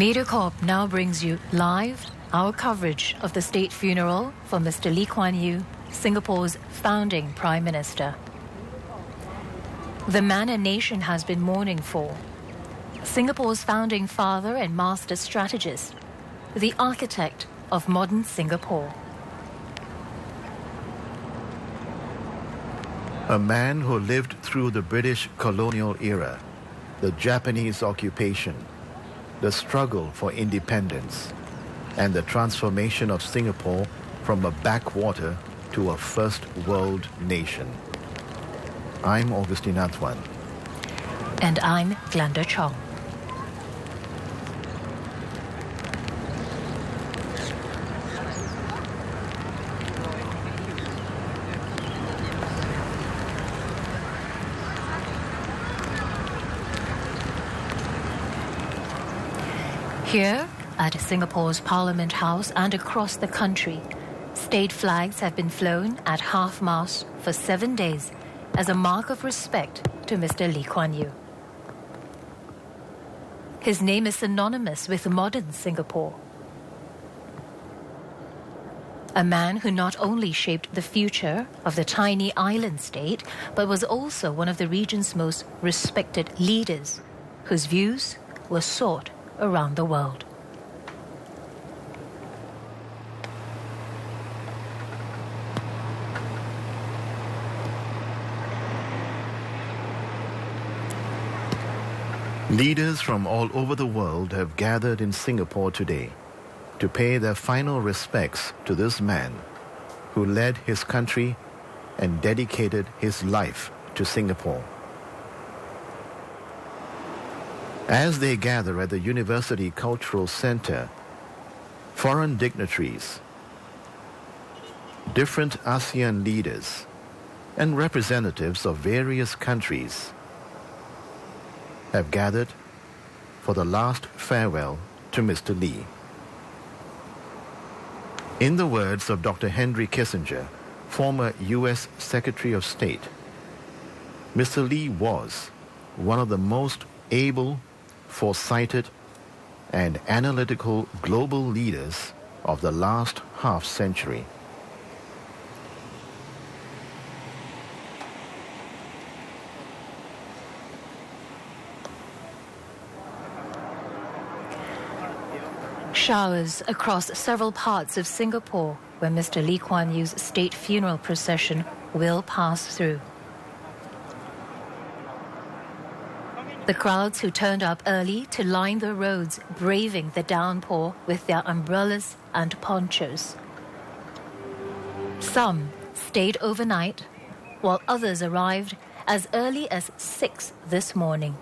MediaCorp now brings you live our coverage of the state funeral for Mr. Lee Kuan Yew, Singapore's founding Prime Minister. The man a nation has been mourning for. Singapore's founding father and master strategist, the architect of modern Singapore. A man who lived through the British colonial era, the Japanese occupation, the struggle for independence, and the transformation of Singapore from a backwater to a first world nation. I'm Augustine Atwan. And I'm Glenda Chong. Here, at Singapore's Parliament House and across the country, state flags have been flown at half-mast for 7 days as a mark of respect to Mr. Lee Kuan Yew. His name is synonymous with modern Singapore. A man who not only shaped the future of the tiny island state, but was also one of the region's most respected leaders, whose views were sought around the world. Leaders from all over the world have gathered in Singapore today to pay their final respects to this man who led his country and dedicated his life to Singapore. As they gather at the University Cultural Centre, foreign dignitaries, different ASEAN leaders, and representatives of various countries have gathered for the last farewell to Mr. Lee. In the words of Dr. Henry Kissinger, former U.S. Secretary of State, Mr. Lee was one of the most able, foresighted, and analytical global leaders of the last half-century. Showers across several parts of Singapore where Mr. Lee Kuan Yew's state funeral procession will pass through. The crowds who turned up early to line the roads, braving the downpour with their umbrellas and ponchos. Some stayed overnight, while others arrived as early as 6 this morning.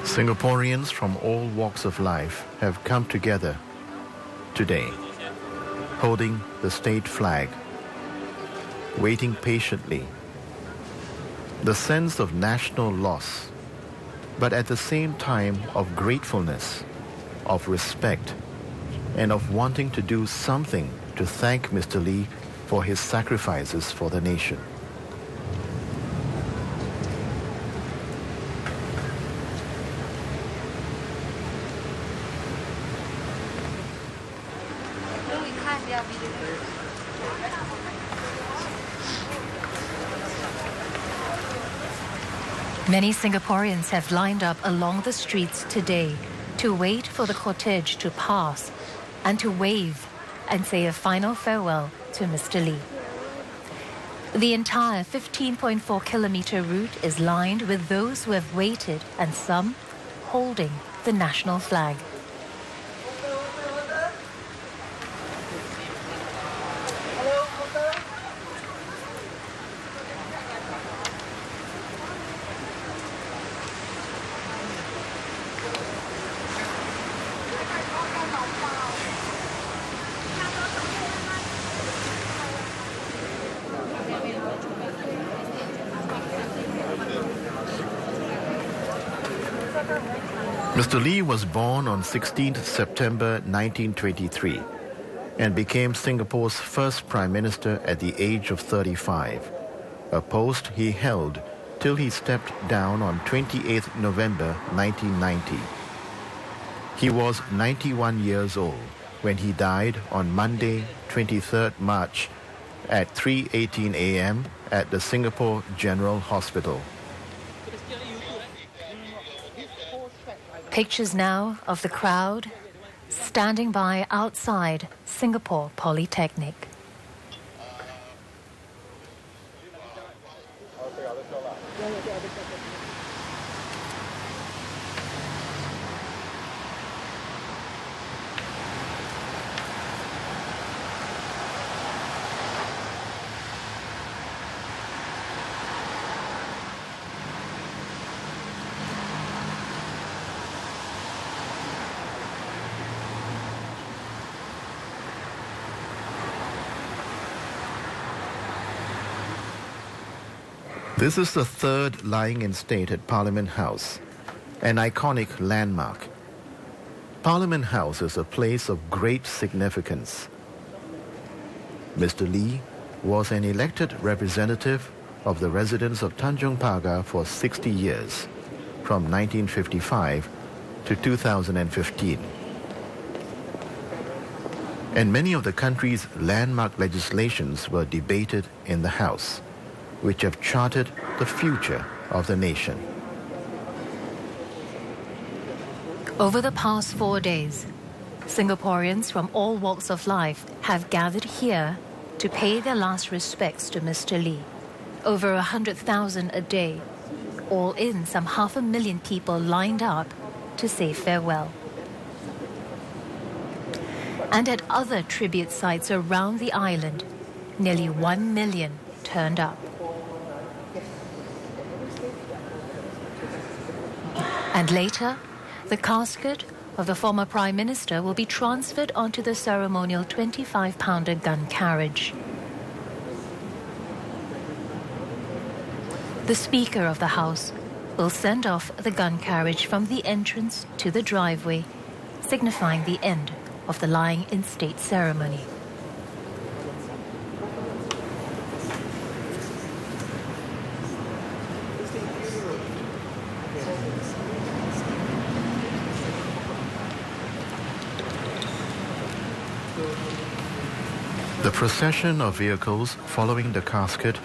Singaporeans from all walks of life have come together today, holding the state flag, waiting patiently. The sense of national loss, but at the same time of gratefulness, of respect, and of wanting to do something to thank Mr. Lee for his sacrifices for the nation. Many Singaporeans have lined up along the streets today to wait for the cortege to pass and to wave and say a final farewell to Mr. Lee. The entire 15.4-kilometer route is lined with those who have waited and some holding the national flag. Mr. Lee was born on 16th September 1923 and became Singapore's first Prime Minister at the age of 35, a post he held till he stepped down on 28th November 1990. He was 91 years old when he died on Monday, 23rd March at 3:18 a.m. at the Singapore General Hospital. Pictures now of the crowd standing by outside Singapore Polytechnic. This is the third lying in state at Parliament House, an iconic landmark. Parliament House is a place of great significance. Mr. Lee was an elected representative of the residents of Tanjong Pagar for 60 years, from 1955 to 2015. And many of the country's landmark legislations were debated in the House, which have charted the future of the nation. Over the past 4 days, Singaporeans from all walks of life have gathered here to pay their last respects to Mr. Lee. Over 100,000 a day, all in some 500,000 people lined up to say farewell. And at other tribute sites around the island, nearly 1 million turned up. And later, the casket of the former Prime Minister will be transferred onto the ceremonial 25-pounder gun carriage. The Speaker of the House will send off the gun carriage from the entrance to the driveway, signifying the end of the lying in state ceremony. The procession of vehicles following the casket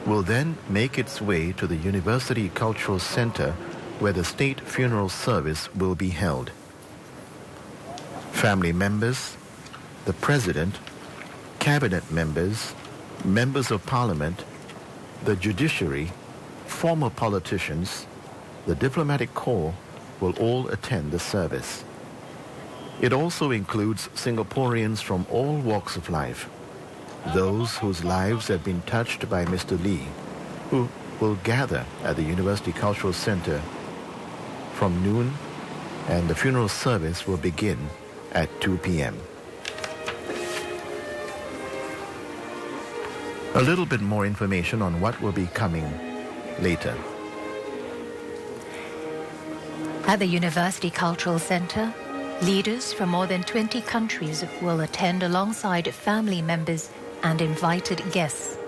will then make its way to the University Cultural Centre, where the state funeral service will be held. Family members, the President, Cabinet members, members of Parliament, the judiciary, former politicians, the diplomatic corps will all attend the service. It also includes Singaporeans from all walks of life, those whose lives have been touched by Mr. Lee, who will gather at the University Cultural Centre from noon, and the funeral service will begin at 2 p.m. A little bit more information on what will be coming later. At the University Cultural Centre, leaders from more than 20 countries will attend alongside family members and invited guests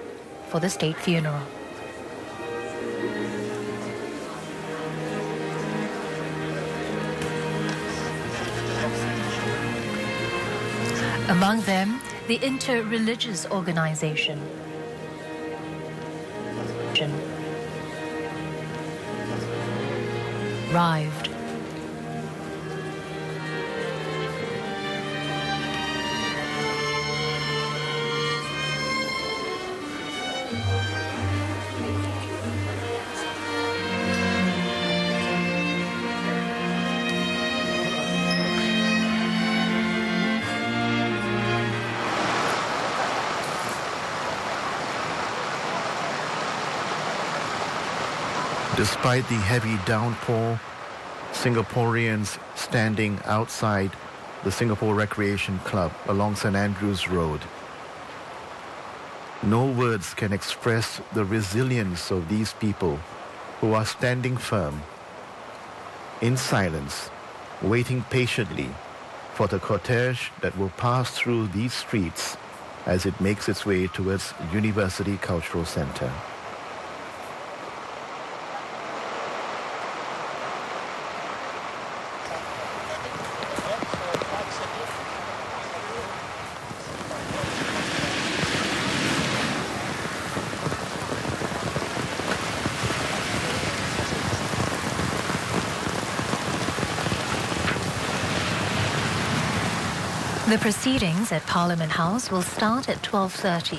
for the state funeral. Among them, the inter-religious organization arrived. Despite the heavy downpour, Singaporeans standing outside the Singapore Recreation Club along St. Andrews Road. No words can express the resilience of these people who are standing firm, in silence, waiting patiently for the cortege that will pass through these streets as it makes its way towards University Cultural Center. The proceedings at Parliament House will start at 12:30.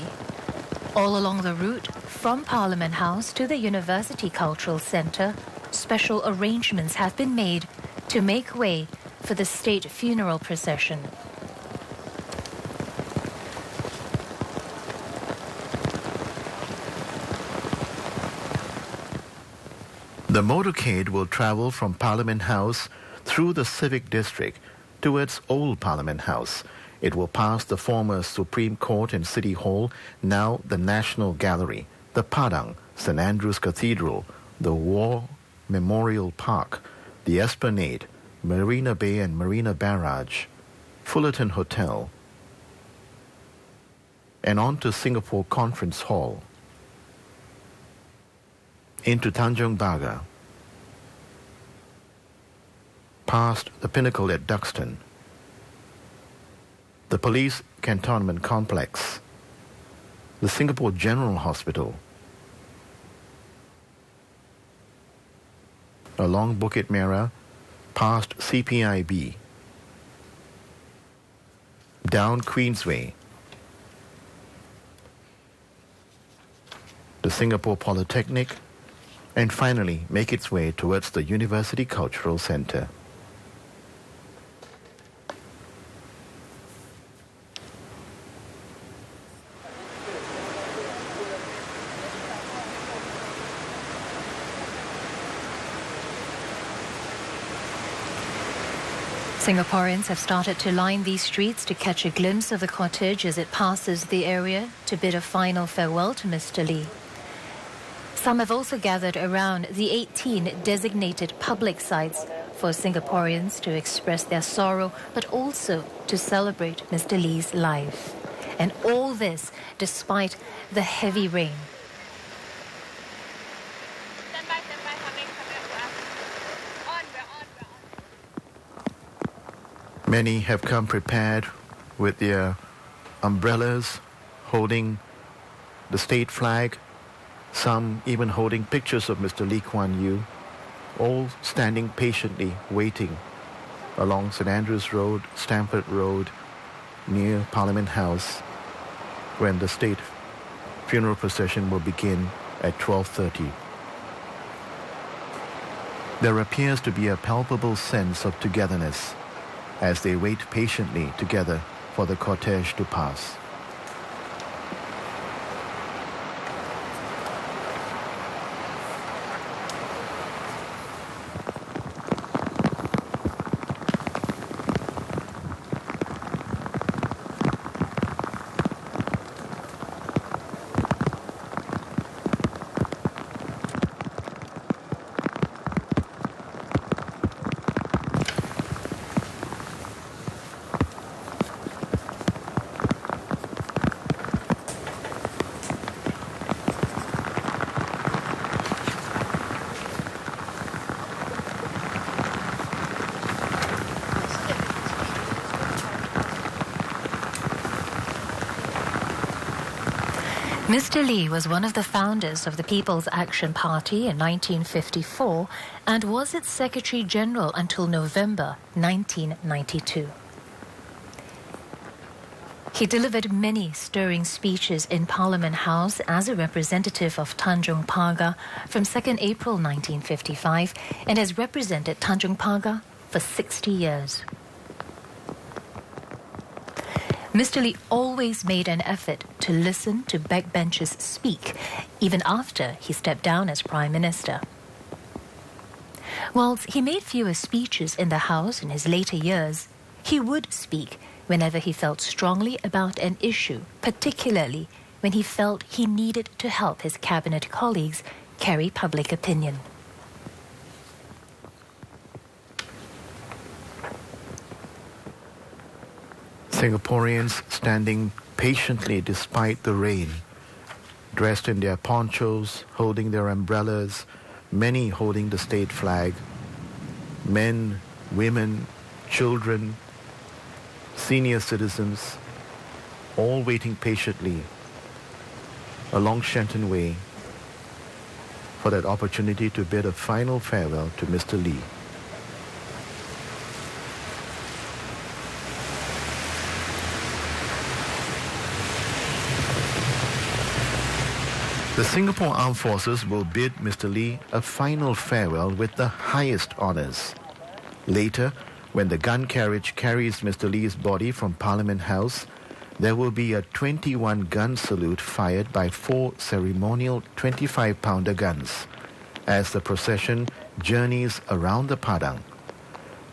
All along the route from Parliament House to the University Cultural Centre, special arrangements have been made to make way for the state funeral procession. The motorcade will travel from Parliament House through the Civic District towards Old Parliament House. It will pass the former Supreme Court and City Hall, now the National Gallery, the Padang, St. Andrew's Cathedral, the War Memorial Park, the Esplanade, Marina Bay and Marina Barrage, Fullerton Hotel, and on to Singapore Conference Hall, into Tanjong Pagar, past the Pinnacle at Duxton, the Police Cantonment Complex, the Singapore General Hospital, along Bukit Merah, past CPIB, down Queensway, the Singapore Polytechnic, and finally make its way towards the University Cultural Centre. Singaporeans have started to line these streets to catch a glimpse of the cortege as it passes the area to bid a final farewell to Mr. Lee. Some have also gathered around the 18 designated public sites for Singaporeans to express their sorrow, but also to celebrate Mr. Lee's life. And all this despite the heavy rain. Many have come prepared with their umbrellas, holding the state flag, some even holding pictures of Mr. Lee Kuan Yew, all standing patiently waiting along St. Andrews Road, Stamford Road, near Parliament House, when the state funeral procession will begin at 12:30. There appears to be a palpable sense of togetherness as they wait patiently together for the cortege to pass. Mr. Lee was one of the founders of the People's Action Party in 1954 and was its Secretary General until November 1992. He delivered many stirring speeches in Parliament House as a representative of Tanjong Pagar from 2nd April 1955 and has represented Tanjong Pagar for 60 years. Mr. Lee always made an effort to listen to backbenchers speak, even after he stepped down as Prime Minister. Whilst he made fewer speeches in the House in his later years, he would speak whenever he felt strongly about an issue, particularly when he felt he needed to help his cabinet colleagues carry public opinion. Singaporeans standing patiently despite the rain, dressed in their ponchos, holding their umbrellas, many holding the state flag, men, women, children, senior citizens, all waiting patiently along Shenton Way for that opportunity to bid a final farewell to Mr. Lee. The Singapore Armed Forces will bid Mr. Lee a final farewell with the highest honors. Later, when the gun carriage carries Mr. Lee's body from Parliament House, there will be a 21-gun salute fired by 4 ceremonial 25-pounder guns as the procession journeys around the Padang.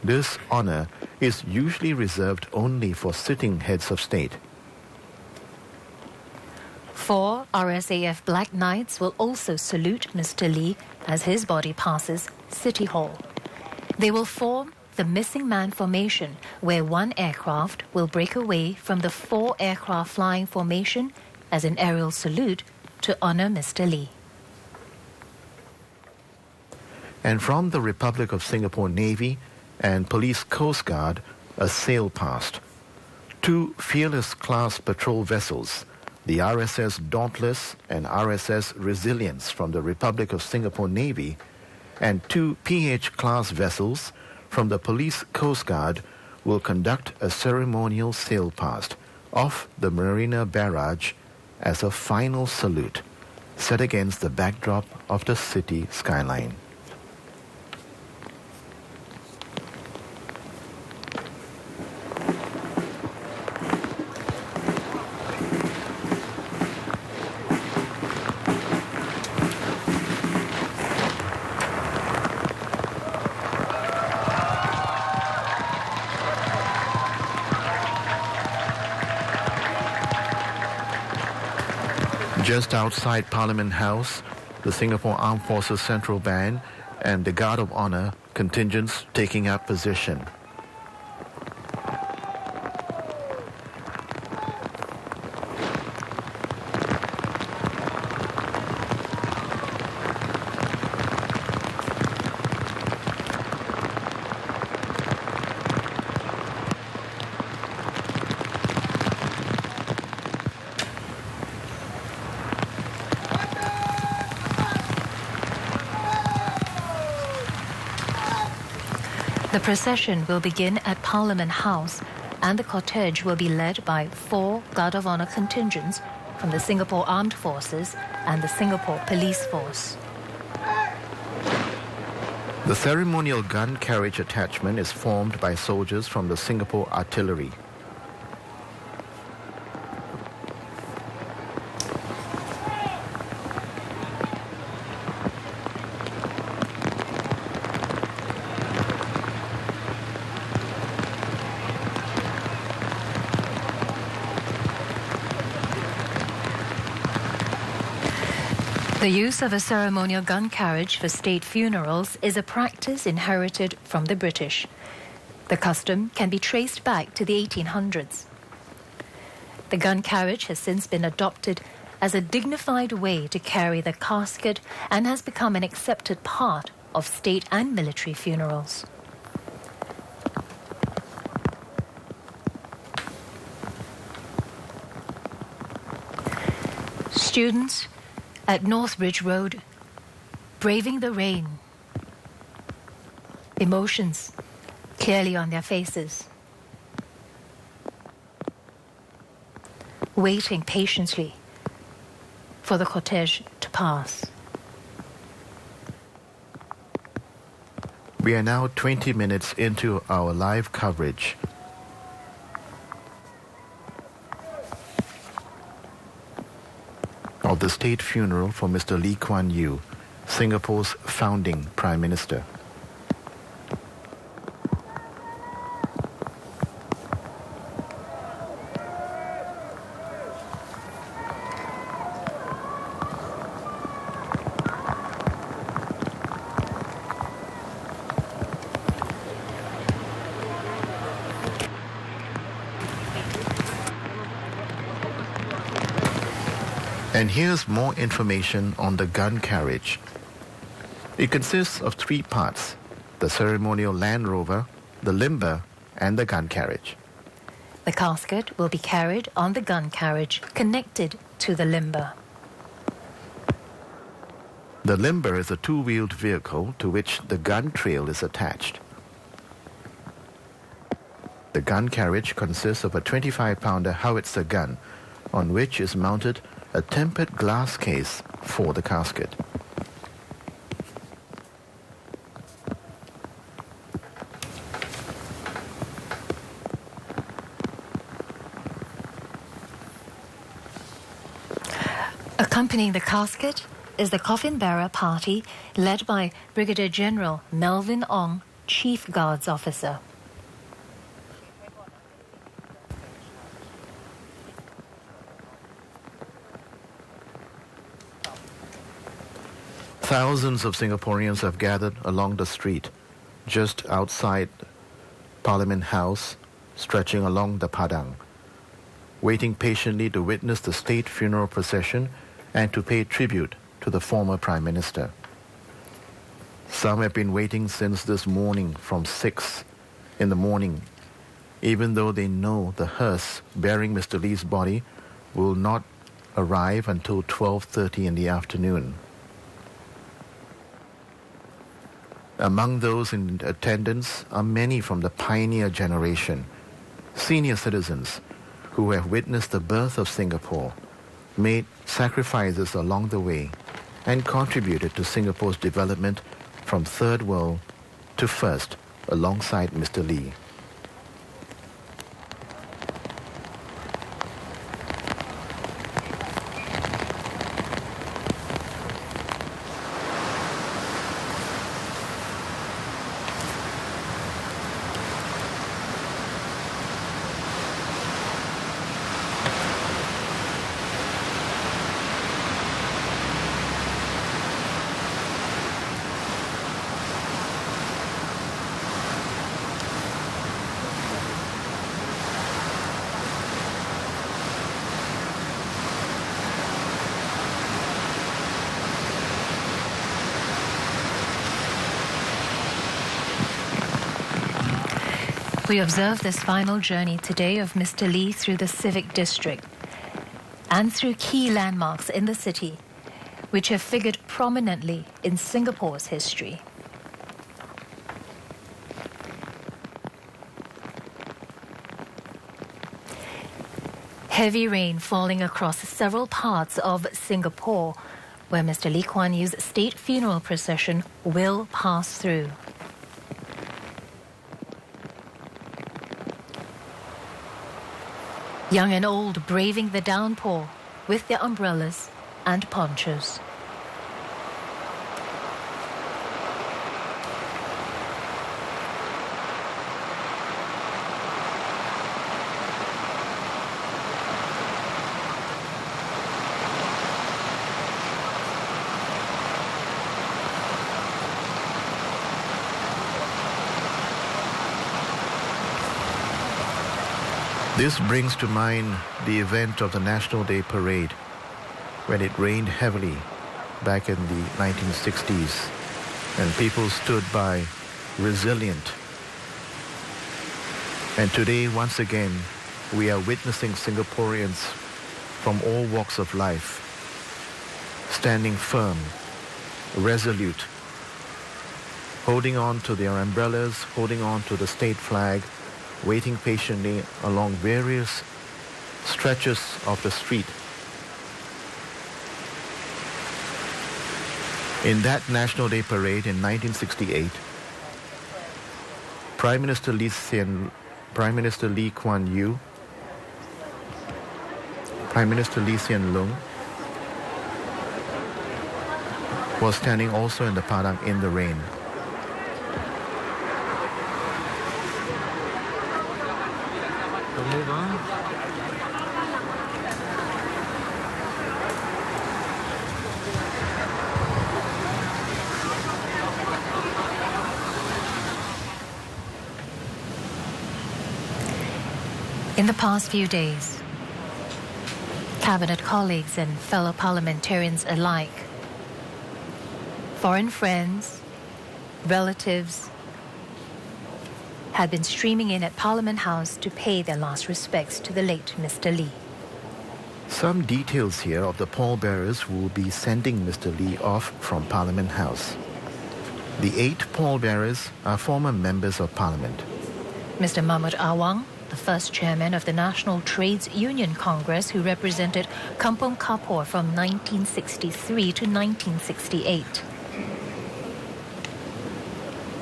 This honor is usually reserved only for sitting heads of state. 4 RSAF Black Knights will also salute Mr. Lee as his body passes City Hall. They will form the missing man formation, where 1 aircraft will break away from the 4 aircraft flying formation as an aerial salute to honor Mr. Lee. And from the Republic of Singapore Navy and Police Coast Guard, a sail passed. 2 Fearless-class patrol vessels, the RSS Dauntless and RSS Resilience from the Republic of Singapore Navy, and 2 PH-class vessels from the Police Coast Guard will conduct a ceremonial sail past off the Marina Barrage as a final salute, set against the backdrop of the city skyline. Just outside Parliament House, the Singapore Armed Forces Central Band and the Guard of Honour contingents taking up position. The procession will begin at Parliament House, and the cortege will be led by 4 Guard of Honour contingents from the Singapore Armed Forces and the Singapore Police Force. The ceremonial gun carriage attachment is formed by soldiers from the Singapore Artillery. The use of a ceremonial gun carriage for state funerals is a practice inherited from the British. The custom can be traced back to the 1800s. The gun carriage has since been adopted as a dignified way to carry the casket and has become an accepted part of state and military funerals. Students at Northbridge Road, braving the rain, emotions clearly on their faces, waiting patiently for the cortege to pass. We are now 20 minutes into our live coverage. Of the state funeral for Mr. Lee Kuan Yew, Singapore's founding Prime Minister. And here's more information on the gun carriage. It consists of 3 parts: the ceremonial Land Rover, the limber, and the gun carriage. The casket will be carried on the gun carriage connected to the limber. The limber is a 2-wheeled vehicle to which the gun trail is attached. The gun carriage consists of a 25-pounder howitzer gun on which is mounted a tempered glass case for the casket. Accompanying the casket is the coffin bearer party led by Brigadier General Melvin Ong, Chief Guards Officer. Thousands of Singaporeans have gathered along the street just outside Parliament House, stretching along the Padang, waiting patiently to witness the state funeral procession and to pay tribute to the former Prime Minister. Some have been waiting since this morning from 6 in the morning, even though they know the hearse bearing Mr. Lee's body will not arrive until 12:30 in the afternoon. Among those in attendance are many from the pioneer generation, senior citizens who have witnessed the birth of Singapore, made sacrifices along the way, and contributed to Singapore's development from third world to first alongside Mr. Lee. We observe this final journey today of Mr. Lee through the civic district and through key landmarks in the city, which have figured prominently in Singapore's history. Heavy rain falling across several parts of Singapore, where Mr. Lee Kuan Yew's state funeral procession will pass through. Young and old braving the downpour with their umbrellas and ponchos. This brings to mind the event of the National Day Parade, when it rained heavily back in the 1960s, and people stood by resilient. And today, once again, we are witnessing Singaporeans from all walks of life standing firm, resolute, holding on to their umbrellas, holding on to the state flag, waiting patiently along various stretches of the street. In that National Day Parade in 1968, Prime Minister Lee Kuan Yew, Prime Minister Lee Hsien Loong was standing also in the Padang in the rain. Move on. In the past few days, Cabinet colleagues and fellow parliamentarians alike, foreign friends, relatives, had been streaming in at Parliament House to pay their last respects to the late Mr. Lee. Some details here of the pallbearers who will be sending Mr. Lee off from Parliament House. The 8 pallbearers are former members of Parliament. Mr. Mahmud Awang, the first chairman of the National Trades Union Congress who represented Kampong Kapor from 1963 to 1968.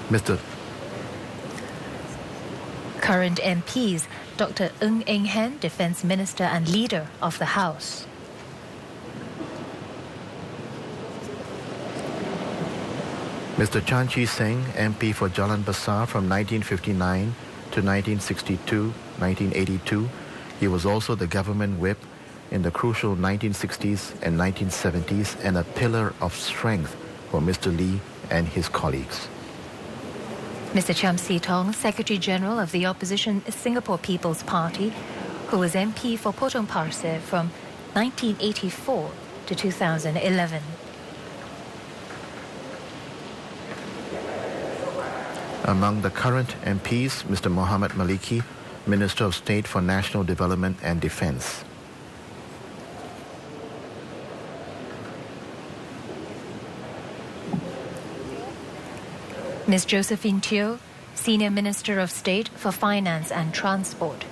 Mr. Current MPs, Dr. Ng Eng Hen, Defence Minister and Leader of the House. Mr. Chan Chi Seng, MP for Jalan Besar from 1959 to 1962-1982. He was also the government whip in the crucial 1960s and 1970s and a pillar of strength for Mr. Lee and his colleagues. Mr. Cham Si Tong, Secretary General of the opposition Singapore People's Party, who was MP for Potong Pasir from 1984 to 2011. Among the current MPs, Mr. Mohammed Maliki, Minister of State for National Development and Defence. Ms. Josephine Teo, Senior Minister of State for Finance and Transport.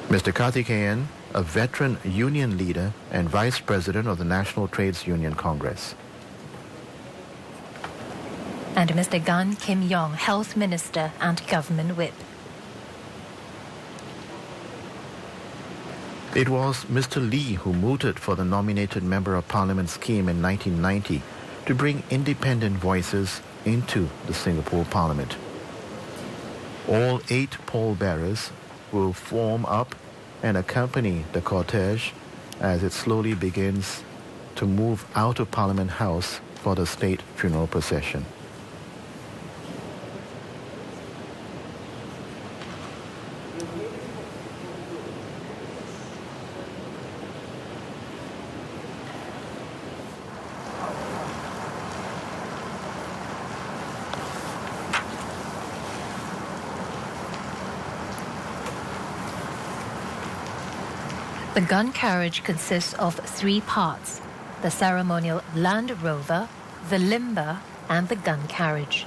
Mr. Karthikeyan, a veteran union leader and Vice President of the National Trades Union Congress. And Mr. Gan Kim Yong, Health Minister and Government Whip. It was Mr. Lee who mooted for the nominated Member of Parliament scheme in 1990 to bring independent voices into the Singapore Parliament. All 8 pallbearers will form up and accompany the cortege as it slowly begins to move out of Parliament House for the state funeral procession. The gun carriage consists of 3 parts: the ceremonial Land Rover, the limber, and the gun carriage.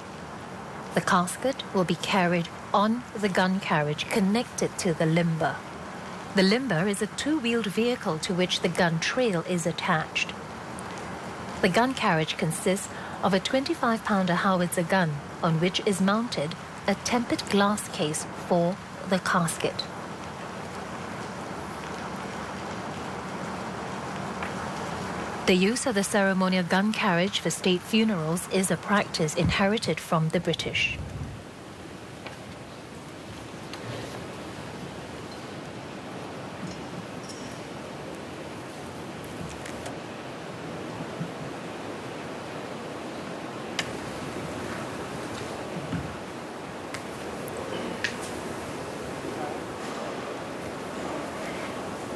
The casket will be carried on the gun carriage connected to the limber. The limber is a 2-wheeled vehicle to which the gun trail is attached. The gun carriage consists of a 25-pounder howitzer gun on which is mounted a tempered glass case for the casket. The use of the ceremonial gun carriage for state funerals is a practice inherited from the British.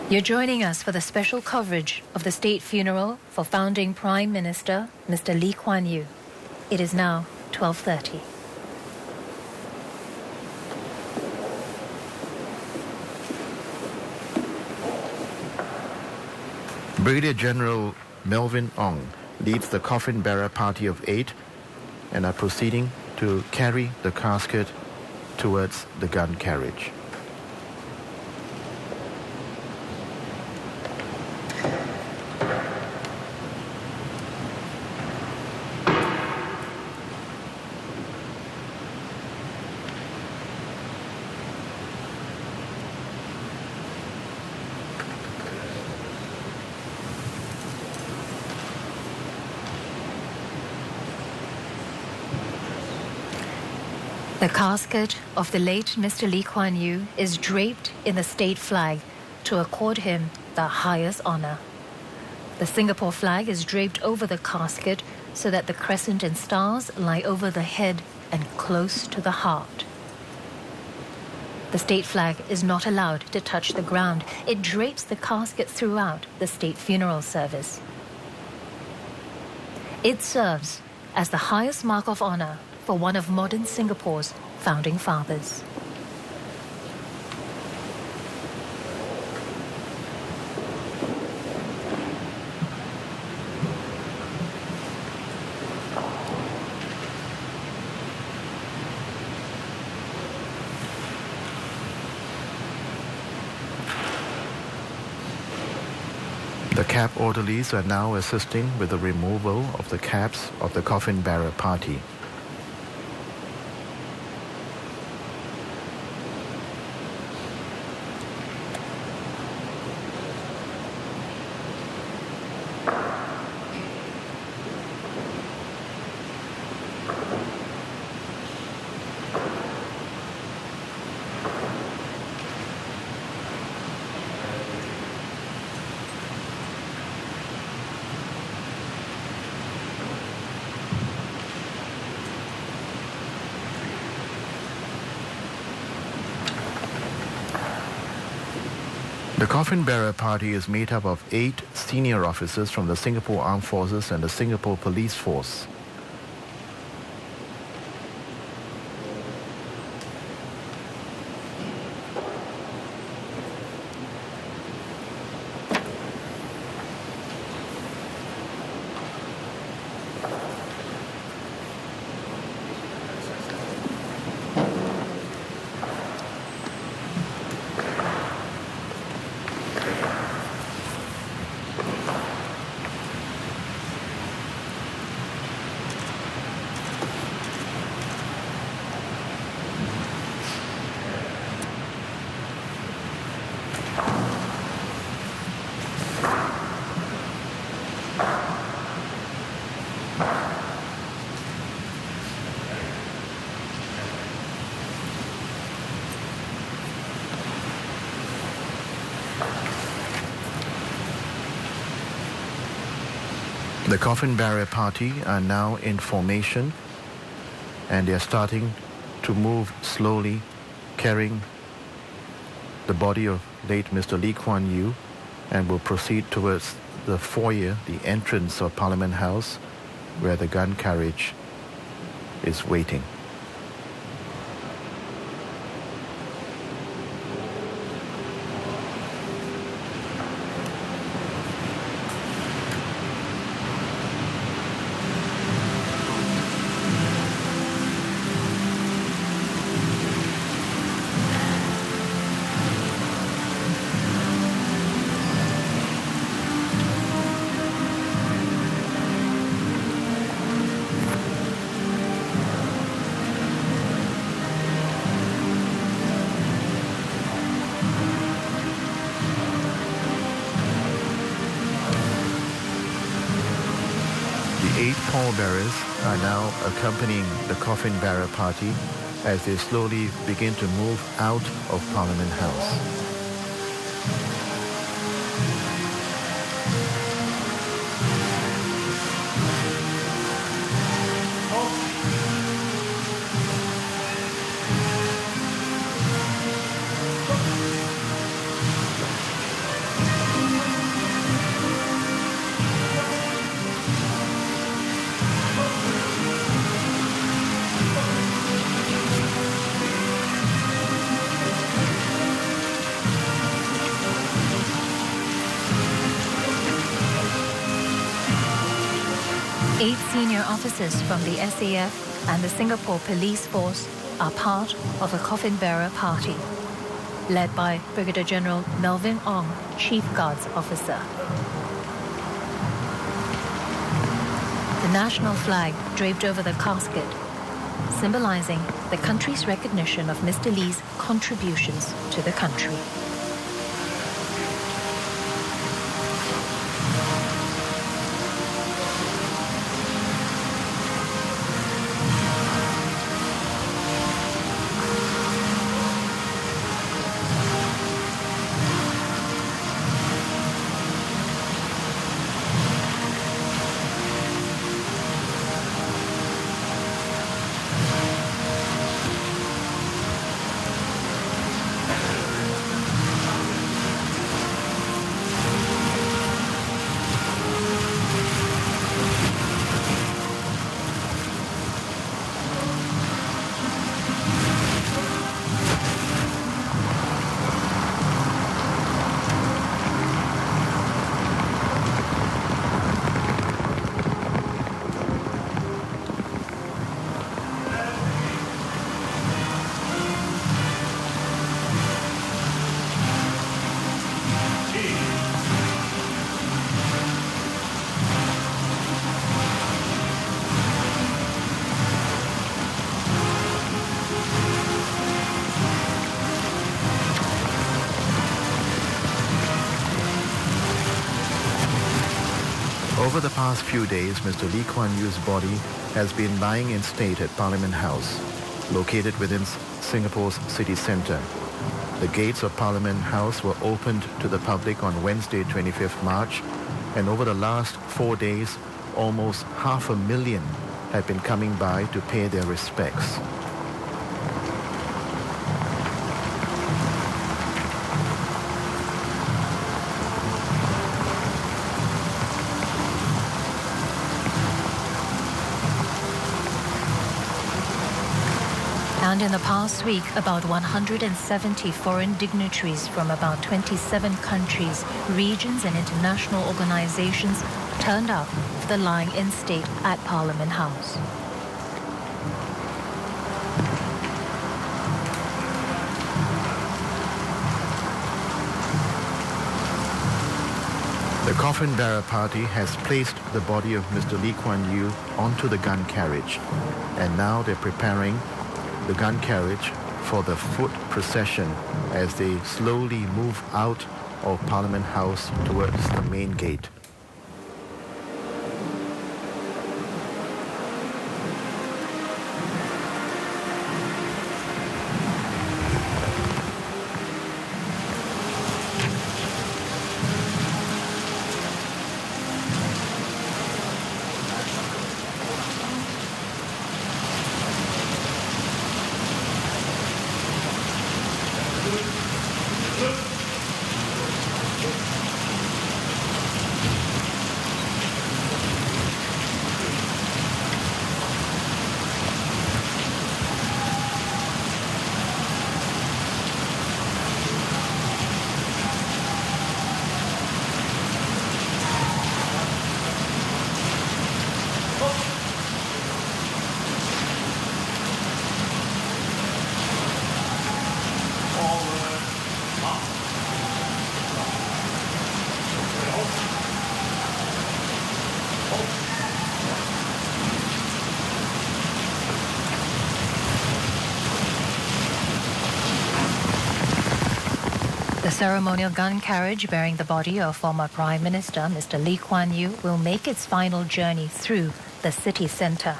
You're joining us for the special coverage of the state funeral for founding Prime Minister Mr. Lee Kuan Yew. It is now 12:30. Brigadier General Melvin Ong leads the coffin bearer party of 8 and are proceeding to carry the casket towards the gun carriage. The casket of the late Mr. Lee Kuan Yew is draped in the state flag to accord him the highest honor. The Singapore flag is draped over the casket so that the crescent and stars lie over the head and close to the heart. The state flag is not allowed to touch the ground. It drapes the casket throughout the state funeral service. It serves as the highest mark of honor for one of modern Singapore's founding fathers. The cab orderlies are now assisting with the removal of the cabs of the coffin bearer party. The coffin bearer party is made up of 8 senior officers from the Singapore Armed Forces and the Singapore Police Force. The coffin bearer party are now in formation and they are starting to move slowly, carrying the body of late Mr. Lee Kuan Yew, and will proceed towards the foyer, the entrance of Parliament House, where the gun carriage is waiting. The 8 pallbearers are now accompanying the coffin bearer party as they slowly begin to move out of Parliament House. Eight senior officers from the SAF and the Singapore Police Force are part of the coffin bearer party, led by Brigadier General Melvin Ong, Chief Guards Officer. The national flag draped over the casket, symbolizing the country's recognition of Mr. Lee's contributions to the country. Over the past few days, Mr. Lee Kuan Yew's body has been lying in state at Parliament House, located within Singapore's city centre. The gates of Parliament House were opened to the public on Wednesday, 25th March, and over the last 4 days, almost 500,000 have been coming by to pay their respects. And in the past week, about 170 foreign dignitaries from about 27 countries, regions and international organizations turned up for the lying in state at Parliament House. The coffin bearer party has placed the body of Mr. Lee Kuan Yew onto the gun carriage, and now they're preparing the gun carriage for the foot procession as they slowly move out of Parliament House towards the main gate. The ceremonial gun carriage bearing the body of former Prime Minister Mr. Lee Kuan Yew will make its final journey through the city centre.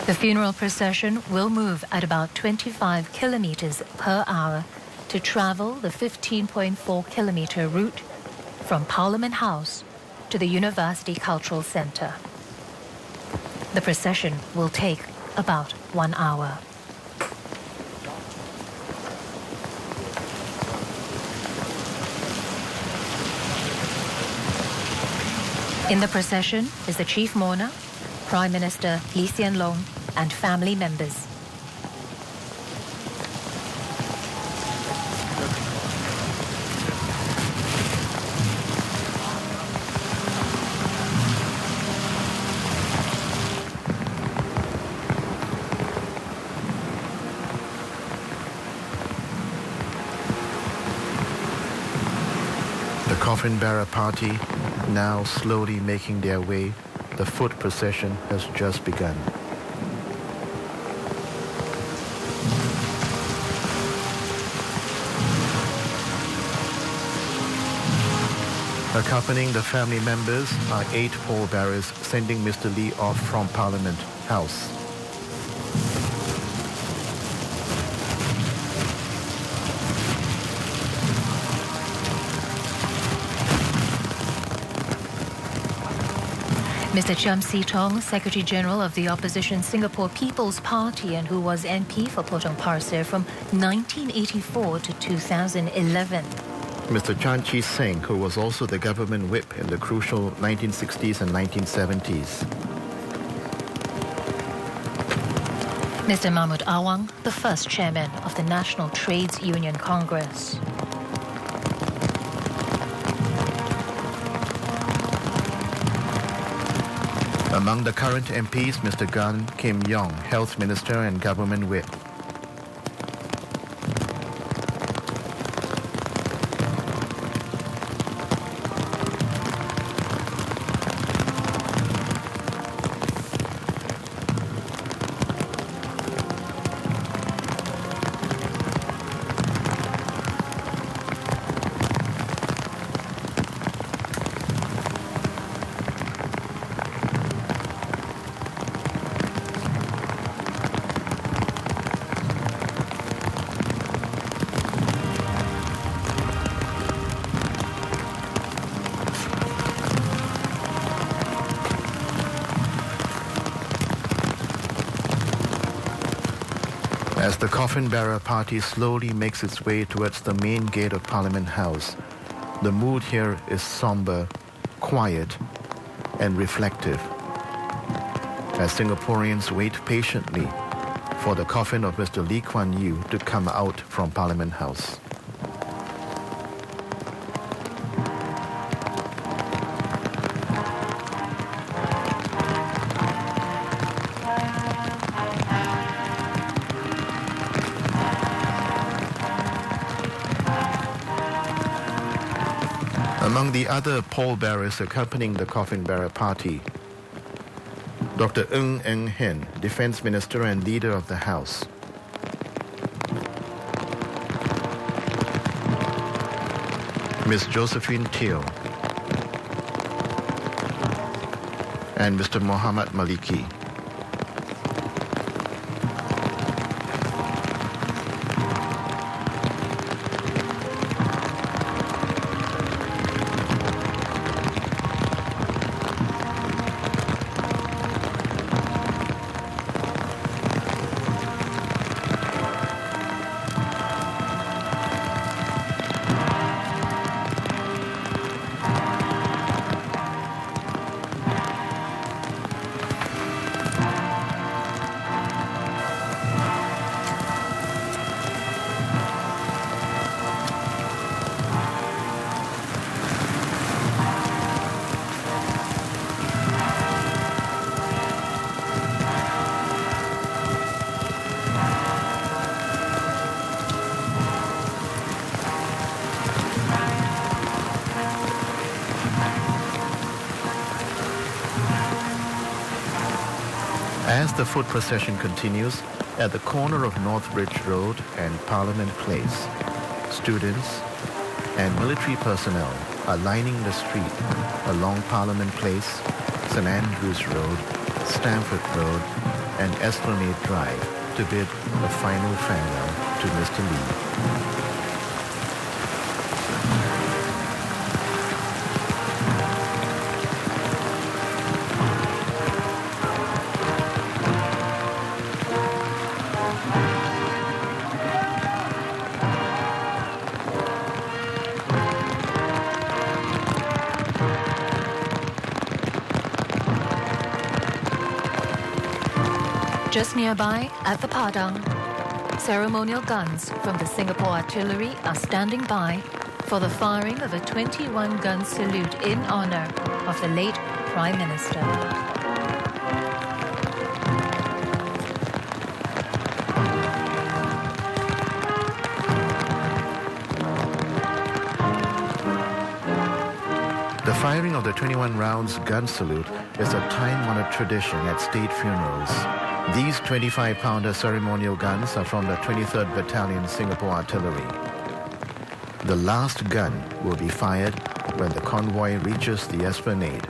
The funeral procession will move at about 25 kilometres per hour to travel the 15.4 kilometre route from Parliament House to the University Cultural Centre. The procession will take about 1 hour. In the procession is the chief mourner, Prime Minister Lee Hsien Loong, and family members. The coffin bearer party now slowly making their way. The foot procession has just begun. Accompanying the family members are 8 pallbearers sending Mr. Lee off from Parliament House. Mr. Chiam See-tong, Secretary General of the Opposition Singapore People's Party and who was MP for Potong Pasir from 1984 to 2011. Mr. Chan Chee-seng, who was also the government whip in the crucial 1960s and 1970s. Mr. Mahmud Awang, the first chairman of the National Trades Union Congress. Among the current MPs, Mr. Gan Kim Yong, Health Minister and Government Whip. As the coffin bearer party slowly makes its way towards the main gate of Parliament House, the mood here is somber, quiet, and reflective, as Singaporeans wait patiently for the coffin of Mr. Lee Kuan Yew to come out from Parliament House. Among the other pallbearers accompanying the coffin bearer party, Dr. Ng Hen, Defense Minister and Leader of the House, Ms. Josephine Teo, and Mr. Mohammad Maliki. As the foot procession continues, at the corner of Northbridge Road and Parliament Place, students and military personnel are lining the street along Parliament Place, St. Andrews Road, Stamford Road, and Esplanade Drive to bid a final farewell to Mr. Lee. Just nearby, at the Padang, ceremonial guns from the Singapore Artillery are standing by for the firing of a 21-gun salute in honor of the late Prime Minister. The firing of the 21 rounds gun salute is a time-honored tradition at state funerals. These 25-pounder ceremonial guns are from the 23rd Battalion Singapore Artillery. The last gun will be fired when the convoy reaches the Esplanade.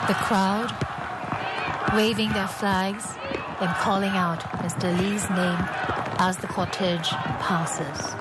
The crowd waving their flags and calling out Mr. Lee's name as the cortege passes.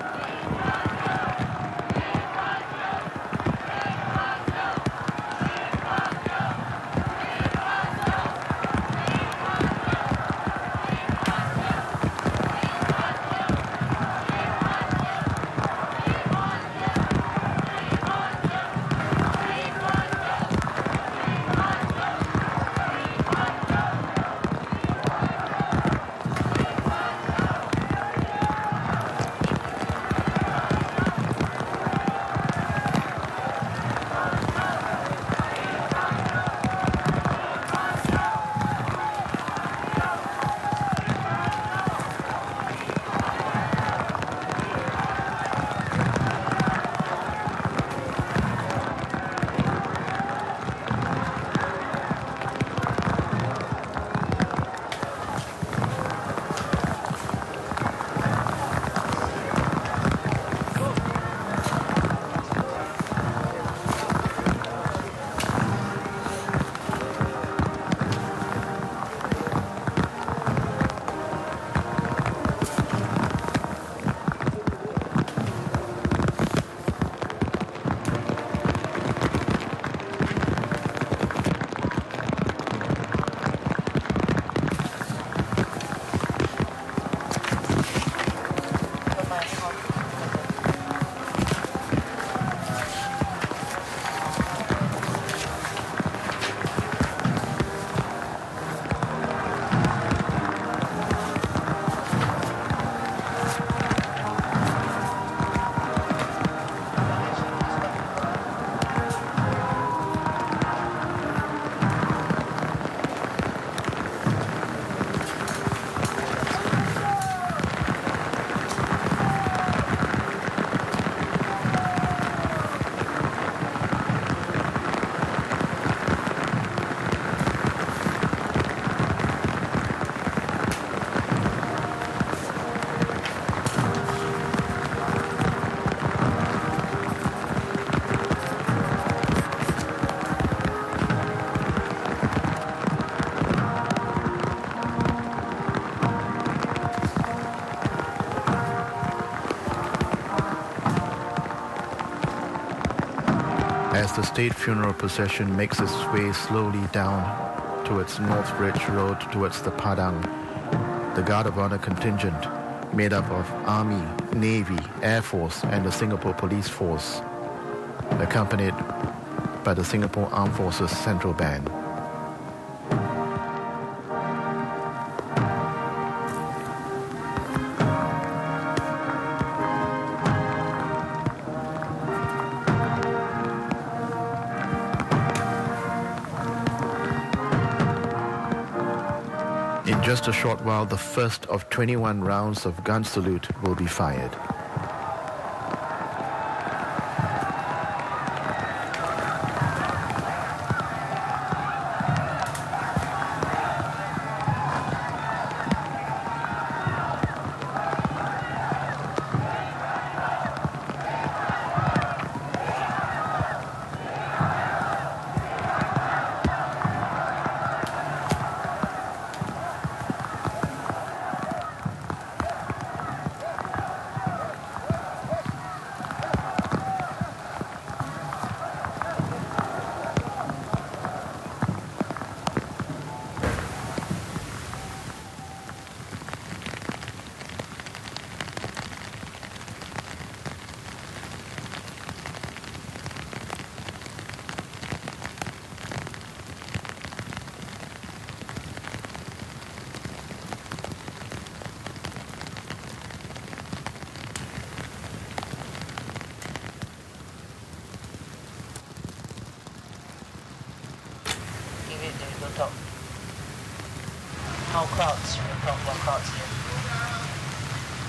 the state funeral procession makes its way slowly down towards North Ridge Road towards the Padang, the Guard of Honor contingent, made up of Army, Navy, Air Force, and the Singapore Police Force, accompanied by the Singapore Armed Forces Central Band. In just a short while, the first of 21 rounds of gun salute will be fired.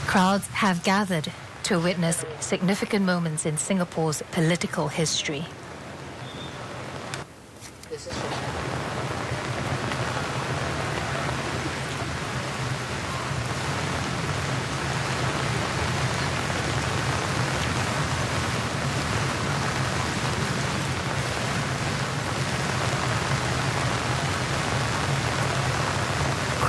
Crowds have gathered to witness significant moments in Singapore's political history.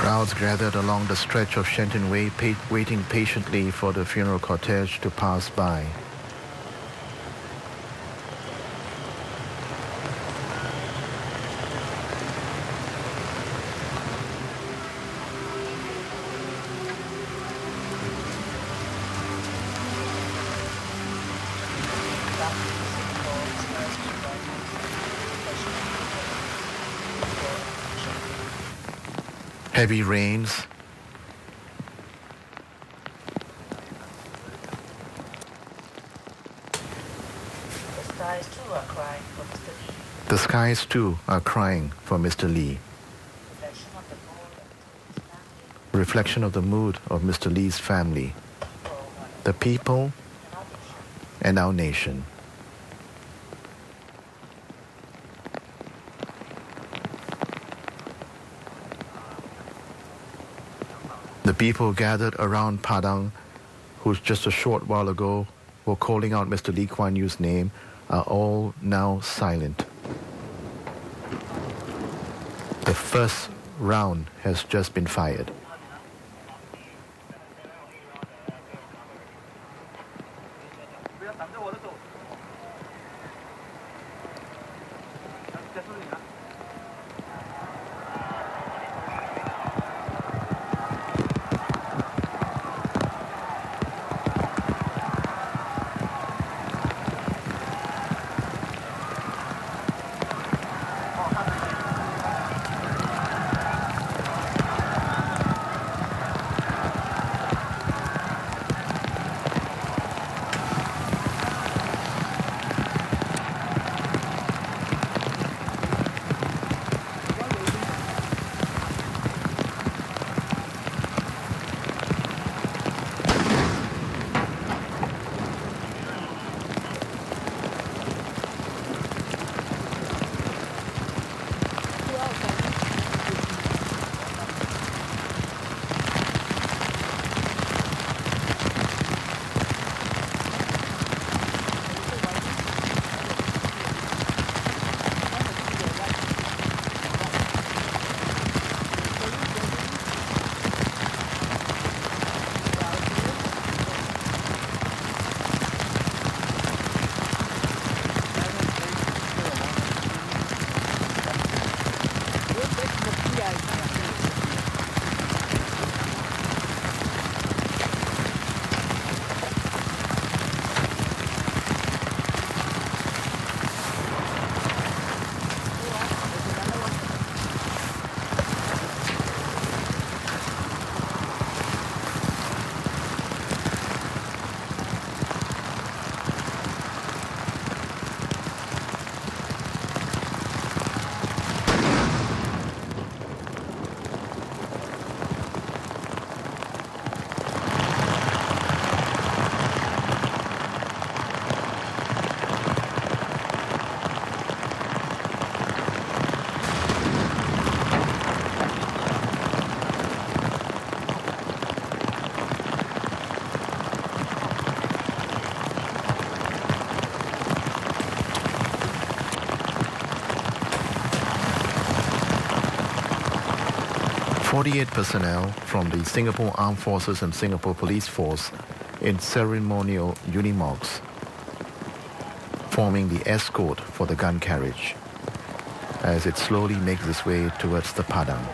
Crowds gathered along the stretch of Shenton Way, waiting patiently for the funeral cortege to pass by. Heavy rains, the skies too are crying for Mr. Lee. Reflection of the mood of Mr. Lee's family, the people, and our nation. The people gathered around Padang, who just a short while ago were calling out Mr. Lee Kuan Yew's name, are all now silent. The first round has just been fired. 48 personnel from the Singapore Armed Forces and Singapore Police Force in ceremonial unimogs, forming the escort for the gun carriage as it slowly makes its way towards the Padang.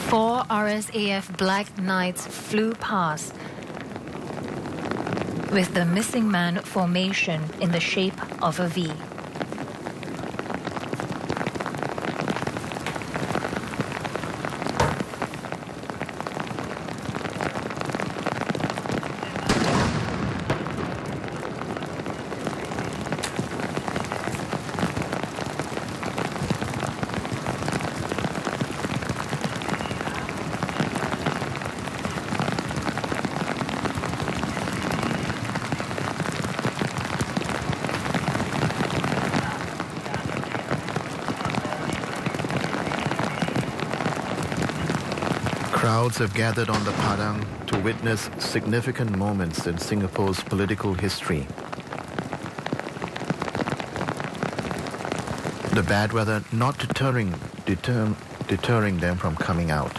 Four RSAF Black Knights flew past with the missing man formation in the shape of a V. Crowds have gathered on the Padang to witness significant moments in Singapore's political history. The bad weather not deterring them from coming out.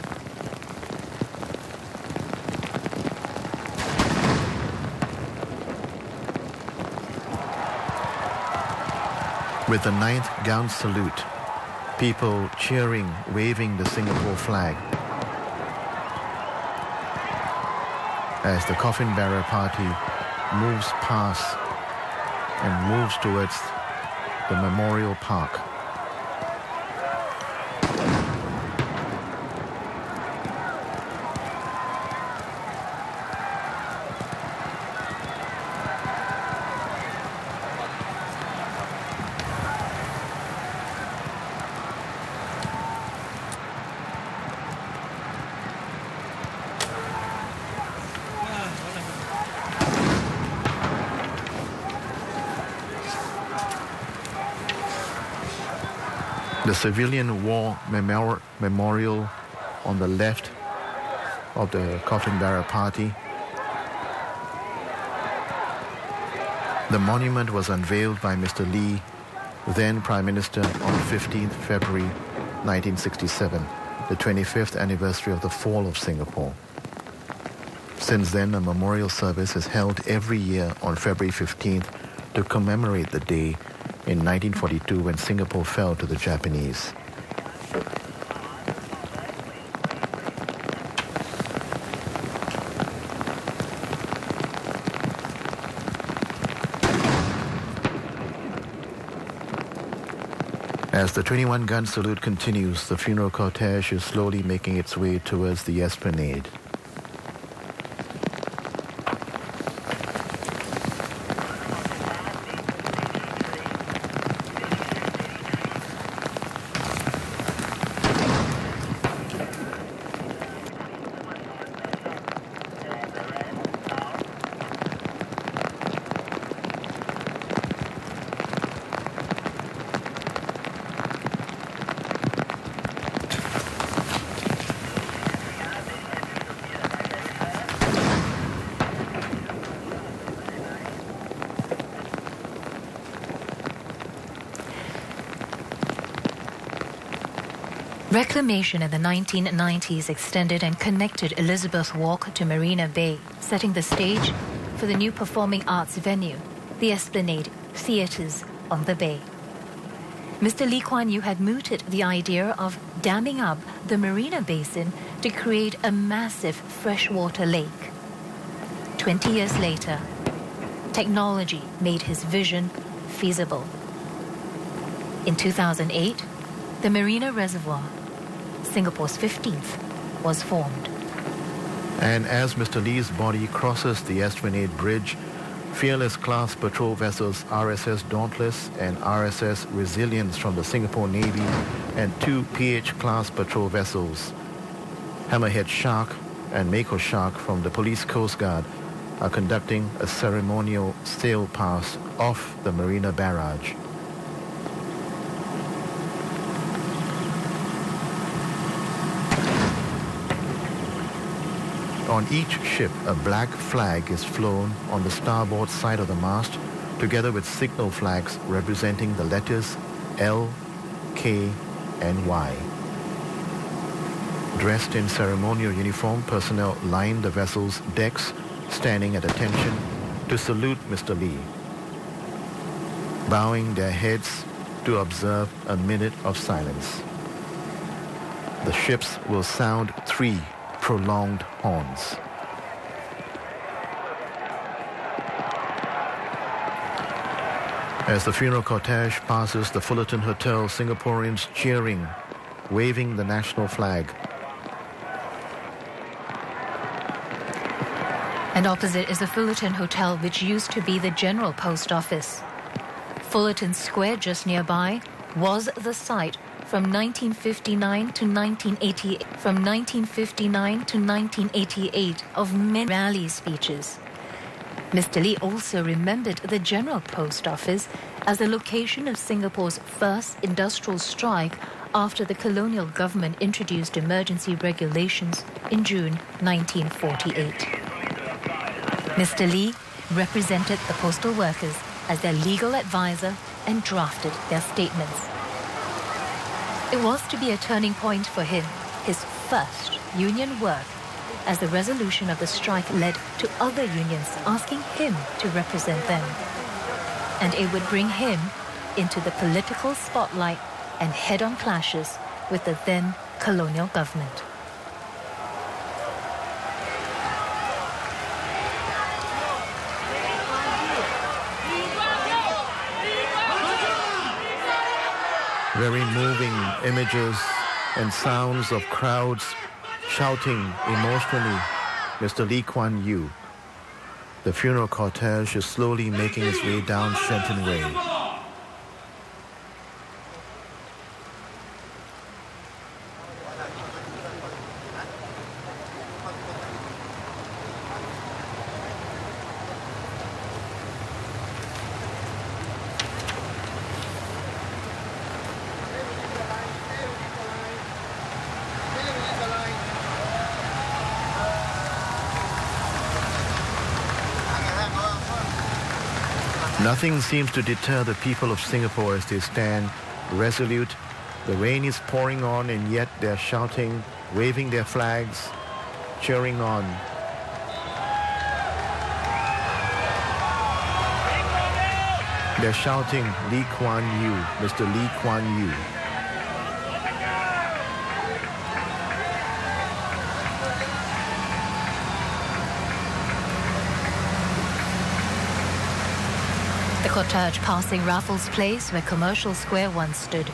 With the 9th gun salute, people cheering, waving the Singapore flag, as the coffin bearer party moves past and moves towards the Memorial Park. The civilian war memorial on the left of the coffin bearer party. The monument was unveiled by Mr. Lee, then Prime Minister, on 15th February 1967, the 25th anniversary of the fall of Singapore. Since then, a memorial service is held every year on February 15th to commemorate the day in 1942 when Singapore fell to the Japanese. As the 21-gun salute continues, the funeral cortege is slowly making its way towards the esplanade. Reclamation in the 1990s extended and connected Elizabeth Walk to Marina Bay, setting the stage for the new performing arts venue, the Esplanade Theatres on the Bay. Mr. Lee Kuan Yew had mooted the idea of damming up the Marina Basin to create a massive freshwater lake. 20 years later, technology made his vision feasible. In 2008, the Marina Reservoir, Singapore's 15th, was formed. And as Mr. Lee's body crosses the Esplanade Bridge, Fearless class patrol vessels RSS Dauntless and RSS Resilience from the Singapore Navy and 2 PH class patrol vessels, Hammerhead Shark and Mako Shark from the Police Coast Guard, are conducting a ceremonial sail pass off the Marina Barrage. On each ship, a black flag is flown on the starboard side of the mast, together with signal flags representing the letters L, K, and Y. Dressed in ceremonial uniform, personnel line the vessel's decks, standing at attention to salute Mr. Lee, bowing their heads to observe a minute of silence. The ships will sound 3 prolonged horns. As the funeral cortege passes the Fullerton Hotel, Singaporeans cheering, waving the national flag. And opposite is the Fullerton Hotel, which used to be the General Post Office. Fullerton Square, just nearby, was the site from 1959 to 1988 of many rally speeches. Mr. Lee also remembered the General Post Office as the location of Singapore's first industrial strike after the colonial government introduced emergency regulations in June 1948. Mr. Lee represented the postal workers as their legal advisor and drafted their statements. It was to be a turning point for him, his first union work, as the resolution of the strike led to other unions asking him to represent them. And it would bring him into the political spotlight and head-on clashes with the then colonial government. Very moving images and sounds of crowds shouting emotionally, Mr. Lee Kuan Yew. The funeral cortege is slowly making its way down Shenton Way. Nothing seems to deter the people of Singapore as they stand resolute. The rain is pouring on, and yet they're shouting, waving their flags, cheering on. They're shouting, Lee Kuan Yew, Mr. Lee Kuan Yew. The cortege passing Raffles Place, where Commercial Square once stood.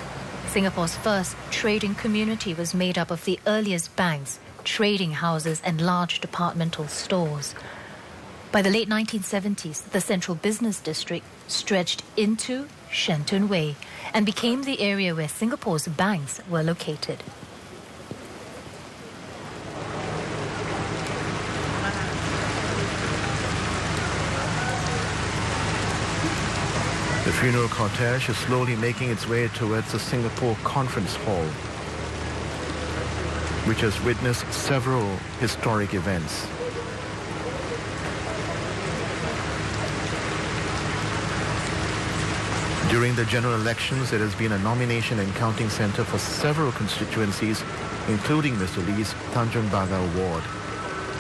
Singapore's first trading community was made up of the earliest banks, trading houses and large departmental stores. By the late 1970s, the central business district stretched into Shenton Way and became the area where Singapore's banks were located. The funeral cortege is slowly making its way towards the Singapore Conference Hall, which has witnessed several historic events. During the general elections, it has been a nomination and counting center for several constituencies, including Mr. Lee's Tanjung Pagar ward.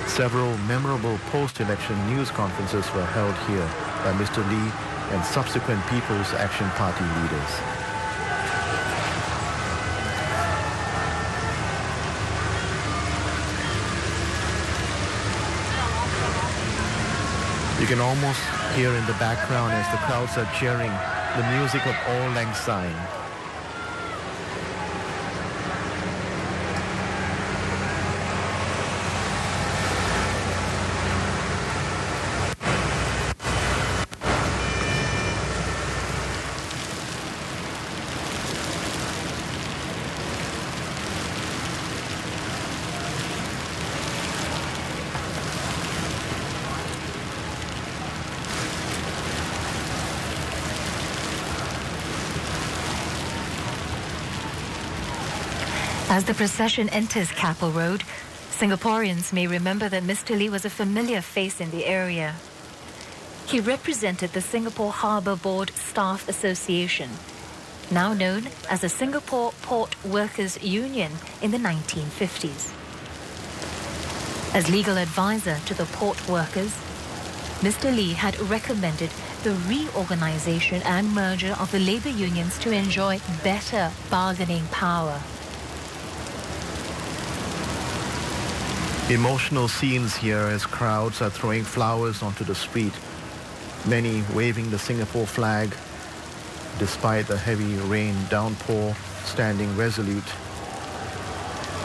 Several memorable post-election news conferences were held here by Mr. Lee and subsequent People's Action Party leaders. You can almost hear in the background as the crowds are cheering the music of Auld Lang Syne. As the procession enters Keppel Road, Singaporeans may remember that Mr. Lee was a familiar face in the area. He represented the Singapore Harbour Board Staff Association, now known as the Singapore Port Workers Union, in the 1950s. As legal advisor to the port workers, Mr. Lee had recommended the reorganization and merger of the labor unions to enjoy better bargaining power. Emotional scenes here as crowds are throwing flowers onto the street, many waving the Singapore flag, despite the heavy rain downpour, standing resolute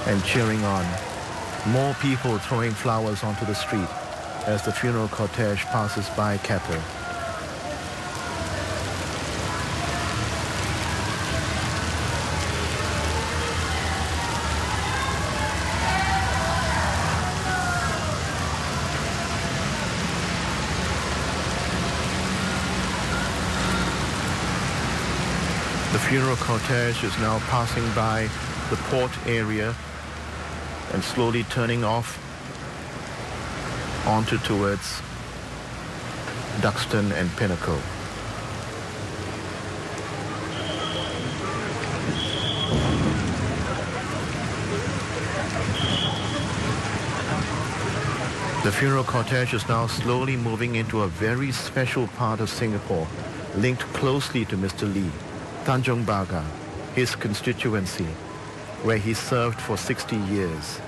and cheering on. More people throwing flowers onto the street as the funeral cortege passes by Keppel. The funeral cortege is now passing by the port area and slowly turning off onto towards Duxton and Pinnacle. The funeral cortege is now slowly moving into a very special part of Singapore, linked closely to Mr. Lee, Tanjong Pagar, his constituency, where he served for 60 years.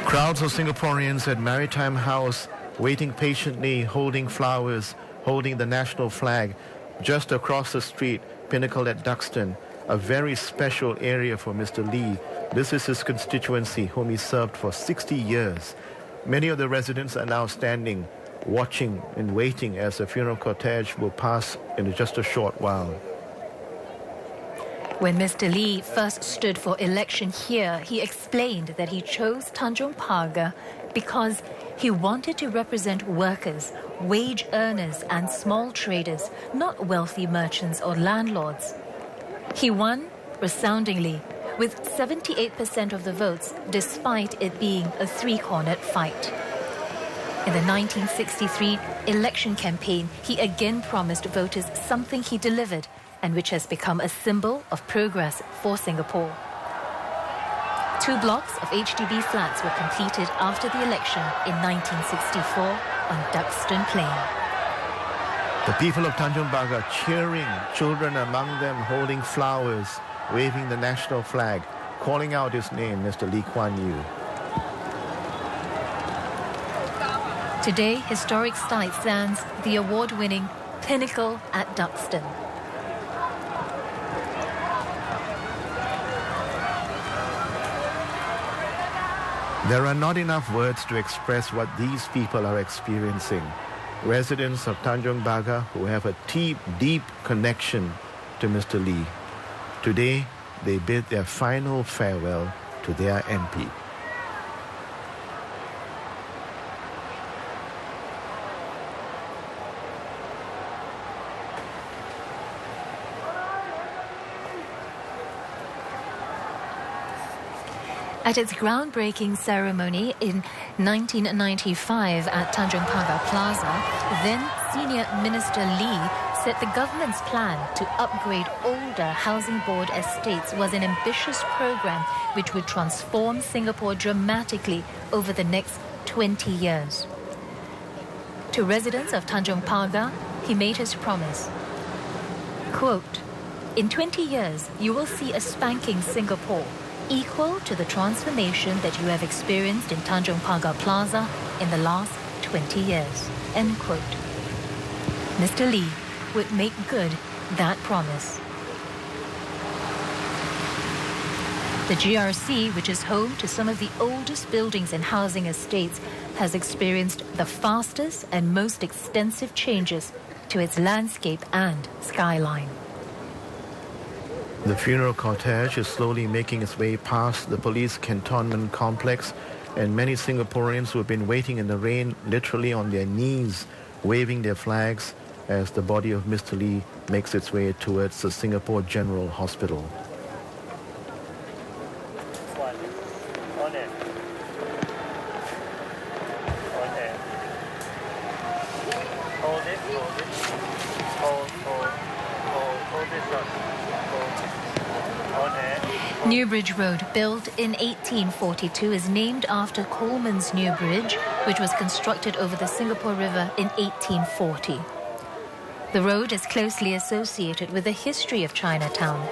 Crowds of Singaporeans at Maritime House waiting patiently, holding flowers, holding the national flag. Just across the street, Pinnacle at Duxton, a very special area for Mr. Lee. This is his constituency, whom he served for 60 years. Many of the residents are now standing, watching and waiting as the funeral cortege will pass in just a short while. When Mr. Lee first stood for election here, he explained that he chose Tanjong Pagar because he wanted to represent workers, wage earners and small traders, not wealthy merchants or landlords. He won resoundingly with 78% of the votes, despite it being a three-cornered fight. In the 1963 election campaign, he again promised voters something he delivered, and which has become a symbol of progress for Singapore. 2 blocks of HDB flats were completed after the election in 1964 on Duxton Plain. The people of Tanjong Pagar cheering, children among them holding flowers, waving the national flag, calling out his name, Mr. Kuan Yew. Today, historic sight stands the award-winning Pinnacle at Duxton. There are not enough words to express what these people are experiencing. Residents of Tanjong Pagar who have a deep connection to Mr. Lee. Today, they bid their final farewell to their MP. At its groundbreaking ceremony in 1995 at Tanjong Pagar Plaza, then Senior Minister Lee said the government's plan to upgrade older housing board estates was an ambitious program which would transform Singapore dramatically over the next 20 years. To residents of Tanjong Pagar, he made his promise. Quote, "In 20 years, you will see a spanking Singapore, equal to the transformation that you have experienced in Tanjong Pagar Plaza in the last 20 years." End quote. Mr. Lee would make good that promise. The GRC, which is home to some of the oldest buildings and housing estates, has experienced the fastest and most extensive changes to its landscape and skyline. The funeral cortege is slowly making its way past the police cantonment complex, and many Singaporeans who have been waiting in the rain, literally on their knees, waving their flags as the body of Mr. Lee makes its way towards the Singapore General Hospital. Newbridge Road, built in 1842, is named after Coleman's New Bridge, which was constructed over the Singapore River in 1840. The road is closely associated with the history of Chinatown.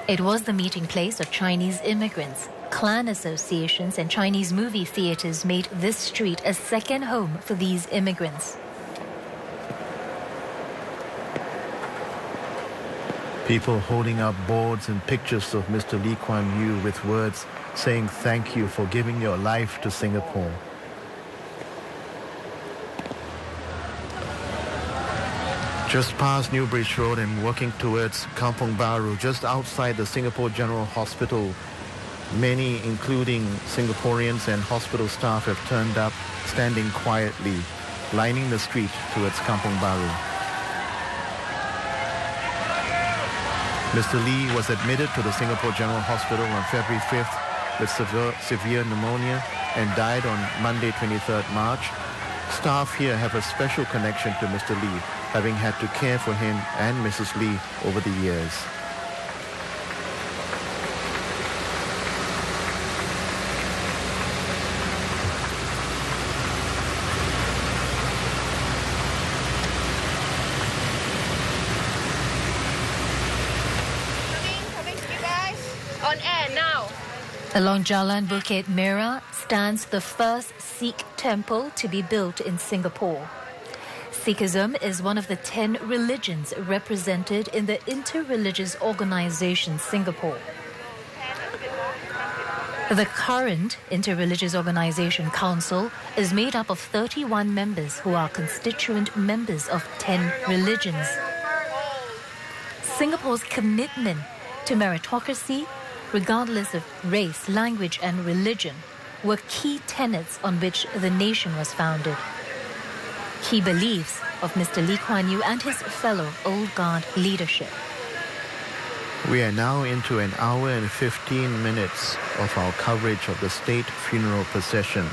It was the meeting place of Chinese immigrants. Clan associations and Chinese movie theaters made this street a second home for these immigrants. People holding up boards and pictures of Mr. Lee Kuan Yew with words saying thank you for giving your life to Singapore. Just past Newbridge Road and working towards Kampong Bahru, just outside the Singapore General Hospital, many, including Singaporeans and hospital staff, have turned up, standing quietly, lining the street towards Kampong Bahru. Mr. Lee was admitted to the Singapore General Hospital on February 5th with severe pneumonia and died on Monday 23rd March. Staff here have a special connection to Mr. Lee, having had to care for him and Mrs. Lee over the years. Along Jalan Bukit Merah stands the first Sikh temple to be built in Singapore. Sikhism is one of the 10 religions represented in the Interreligious Organisation Singapore. The current Interreligious Organisation Council is made up of 31 members who are constituent members of 10 religions. Singapore's commitment to meritocracy, regardless of race, language and religion, were key tenets on which the nation was founded. Key beliefs of Mr. Lee Kuan Yew and his fellow Old Guard leadership. We are now into an hour and 15 minutes of our coverage of the state funeral procession.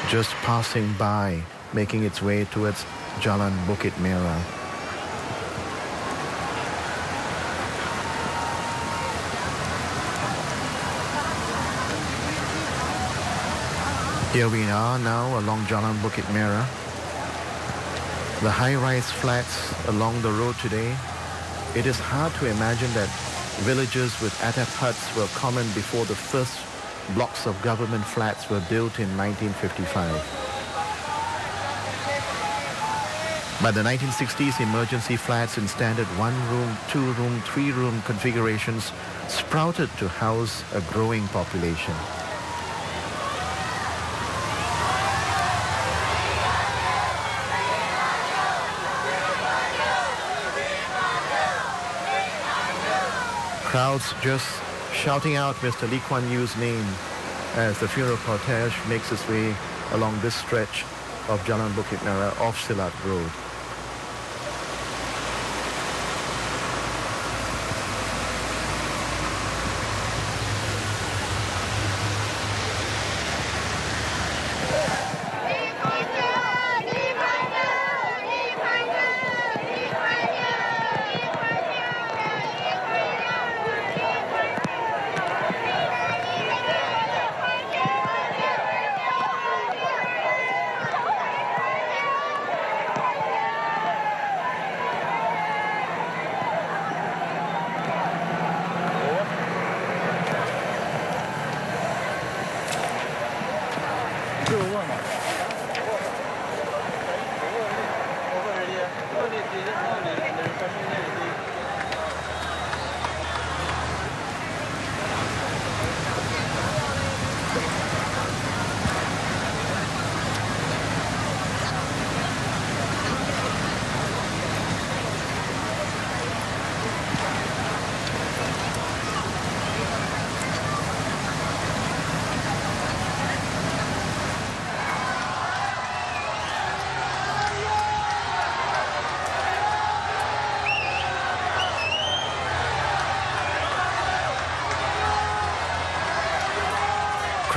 Just passing by, making its way towards Jalan Bukit Merah. Here we are now along Jalan Bukit Merah. The high-rise flats along the road today. It is hard to imagine that villages with atap huts were common before the first blocks of government flats were built in 1955. By the 1960s, emergency flats in standard 1-room, 2-room, 3-room configurations sprouted to house a growing population. Crowds just shouting out Mr. Lee Kuan Yew's name as the funeral cortege makes its way along this stretch of Jalan Bukit Merah off Silat Road.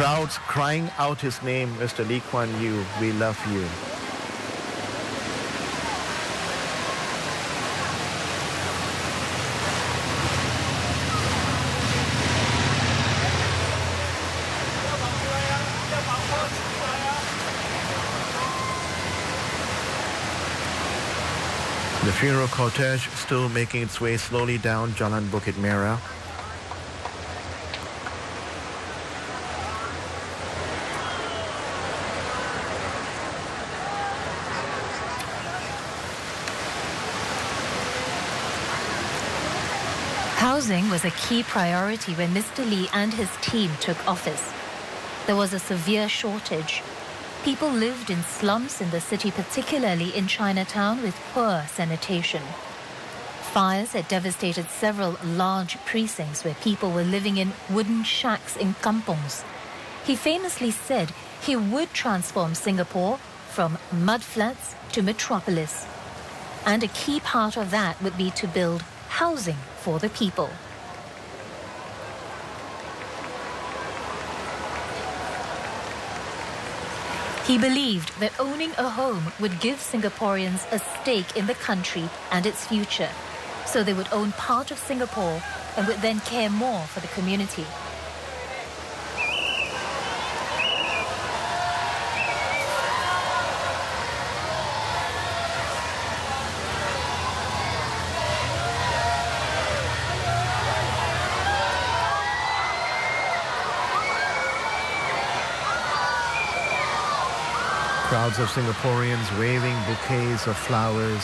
Crowds crying out his name, Mr. Lee Kuan Yew, we love you. The funeral cortege still making its way slowly down Jalan Bukit Merah. Housing was a key priority when Mr. Lee and his team took office. There was a severe shortage. People lived in slums in the city, particularly in Chinatown, with poor sanitation. Fires had devastated several large precincts where people were living in wooden shacks in kampongs. He famously said he would transform Singapore from mudflats to metropolis. And a key part of that would be to build housing for the people. He believed that owning a home would give Singaporeans a stake in the country and its future, so they would own part of Singapore and would then care more for the community. Crowds of Singaporeans waving bouquets of flowers,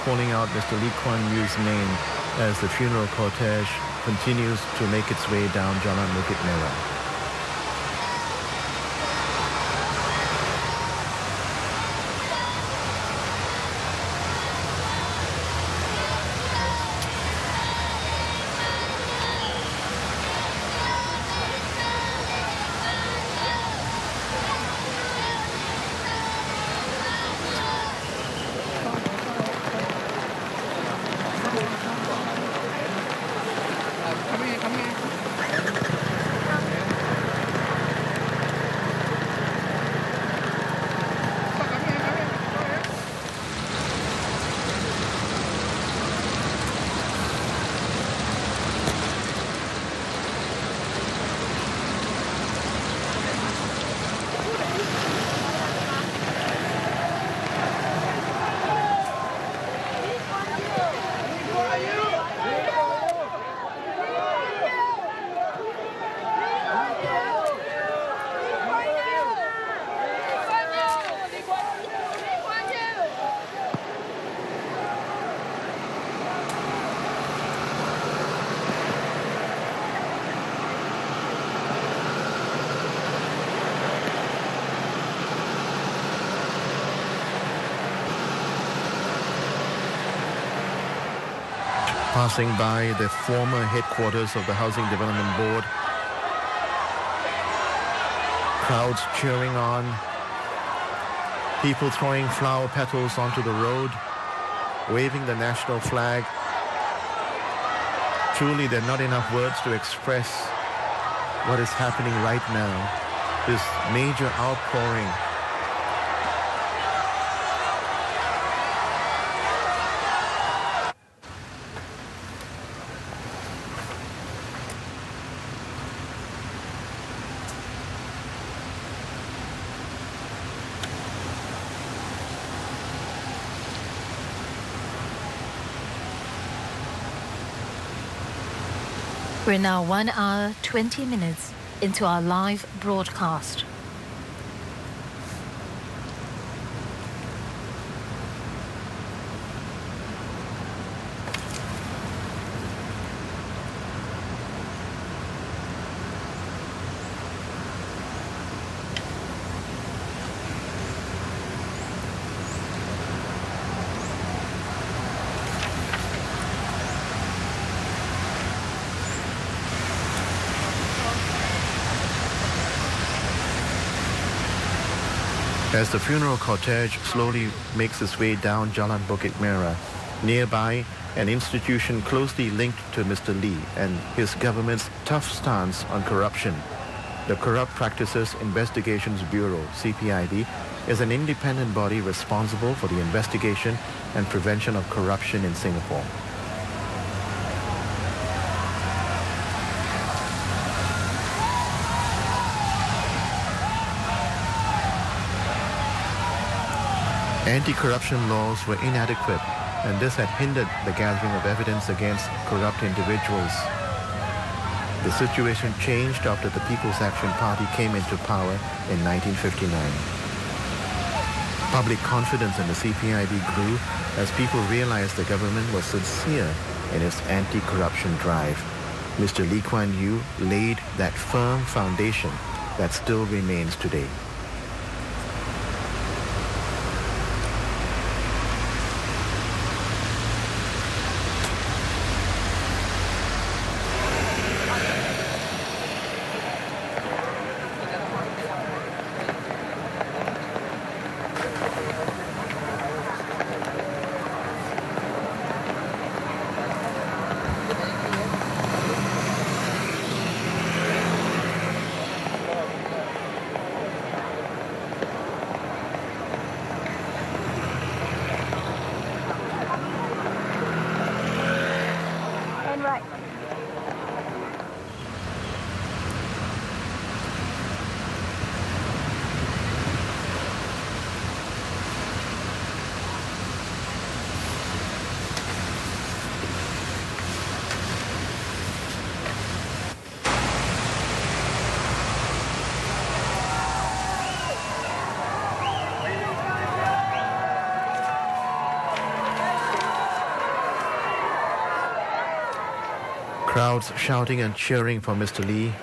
calling out Mr. Lee Kuan Yew's name as the funeral cortege continues to make its way down Jalan Bukit Merah. Passing by the former headquarters of the Housing Development Board. Crowds cheering on. People throwing flower petals onto the road, waving the national flag. Truly, there are not enough words to express what is happening right now. This major outpouring. We're now 1 hour, 20 minutes into our live broadcast. As the funeral cortege slowly makes its way down Jalan Bukit Merah, nearby, an institution closely linked to Mr. Lee and his government's tough stance on corruption, The Corrupt Practices Investigations Bureau, CPIB, is an independent body responsible for the investigation and prevention of corruption in Singapore. Anti-corruption laws were inadequate, and this had hindered the gathering of evidence against corrupt individuals. The situation changed after the People's Action Party came into power in 1959. Public confidence in the CPIB grew as people realized the government was sincere in its anti-corruption drive. Mr. Lee Kuan Yew laid that firm foundation that still remains today. Crowds shouting and cheering for Mr. Lee.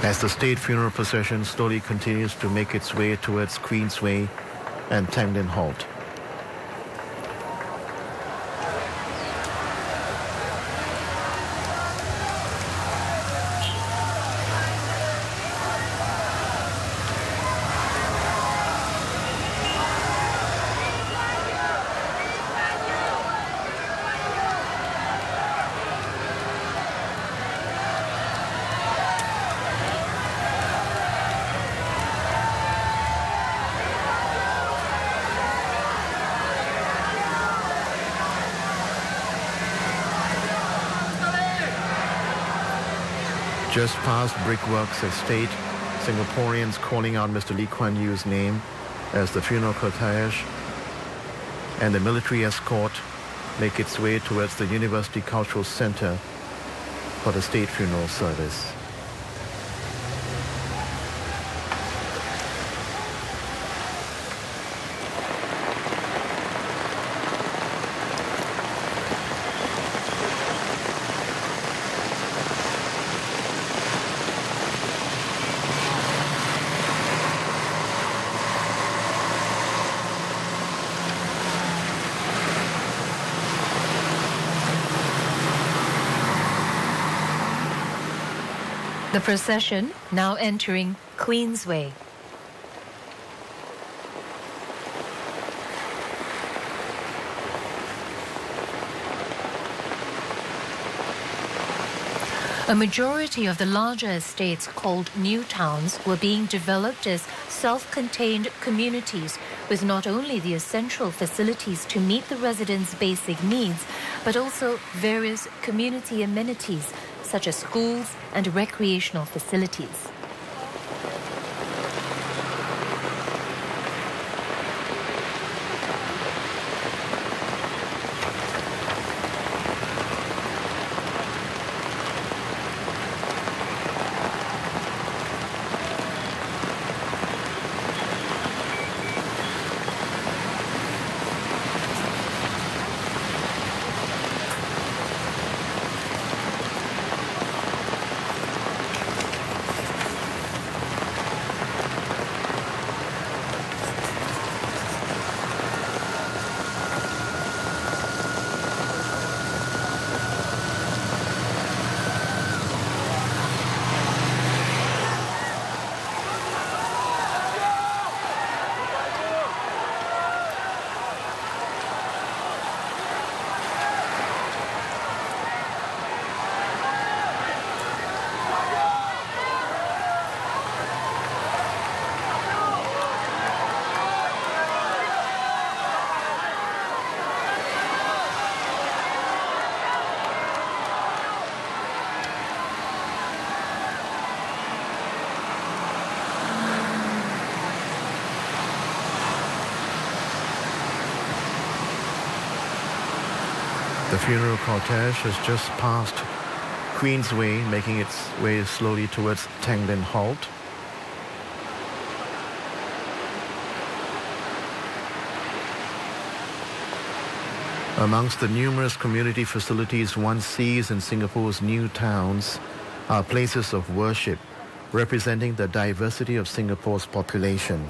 As the state funeral procession slowly continues to make its way towards Queensway and Tanglin Halt. Just past Brickworks Estate, Singaporeans calling out Mr. Lee Kuan Yew's name as the funeral cortege and the military escort make its way towards the University Cultural Centre for the state funeral service. The procession now entering Queensway. A majority of the larger estates called new towns were being developed as self-contained communities with not only the essential facilities to meet the residents' basic needs, but also various community amenities such as schools and recreational facilities. The funeral cortege has just passed Queensway, making its way slowly towards Tanglin Halt. Amongst the numerous community facilities one sees in Singapore's new towns are places of worship representing the diversity of Singapore's population.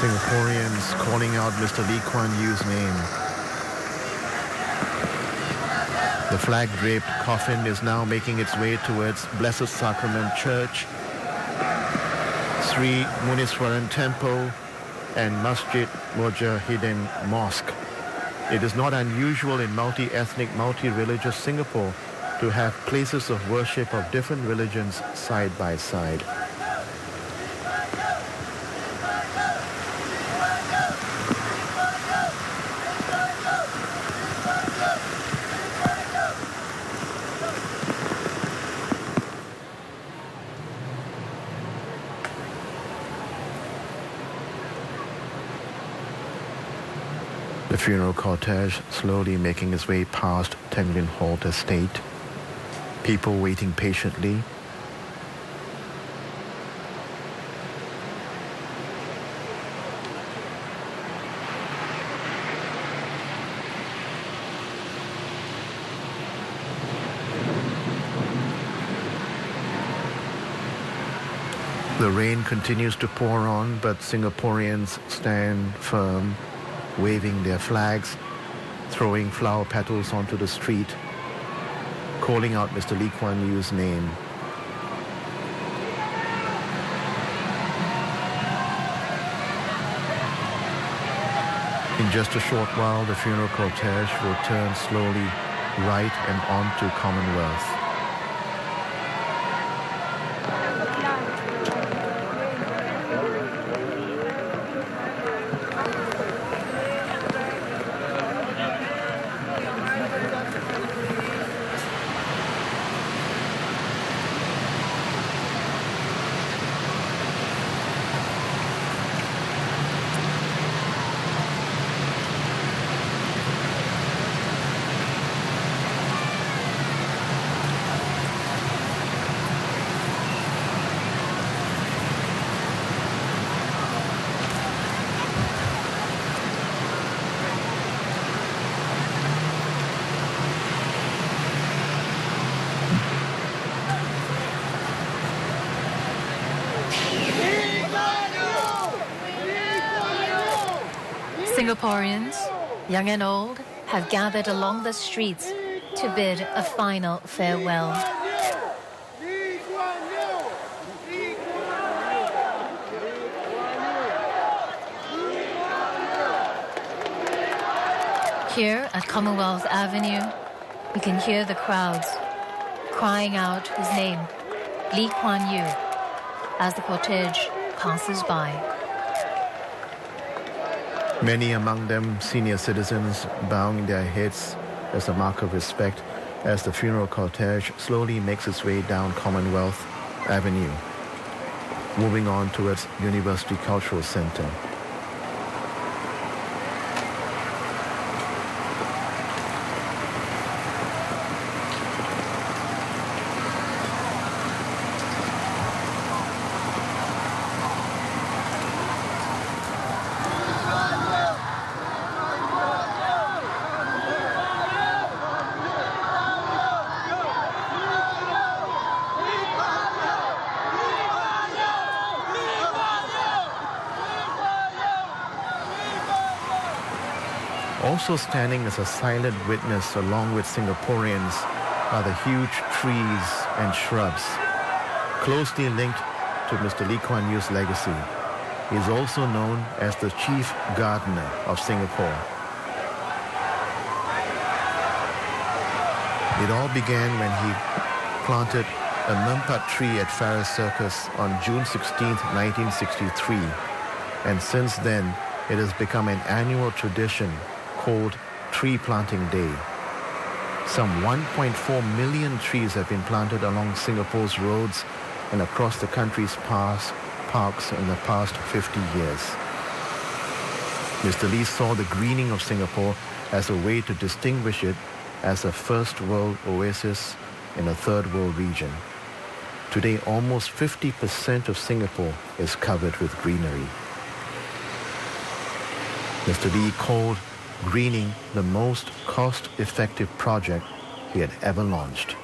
Singaporeans calling out Mr. Lee Kuan Yew's name. The flag-draped coffin is now making its way towards Blessed Sacrament Church, Sri Muniswaran Temple, and Masjid Mujahideen Mosque. It is not unusual in multi-ethnic, multi-religious Singapore to have places of worship of different religions side by side. The funeral cortege slowly making its way past Tanglin Halt Estate. People waiting patiently. The rain continues to pour on, but Singaporeans stand firm, waving their flags, throwing flower petals onto the street, calling out Mr. Lee Kuan Yew's name. In just a short while, the funeral cortege will turn slowly right and on to Commonwealth. Singaporeans, young and old, have gathered along the streets to bid a final farewell. Here at Commonwealth Avenue, we can hear the crowds crying out his name, Lee Kuan Yew, as the cortege passes by. Many among them senior citizens bowing their heads as a mark of respect as the funeral cortege slowly makes its way down Commonwealth Avenue, moving on towards University Cultural Centre. Also standing as a silent witness along with Singaporeans are the huge trees and shrubs, closely linked to Mr. Lee Kuan Yew's legacy. He is also known as the Chief Gardener of Singapore. It all began when he planted a mumpat tree at Farris Circus on June 16, 1963, and since then it has become an annual tradition called Tree Planting Day. Some 1.4 million trees have been planted along Singapore's roads and across the country's parks in the past 50 years. Mr. Lee saw the greening of Singapore as a way to distinguish it as a first world oasis in a third world region. Today, almost 50% of Singapore is covered with greenery. Mr. Lee called greening the most cost-effective project he had ever launched.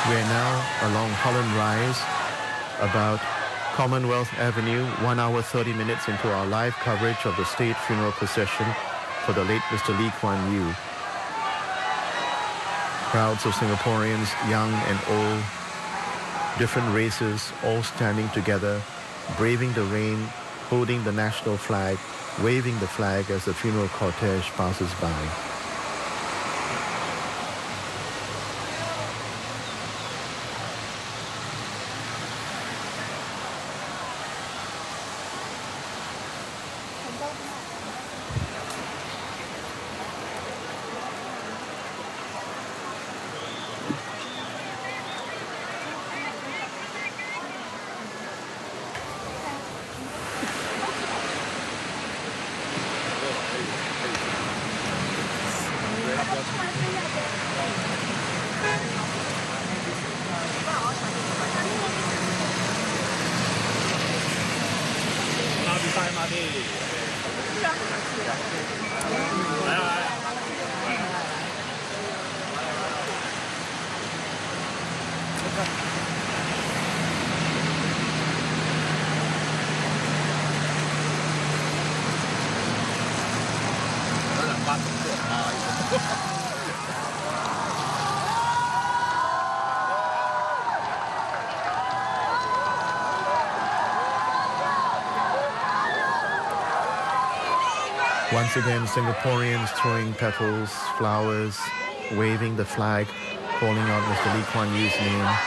We're now along Holland Rise, about Commonwealth Avenue, 1 hour 30 minutes into our live coverage of the state funeral procession for the late Mr. Lee Kuan Yew. Crowds of Singaporeans, young and old, different races, all standing together, braving the rain, holding the national flag, waving the flag as the funeral cortege passes by. Once again, Singaporeans throwing petals, flowers, waving the flag, calling out Mr. Lee Kuan Yew's name.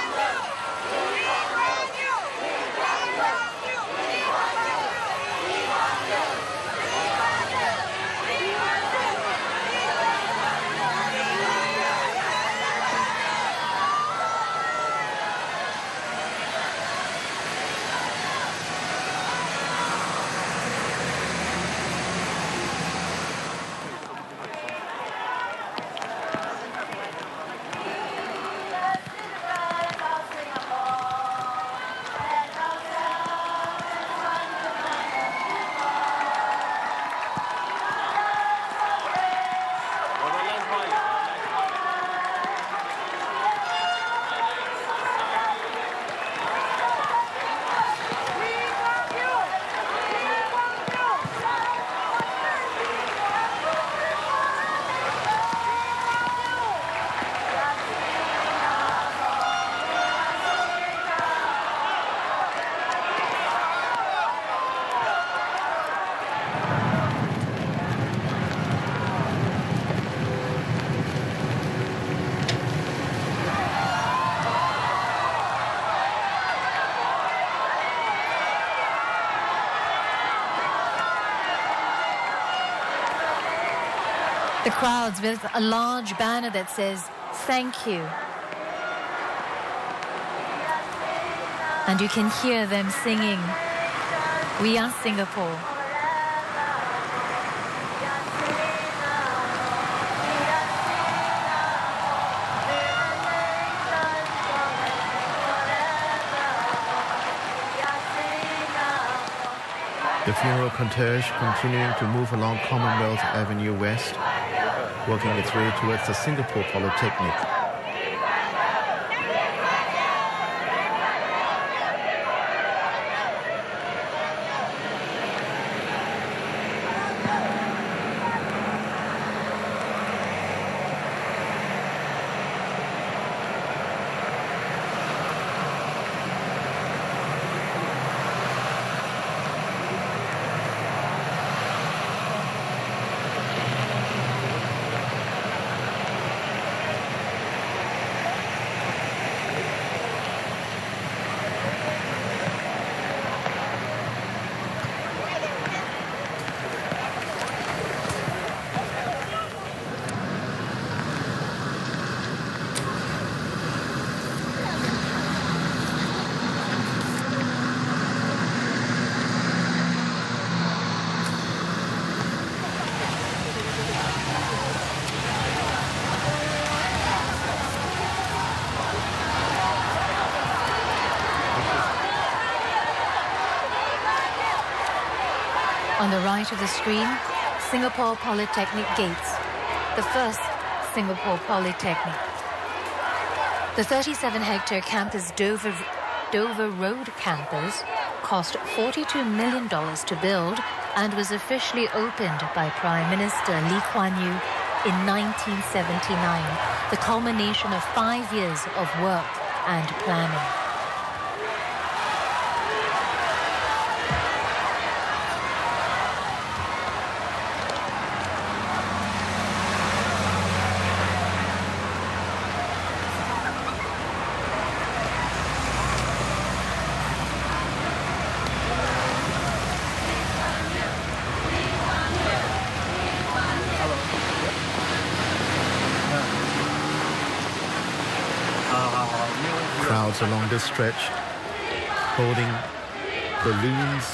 The crowds with a large banner that says Thank you. And you can hear them singing, "We are Singapore." The funeral cortege continuing to move along Commonwealth Avenue West, working its way towards the Singapore Polytechnic. On the right of the screen, Singapore Polytechnic gates, the first Singapore Polytechnic. The 37-hectare campus Dover Road campus cost $42 million to build and was officially opened by Prime Minister Kuan Yew in 1979, the culmination of 5 years of work and planning. Crowds along this stretch holding balloons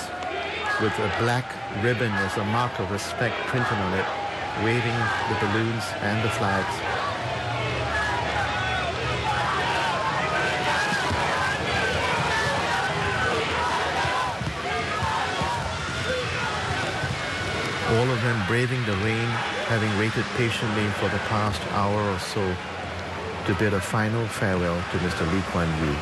with a black ribbon as a mark of respect printed on it, waving the balloons and the flags. All of them braving the rain, having waited patiently for the past hour or so to bid a final farewell to Mr. Kuan Yew.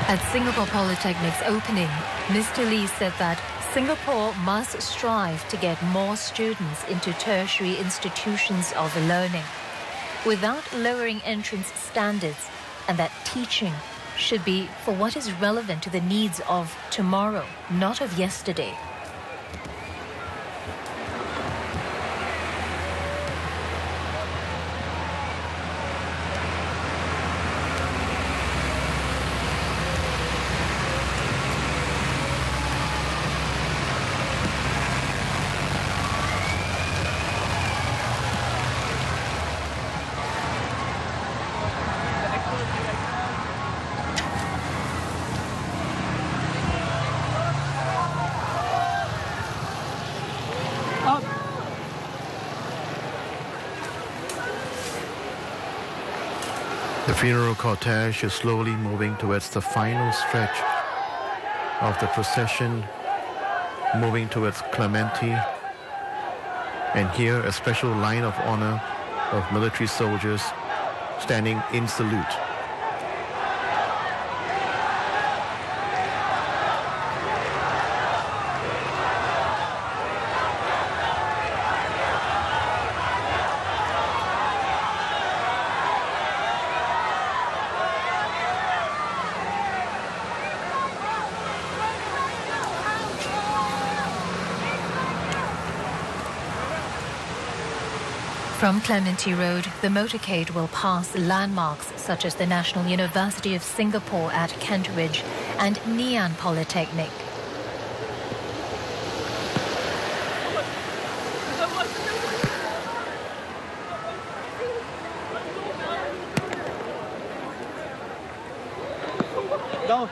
At Singapore Polytechnic's opening, Mr. Lee said that Singapore must strive to get more students into tertiary institutions of learning without lowering entrance standards, and that teaching should be for what is relevant to the needs of tomorrow, not of yesterday. The funeral cortege is slowly moving towards the final stretch of the procession, moving towards Clementi. And here a special line of honor of military soldiers standing in salute. From Clementi Road, the motorcade will pass landmarks such as the National University of Singapore at Kentridge and Ngee Polytechnic. Đâu?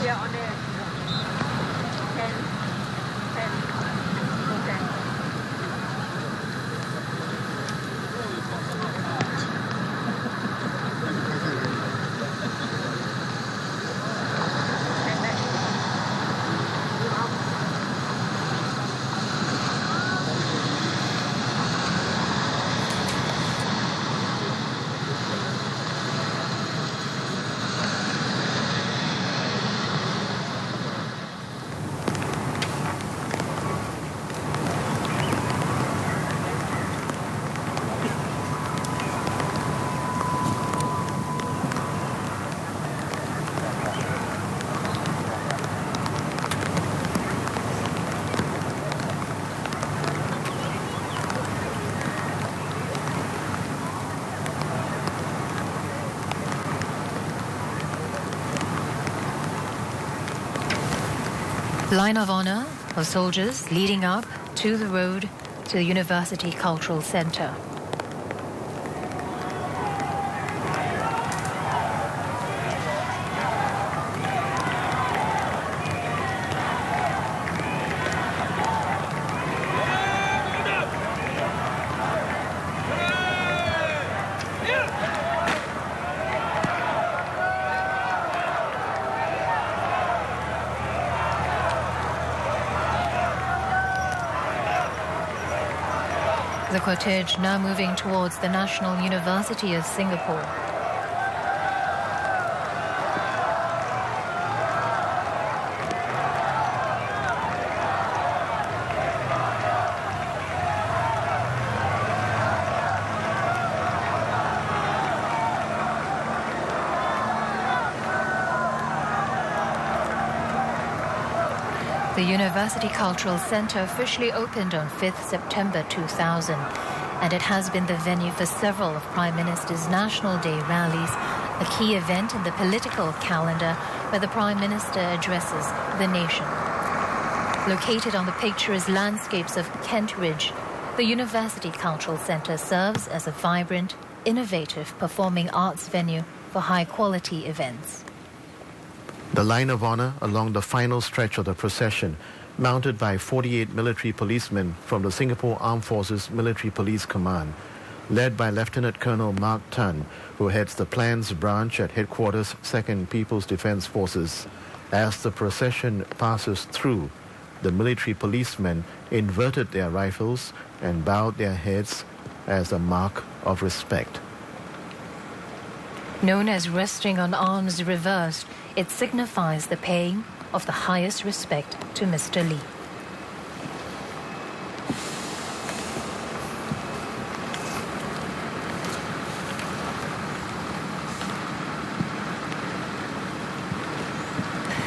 Yeah, on there. 10. Line of honor of soldiers leading up to the road to the University Cultural Centre. The cortege now moving towards the National University of Singapore. The University Cultural Centre officially opened on 5th September 2000, and it has been the venue for several of Prime Minister's National Day rallies, a key event in the political calendar where the Prime Minister addresses the nation. Located on the picturesque landscapes of Kentridge, the University Cultural Centre serves as a vibrant, innovative performing arts venue for high-quality events. The line of honor along the final stretch of the procession, mounted by 48 military policemen from the Singapore Armed Forces Military Police Command, led by Lieutenant Colonel Mark Tan, who heads the Plans Branch at Headquarters 2nd People's Defence Forces. As the procession passes through, the military policemen inverted their rifles and bowed their heads as a mark of respect. Known as resting on arms reversed, it signifies the paying of the highest respect to Mr. Lee.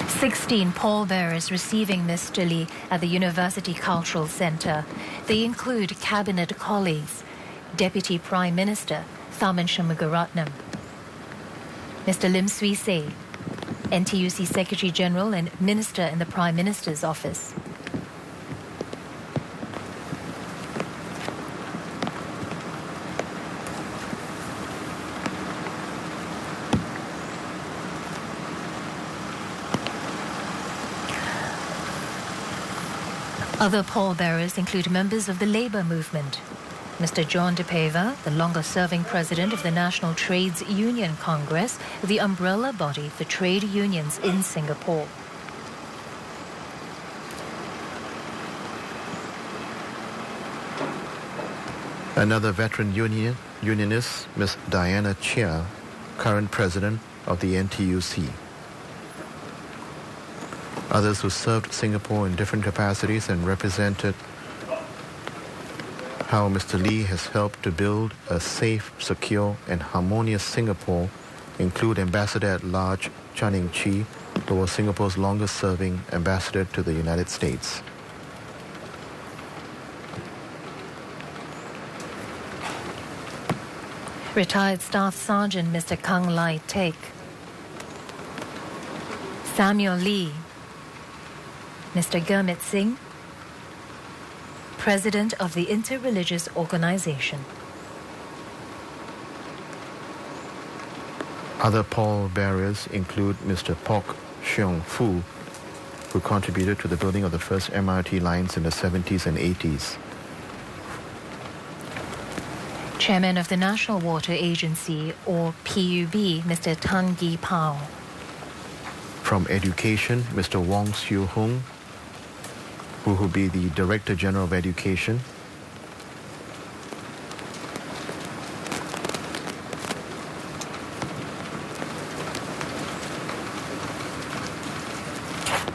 "16 pallbearers receiving Mr. Lee at the University Cultural Centre. They include cabinet colleagues, Deputy Prime Minister Tharman Shanmugaratnam, Mr. Lim Swee Say, NTUC Secretary General and Minister in the Prime Minister's Office. Other pallbearers include members of the Labour movement, Mr. John De Peva, the longer-serving president of the National Trades Union Congress, the umbrella body for trade unions in Singapore. Another veteran unionist, Ms. Diana Chia, current president of the NTUC. Others who served Singapore in different capacities and represented how Mr. Lee has helped to build a safe, secure, and harmonious Singapore include Ambassador at Large Channing Chi, who was Singapore's longest-serving ambassador to the United States. Retired Staff Sergeant Mr. Kang Lai Teck. Samuel Lee. Mr. Gurmit Singh, President of the Interreligious Organization. Other pallbearers include Mr. Pok Xiong Fu, who contributed to the building of the first MRT lines in the 70s and 80s. Chairman of the National Water Agency, or PUB, Mr. Tan Gi Pao. From Education, Mr. Wong Siu Hung, who will be the Director General of Education.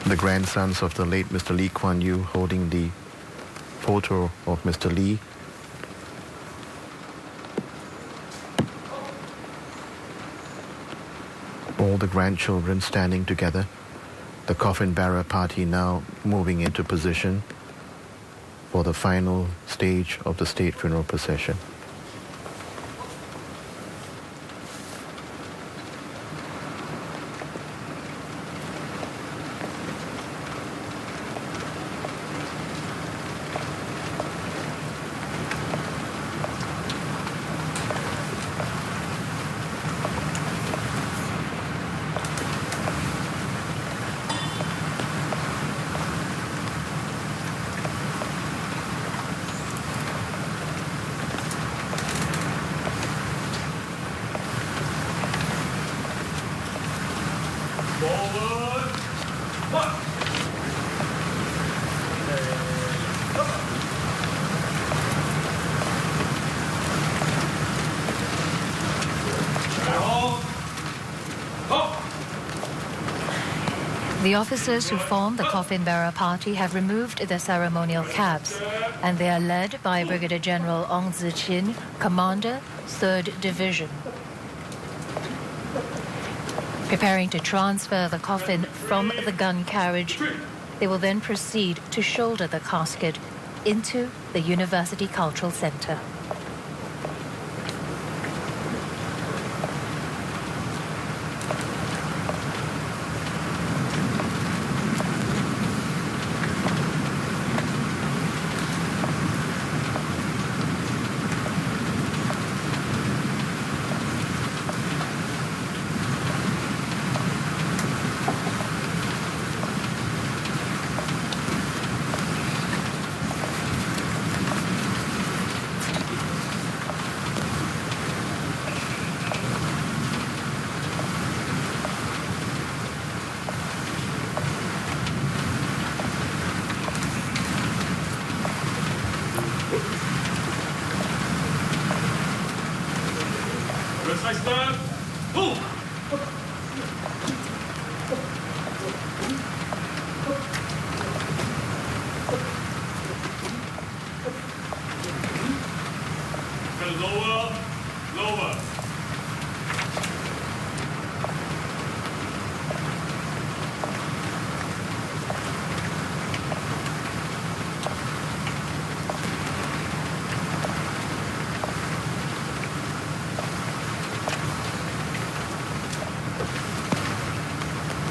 The grandsons of the late Mr. Lee Kuan Yew holding the photo of Mr. Lee. All the grandchildren standing together. The coffin bearer party now moving into position for the final stage of the state funeral procession. The officers who form the coffin bearer party have removed their ceremonial caps, and they are led by Brigadier General Ong Zi Chin, Commander, 3rd Division. Preparing to transfer the coffin from the gun carriage, they will then proceed to shoulder the casket into the University Cultural Centre.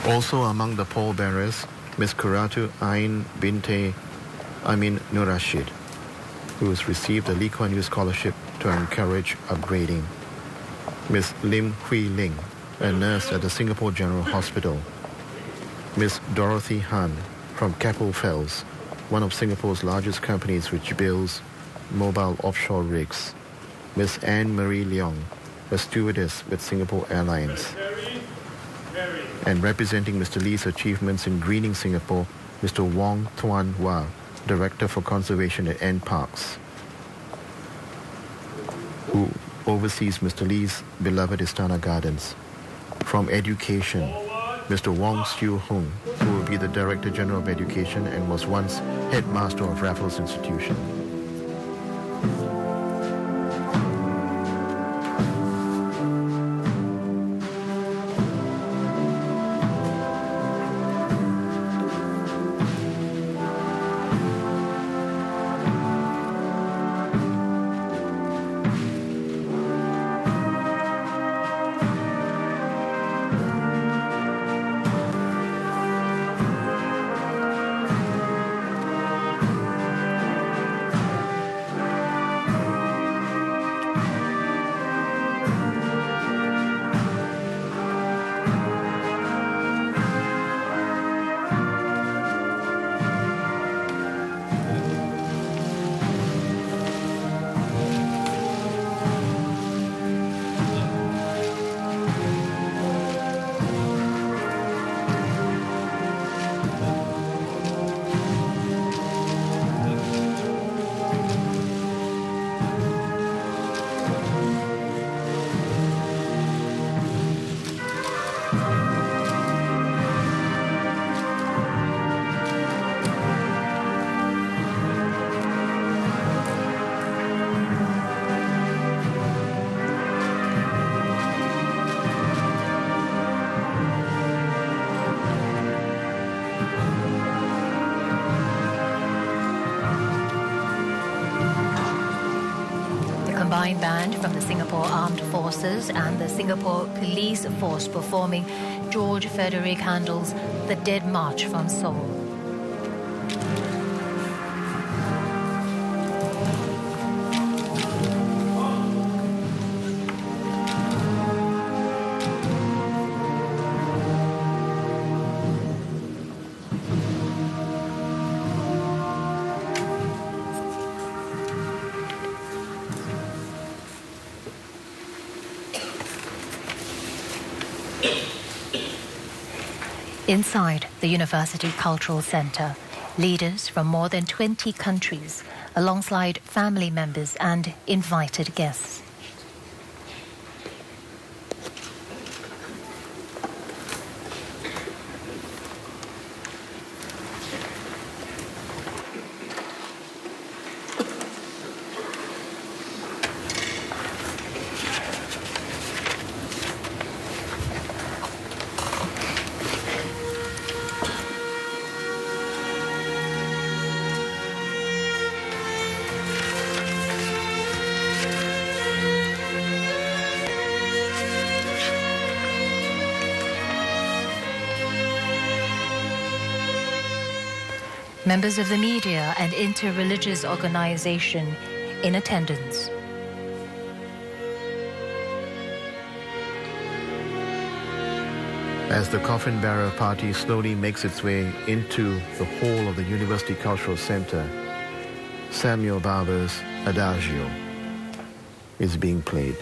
Also among the pallbearers, Ms. Kuratu Ain Binte Amin Nurashid, who has received a Lee Kuan Yew scholarship to encourage upgrading. Ms. Lim Hui Ling, a nurse at the Singapore General Hospital. Ms. Dorothy Han from Keppel Fells, one of Singapore's largest companies which builds mobile offshore rigs. Ms. Anne Marie Leong, a stewardess with Singapore Airlines. And representing Mr. Lee's achievements in greening Singapore, Mr. Wong Tuan Wah, Director for Conservation at NParks, who oversees Mr. Lee's beloved Istana Gardens. From Education, Mr. Wong Siu Hung, who will be the Director General of Education and was once Headmaster of Raffles Institution. Fine Band from the Singapore Armed Forces and the Singapore Police Force performing, George Frederick Handel's The Dead March from Seoul. Inside the University Cultural Centre, leaders from more than 20 countries, alongside family members and invited guests. Members of the media and inter-religious organization in attendance. As the coffin bearer party slowly makes its way into the hall of the University Cultural Centre, Samuel Barber's Adagio is being played.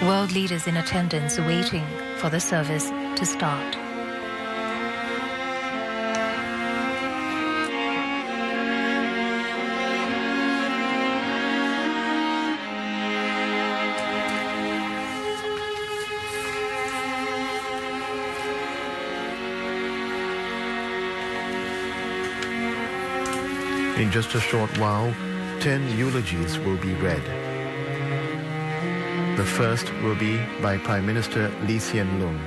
World leaders in attendance waiting for the service to start. In just a short while, 10 eulogies will be read. The first will be by Prime Minister Lee Hsien Loong,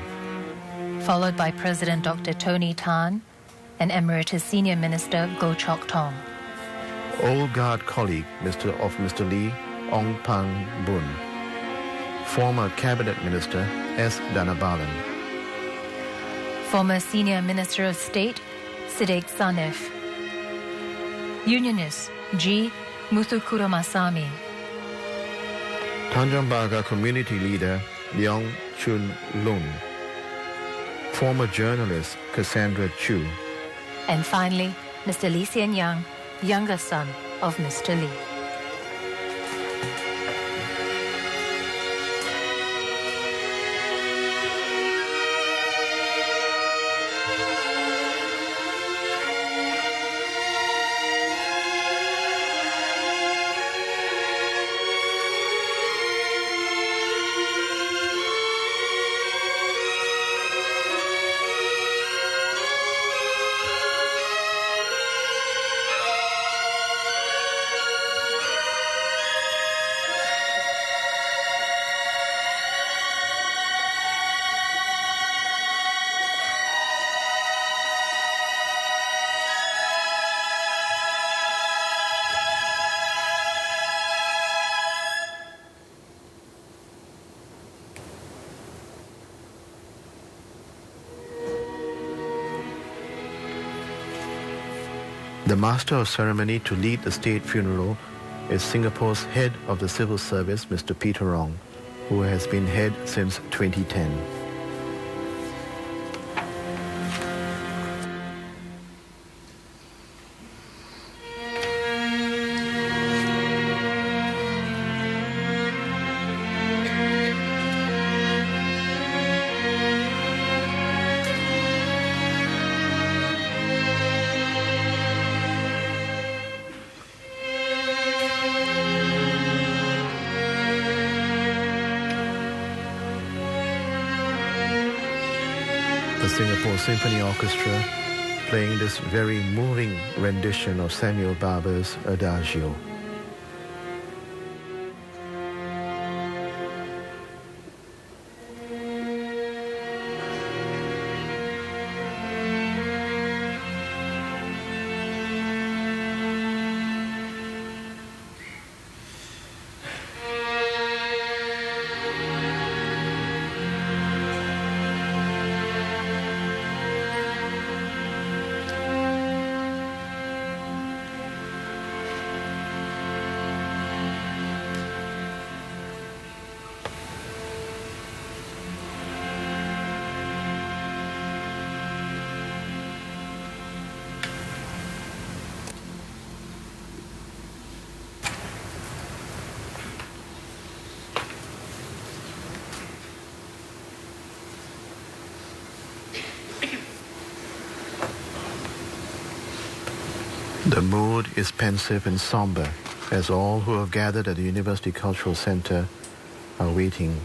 Followed by President Dr. Tony Tan and Emeritus Senior Minister Goh Chok Tong. Old Guard colleague of Mr. Lee, Ong Pang Boon, former Cabinet Minister S. Dhanabalan, Former Senior Minister of State Sidek Sanef, Unionist G. Muthukuramasamy, Tanjong Pagar community leader Leong Chun Lun, former journalist Cassandra Chu, and finally, Mr. Lee Hsien Yang, younger son of Mr. Lee. The master of ceremony to lead the state funeral is Singapore's head of the civil service, Mr. Peter Ong, who has been head since 2010. The Singapore Symphony Orchestra playing this very moving rendition of Samuel Barber's Adagio. The mood is pensive and somber as all who have gathered at the University Cultural Centre are waiting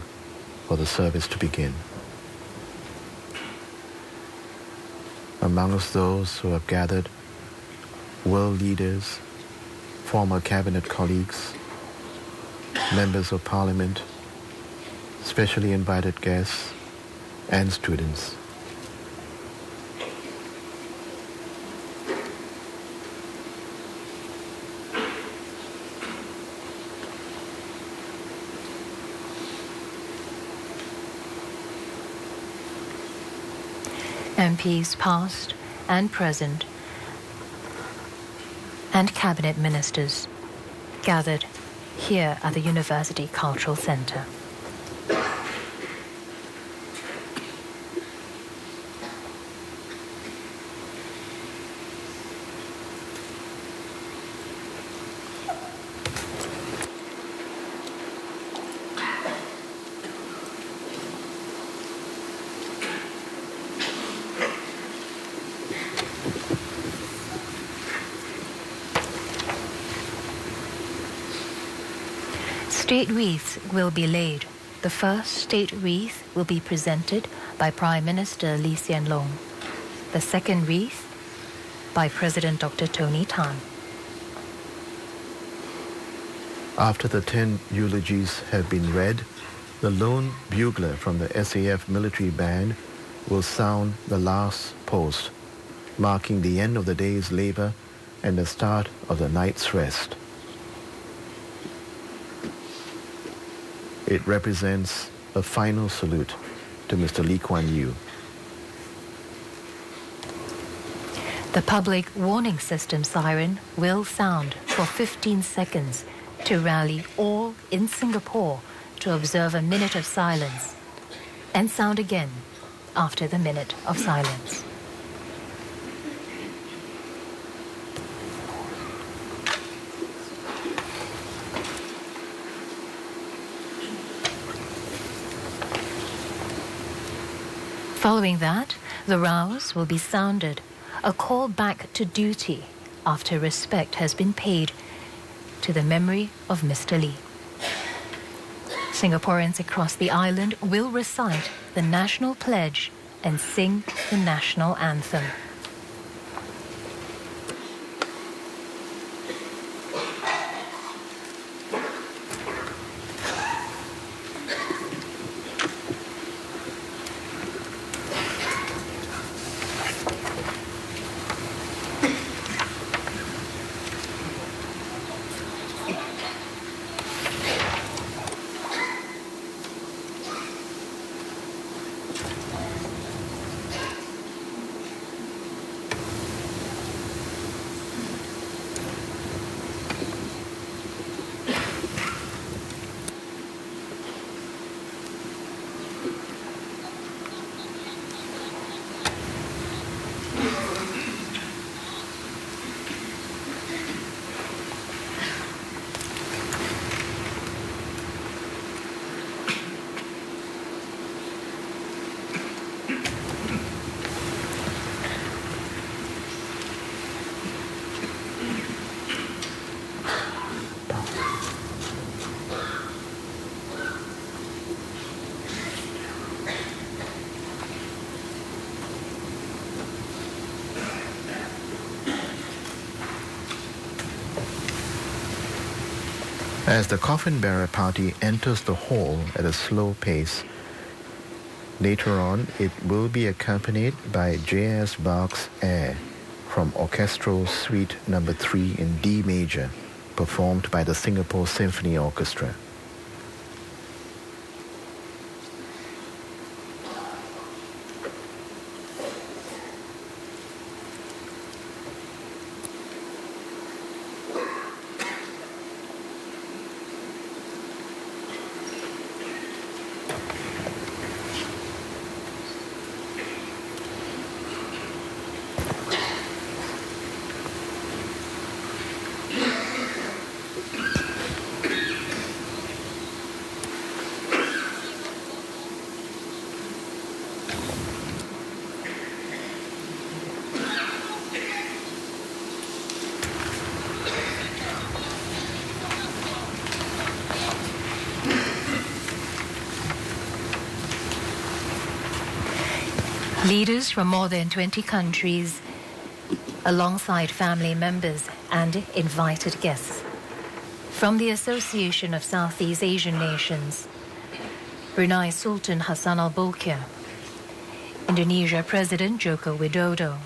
for the service to begin. Amongst those who have gathered, world leaders, former cabinet colleagues, members of parliament, specially invited guests, and students. MPs past and present and cabinet ministers gathered here at the University Cultural Centre. State wreaths will be laid. The first state wreath will be presented by Prime Minister Lee Hsien Loong. The second wreath by President Dr. Tony Tan. After the 10 eulogies have been read, the lone bugler from the SAF military band will sound the last post, marking the end of the day's labor and the start of the night's rest. It represents a final salute to Mr. Lee Kuan Yew. The public warning system siren will sound for 15 seconds to rally all in Singapore to observe a minute of silence and sound again after the minute of silence. Following that, the rouse will be sounded, a call back to duty after respect has been paid to the memory of Mr. Lee. Singaporeans across the island will recite the national pledge and sing the national anthem. As the coffin bearer party enters the hall at a slow pace, later on it will be accompanied by J.S. Bach's Air from Orchestral Suite No. 3 in D major, performed by the Singapore Symphony Orchestra. Leaders from more than 20 countries, alongside family members and invited guests. From the Association of Southeast Asian Nations, Brunei Sultan Hassan Al Bolkiah, Indonesia President Joko Widodo,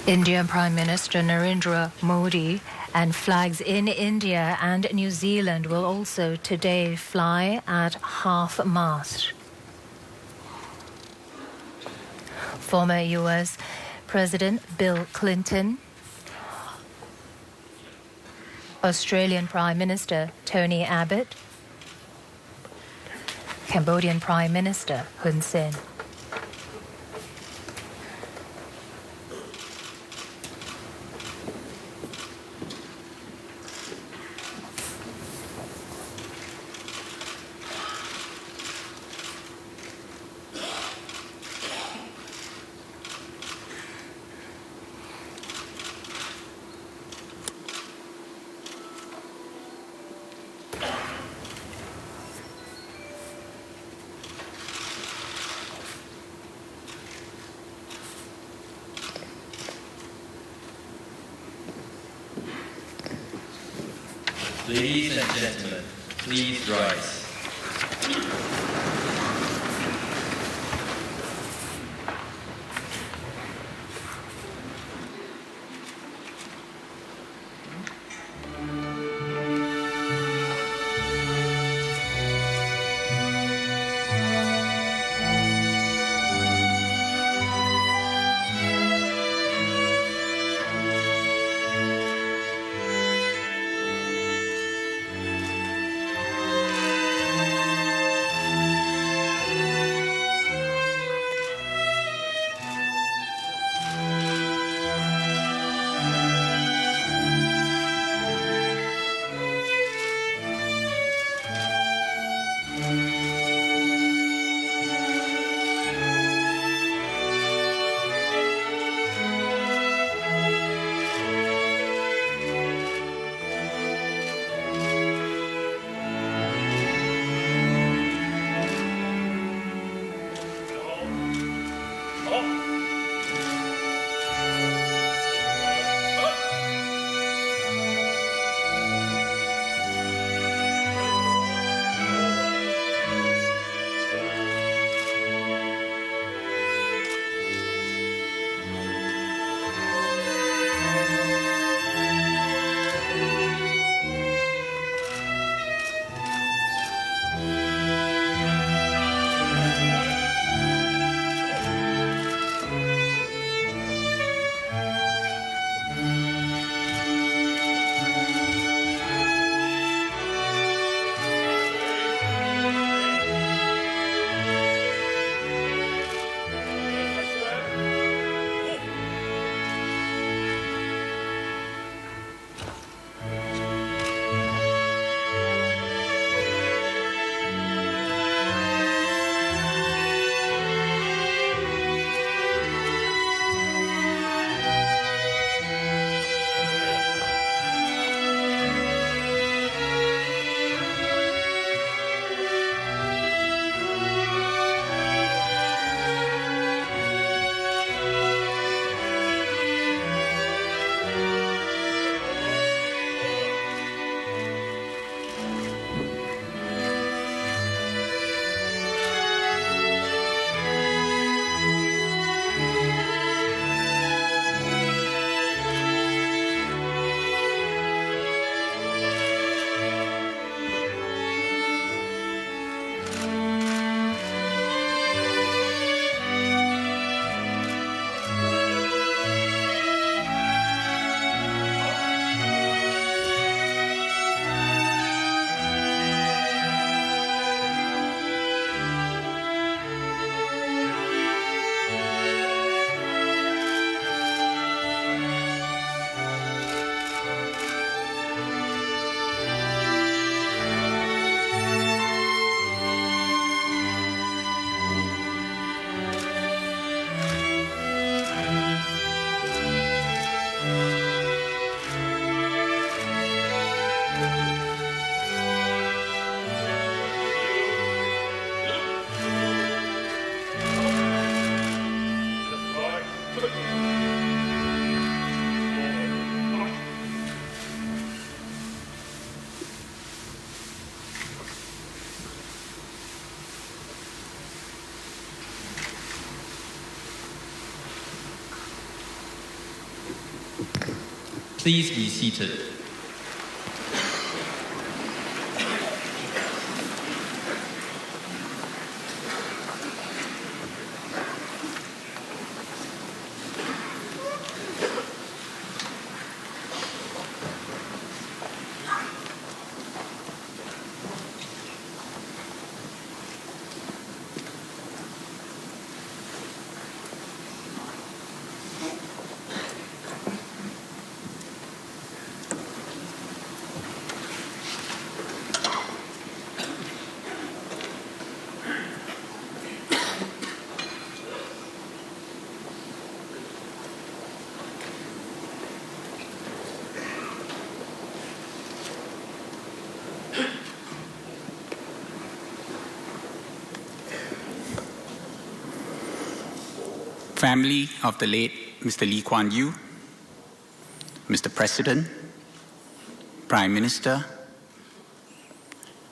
Indian Prime Minister Narendra Modi and flags in India and New Zealand will also today fly at half-mast. Former U.S. President Bill Clinton, Australian Prime Minister Tony Abbott, Cambodian Prime Minister Hun Sen. Ladies and gentlemen, please rise. Please be seated. Family of the late Mr. Kuan Yew, Mr. President, Prime Minister,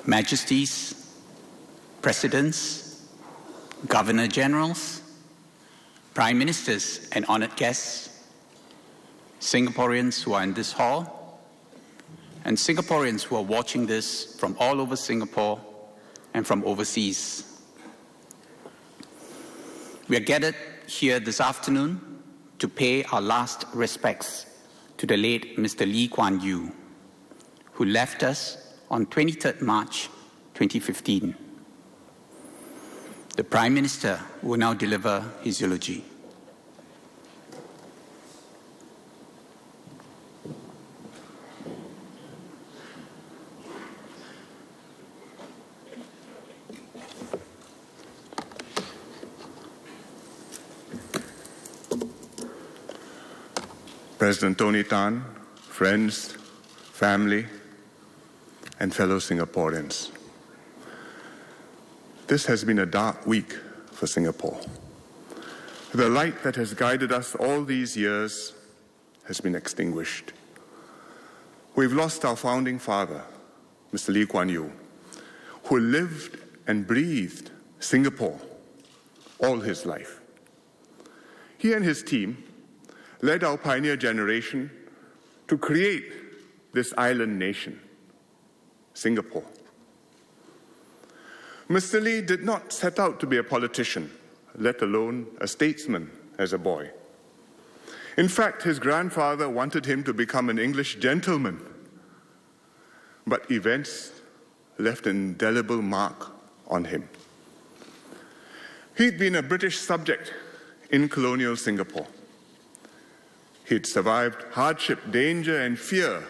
Majesties, Presidents, Governor Generals, Prime Ministers and honored guests, Singaporeans who are in this hall, and Singaporeans who are watching this from all over Singapore and from overseas. We are gathered here this afternoon to pay our last respects to the late Mr. Kuan Yew, who left us on 23rd March 2015. The Prime Minister will now deliver his eulogy. President Tony Tan, friends, family, and fellow Singaporeans. This has been a dark week for Singapore. The light that has guided us all these years has been extinguished. We've lost our founding father, Mr. Kuan Yew, who lived and breathed Singapore all his life. He and his team led our pioneer generation to create this island nation, Singapore. Mr. Lee did not set out to be a politician, let alone a statesman as a boy. In fact, his grandfather wanted him to become an English gentleman, but events left an indelible mark on him. He'd been a British subject in colonial Singapore. He'd survived hardship, danger, and fear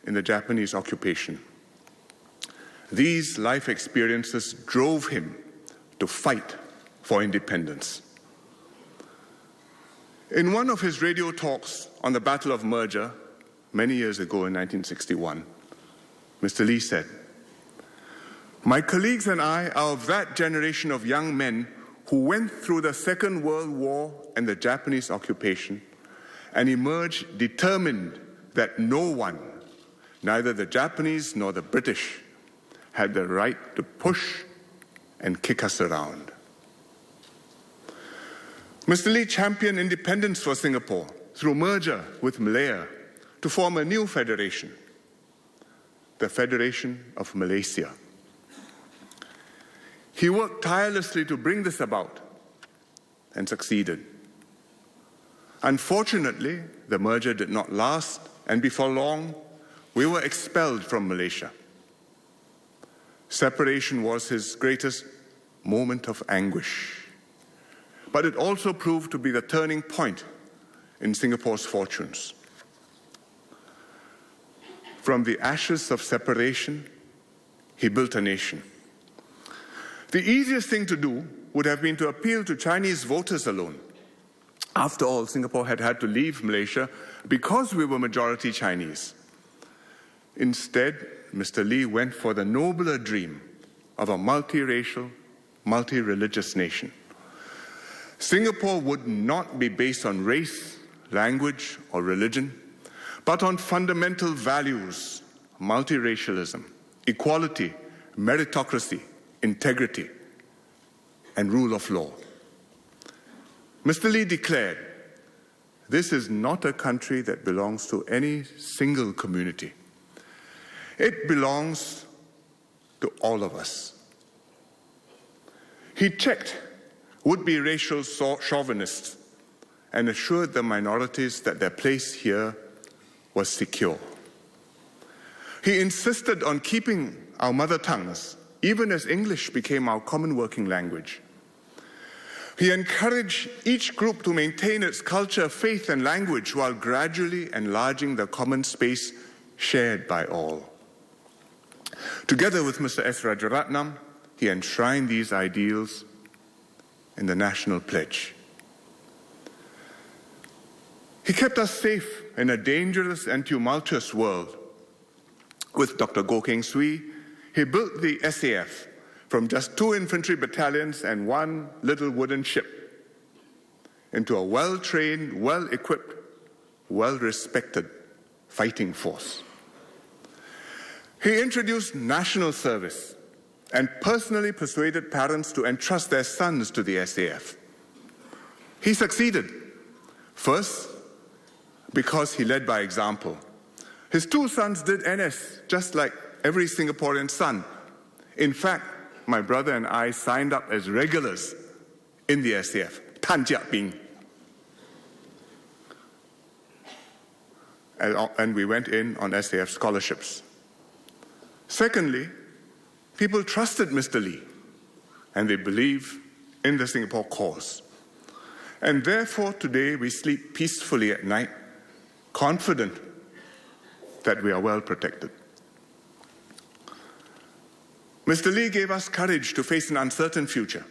in the Japanese occupation. These life experiences drove him to fight for independence. In one of his radio talks on the Battle of Merger, many years ago in 1961, Mr. Lee said, "My colleagues and I are of that generation of young men who went through the Second World War and the Japanese occupation and emerged determined that no one, neither the Japanese nor the British, had the right to push and kick us around." Mr. Lee championed independence for Singapore through merger with Malaya to form a new federation, the Federation of Malaysia. He worked tirelessly to bring this about and succeeded. Unfortunately, the merger did not last, and before long, we were expelled from Malaysia. Separation was his greatest moment of anguish, but it also proved to be the turning point in Singapore's fortunes. From the ashes of separation, he built a nation. The easiest thing to do would have been to appeal to Chinese voters alone. After all, Singapore had had to leave Malaysia because we were majority Chinese. Instead, Mr. Lee went for the nobler dream of a multiracial, multi-religious nation. Singapore would not be based on race, language, or religion, but on fundamental values: multiracialism, equality, meritocracy, integrity, and rule of law. Mr. Lee declared this is not a country that belongs to any single community. It belongs to all of us. He checked would-be racial chauvinists and assured the minorities that their place here was secure. He insisted on keeping our mother tongues, even as English became our common working language. He encouraged each group to maintain its culture, faith, and language while gradually enlarging the common space shared by all. Together with Mr. S. Rajaratnam, he enshrined these ideals in the National Pledge. He kept us safe in a dangerous and tumultuous world. With Dr. Goh Keng Swee, he built the SAF from just 2 infantry battalions and 1 little wooden ship into a well-trained, well-equipped, well-respected fighting force. He introduced national service and personally persuaded parents to entrust their sons to the SAF. He succeeded. First, because he led by example. His 2 sons did NS, just like every Singaporean son. In fact, my brother and I signed up as regulars in the SAF. Tan Jiak Ping. And we went in on SAF scholarships. Secondly, people trusted Mr. Lee, and they believe in the Singapore cause. And therefore, today we sleep peacefully at night, confident that we are well protected. Mr. Lee gave us courage to face an uncertain future.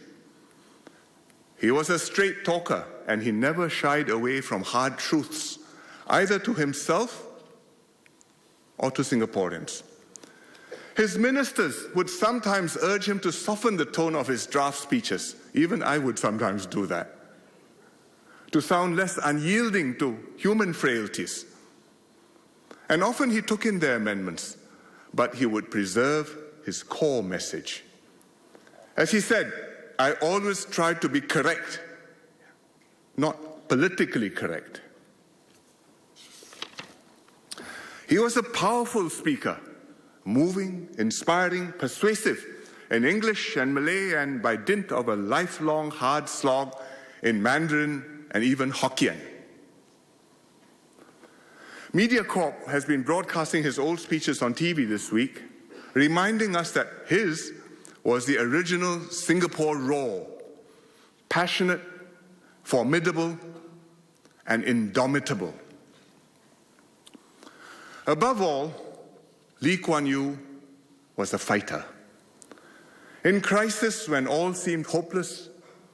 He was a straight talker, and he never shied away from hard truths, either to himself or to Singaporeans. His ministers would sometimes urge him to soften the tone of his draft speeches. Even I would sometimes do that, to sound less unyielding to human frailties. And often he took in their amendments, but he would preserve his core message. As he said, I always tried to be correct, not politically correct. He was a powerful speaker, moving, inspiring, persuasive in English and Malay, and by dint of a lifelong hard slog in Mandarin and even Hokkien. MediaCorp has been broadcasting his old speeches on TV this week, reminding us that his was the original Singapore roar, passionate, formidable, and indomitable. Above all, Lee Kuan Yew was a fighter. In crisis, when all seemed hopeless,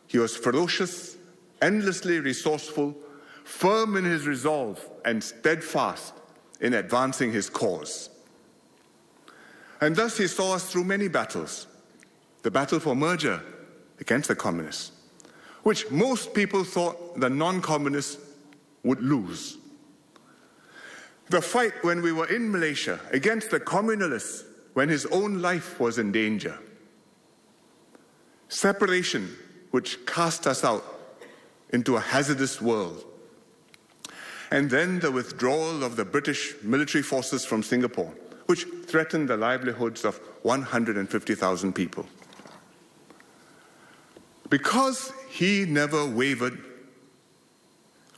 he was ferocious, endlessly resourceful, firm in his resolve, and steadfast in advancing his cause. And thus he saw us through many battles. The battle for merger against the communists, which most people thought the non-communists would lose. The fight when we were in Malaysia against the communalists when his own life was in danger. Separation, which cast us out into a hazardous world. And then the withdrawal of the British military forces from Singapore, which threatened the livelihoods of 150,000 people. Because he never wavered,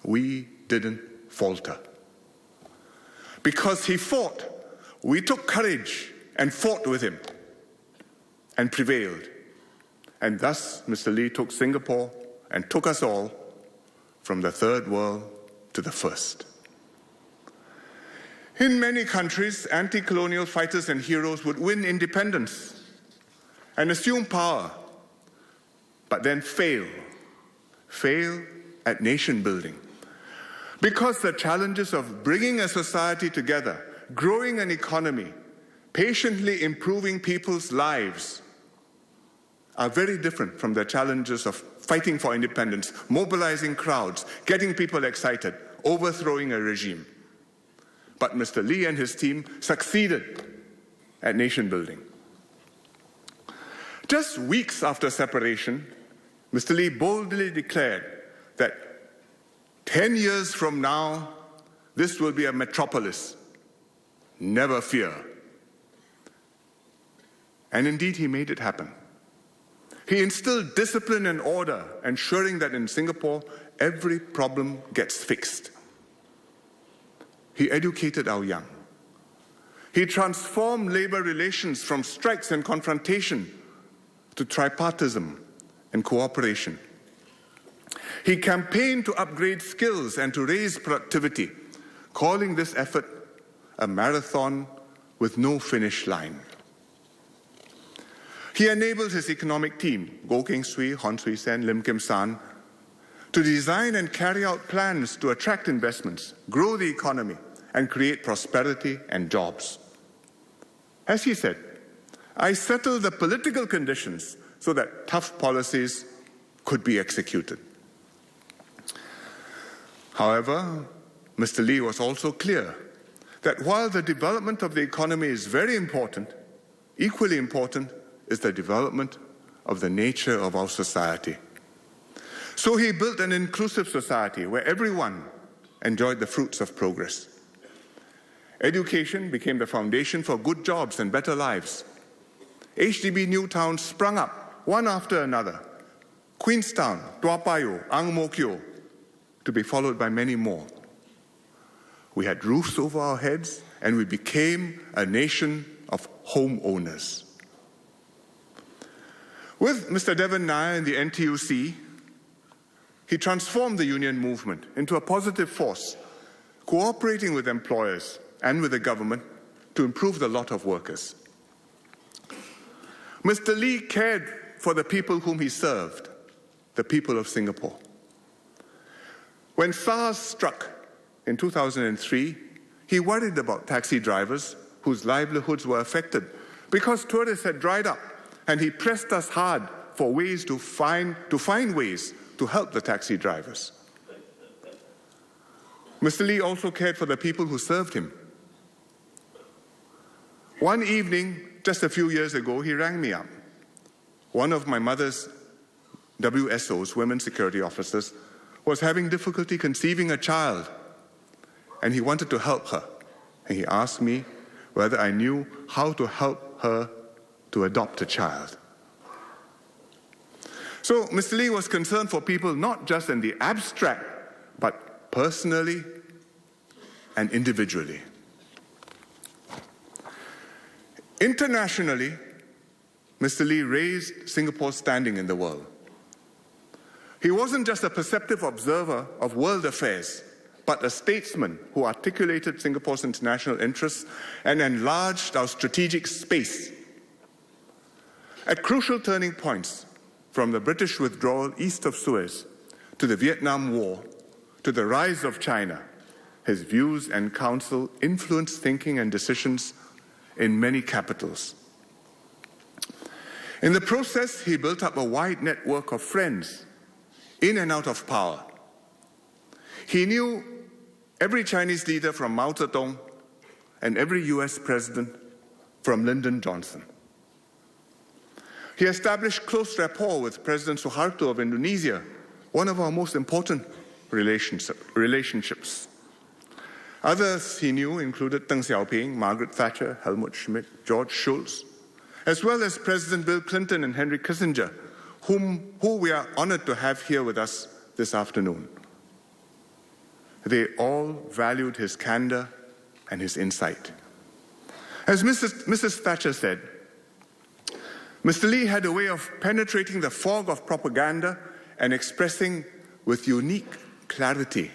we didn't falter. Because he fought, we took courage and fought with him and prevailed. And thus, Mr. Lee took Singapore and took us all from the third world to the first. In many countries, anti-colonial fighters and heroes would win independence and assume power, but then fail at nation building. Because the challenges of bringing a society together, growing an economy, patiently improving people's lives are very different from the challenges of fighting for independence, mobilizing crowds, getting people excited, overthrowing a regime. But Mr. Lee and his team succeeded at nation building. Just weeks after separation, Mr. Lee boldly declared that 10 years from now, this will be a metropolis. Never fear. And indeed, he made it happen. He instilled discipline and order, ensuring that in Singapore, every problem gets fixed. He educated our young. He transformed labor relations from strikes and confrontation to tripartism and cooperation. He campaigned to upgrade skills and to raise productivity, calling this effort a marathon with no finish line. He enabled his economic team, Goh Keng Swee, Hon Swee Sen, Lim Kim San, to design and carry out plans to attract investments, grow the economy, and create prosperity and jobs. As he said, I settled the political conditions so that tough policies could be executed. However, Mr. Lee was also clear that while the development of the economy is very important, equally important is the development of the nature of our society. So he built an inclusive society where everyone enjoyed the fruits of progress. Education became the foundation for good jobs and better lives. HDB new towns sprung up, one after another. Queenstown, Tua Payoh, Ang Mo Kio, to be followed by many more. We had roofs over our heads, and we became a nation of homeowners. With Mr. Devan Nair in the NTUC, he transformed the union movement into a positive force, cooperating with employers and with the government to improve the lot of workers. Mr. Lee cared for the people whom he served, the people of Singapore. When SARS struck in 2003, he worried about taxi drivers whose livelihoods were affected because tourists had dried up, and he pressed us hard for ways to find ways to help the taxi drivers. Mr. Lee also cared for the people who served him. One evening, just a few years ago, he rang me up. One of my mother's WSOs, women security officers, was having difficulty conceiving a child, and he wanted to help her. And he asked me whether I knew how to help her to adopt a child. So Mr. Lee was concerned for people not just in the abstract, but personally and individually. Internationally, Mr. Lee raised Singapore's standing in the world. He wasn't just a perceptive observer of world affairs, but a statesman who articulated Singapore's international interests and enlarged our strategic space. At crucial turning points, from the British withdrawal east of Suez to the Vietnam War to the rise of China, his views and counsel influenced thinking and decisions in many capitals. In the process, he built up a wide network of friends in and out of power. He knew every Chinese leader from Mao Zedong and every US president from Lyndon Johnson. He established close rapport with President Suharto of Indonesia, one of our most important relationships. Others he knew included Deng Xiaoping, Margaret Thatcher, Helmut Schmidt, George Shultz, as well as President Bill Clinton and Henry Kissinger, who we are honored to have here with us this afternoon. They all valued his candor and his insight. As Mrs. Thatcher said, Mr. Lee had a way of penetrating the fog of propaganda and expressing with unique clarity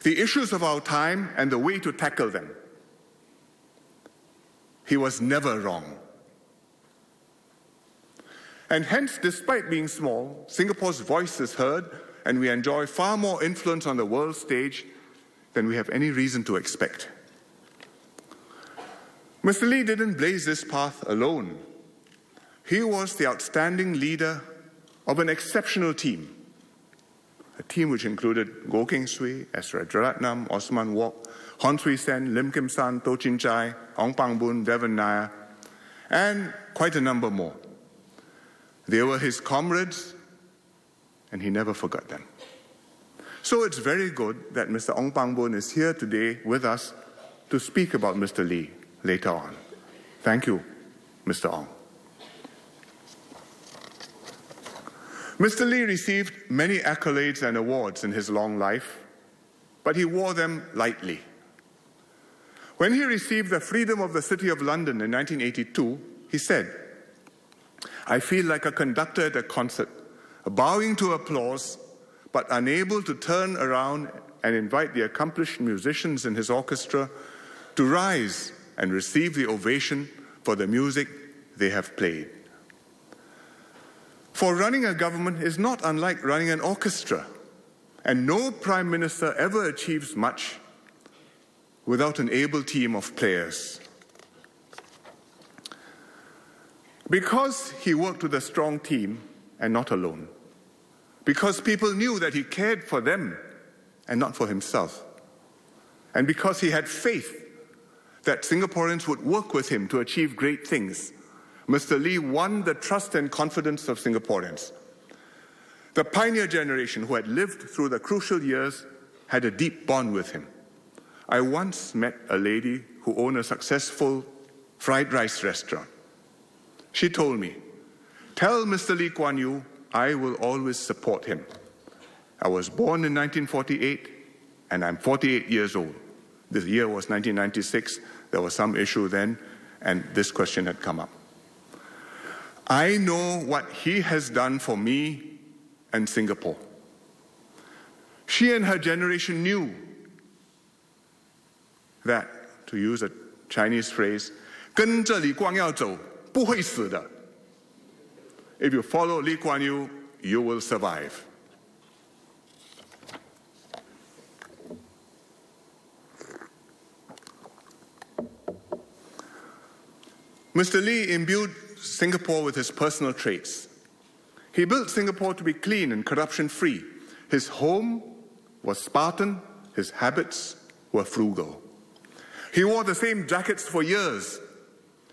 the issues of our time and the way to tackle them. He was never wrong. And hence, despite being small, Singapore's voice is heard, and we enjoy far more influence on the world stage than we have any reason to expect. Mr. Lee didn't blaze this path alone. He was the outstanding leader of an exceptional team, a team which included Goh Keng Swee, S. Rajaratnam, Osman Wok, Hon Swee Sen, Lim Kim San, Toh Chin Chai, Ong Pang Boon, Devan Nair, and quite a number more. They were his comrades, and he never forgot them. So it's very good that Mr. Ong Pang Boon is here today with us to speak about Mr. Lee later on. Thank you, Mr. Ong. Mr. Lee received many accolades and awards in his long life, but he wore them lightly. When he received the Freedom of the City of London in 1982, he said, "I feel like a conductor at a concert, bowing to applause, but unable to turn around and invite the accomplished musicians in his orchestra to rise and receive the ovation for the music they have played." For running a government is not unlike running an orchestra, and no prime minister ever achieves much without an able team of players. Because he worked with a strong team and not alone, because people knew that he cared for them and not for himself, and because he had faith that Singaporeans would work with him to achieve great things, Mr. Lee won the trust and confidence of Singaporeans. The pioneer generation who had lived through the crucial years had a deep bond with him. I once met a lady who owned a successful fried rice restaurant. She told me, "Tell Mr. Lee Kuan Yew I will always support him. I was born in 1948 and I'm 48 years old." The year was 1996. There was some issue then, and this question had come up. "I know what he has done for me and Singapore." She and her generation knew that, to use a Chinese phrase, 跟着李光耀走，不会死的. If you follow Lee Kuan Yew, you will survive. Mr. Lee imbued Singapore with his personal traits. He built Singapore to be clean and corruption-free. His home was Spartan, his habits were frugal. He wore the same jackets for years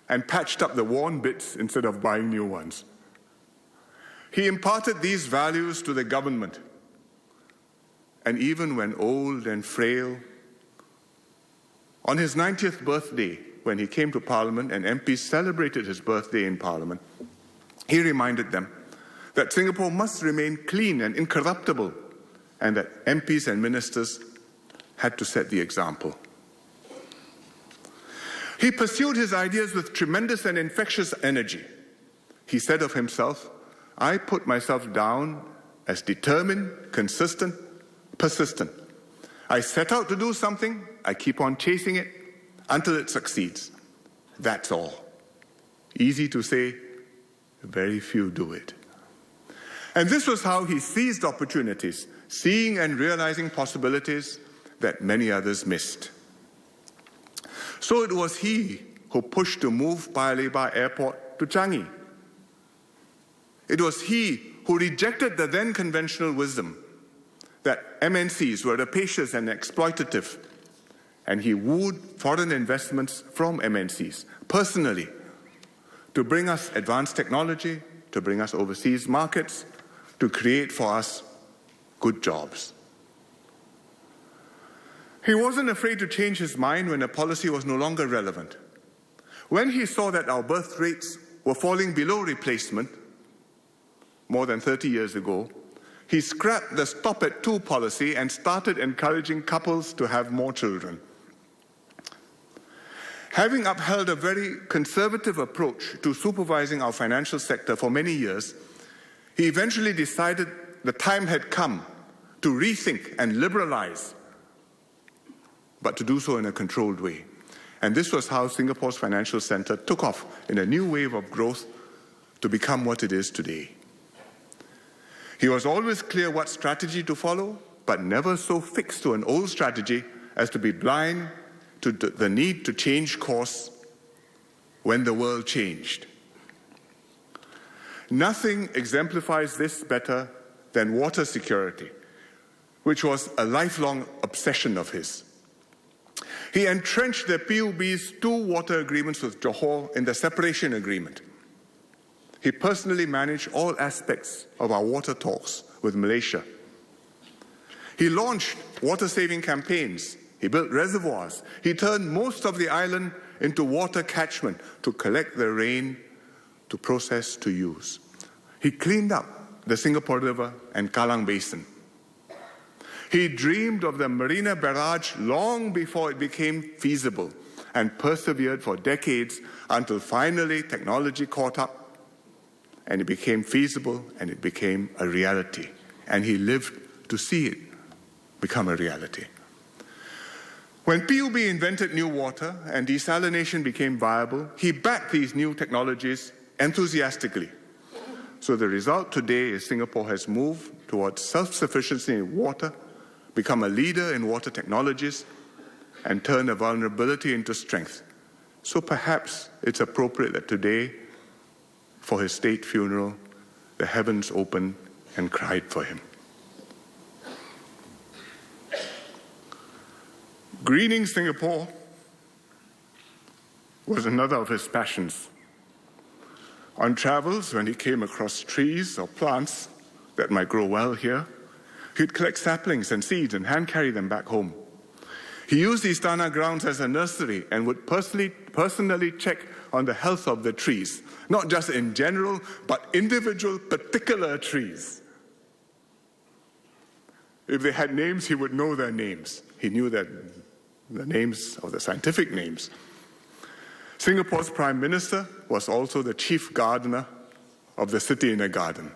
and patched up the worn bits instead of buying new ones. He imparted these values to the government. And even when old and frail, on his 90th birthday, when he came to Parliament and MPs celebrated his birthday in Parliament, he reminded them that Singapore must remain clean and incorruptible, and that MPs and ministers had to set the example. He pursued his ideas with tremendous and infectious energy. He said of himself, "I put myself down as determined, consistent, persistent. I set out to do something, I keep on chasing it until it succeeds. That's all." Easy to say, very few do it. And this was how he seized opportunities, seeing and realizing possibilities that many others missed. So it was he who pushed to move Paya Lebar Airport to Changi. It was he who rejected the then conventional wisdom that MNCs were rapacious and exploitative, and he wooed foreign investments from MNCs personally to bring us advanced technology, to bring us overseas markets, to create for us good jobs. He wasn't afraid to change his mind when a policy was no longer relevant. When he saw that our birth rates were falling below replacement more than 30 years ago, he scrapped the stop at 2 policy and started encouraging couples to have more children. Having upheld a very conservative approach to supervising our financial sector for many years, he eventually decided the time had come to rethink and liberalize, but to do so in a controlled way. And this was how Singapore's financial center took off in a new wave of growth to become what it is today. He was always clear what strategy to follow, but never so fixed to an old strategy as to be blind to the need to change course when the world changed. Nothing exemplifies this better than water security, which was a lifelong obsession of his. He entrenched the PUB's 2 water agreements with Johor in the separation agreement. He personally managed all aspects of our water talks with Malaysia. He launched water-saving campaigns. He built reservoirs. He turned most of the island into water catchment to collect the rain, to process, to use. He cleaned up the Singapore River and Kallang Basin. He dreamed of the Marina Barrage long before it became feasible and persevered for decades until finally technology caught up and it became feasible and it became a reality. And he lived to see it become a reality. When PUB invented new water and desalination became viable, he backed these new technologies enthusiastically. So the result today is Singapore has moved towards self-sufficiency in water, become a leader in water technologies, and turn a vulnerability into strength. So perhaps it's appropriate that today, for his state funeral, the heavens opened and cried for him. Greening Singapore was another of his passions. On travels, when he came across trees or plants that might grow well here, he'd collect saplings and seeds and hand-carry them back home. He used these Tanah grounds as a nursery and would personally check on the health of the trees, not just in general, but individual, particular trees. If they had names, he would know their names. He knew the names of the scientific names. Singapore's Prime Minister was also the chief gardener of the city in a garden.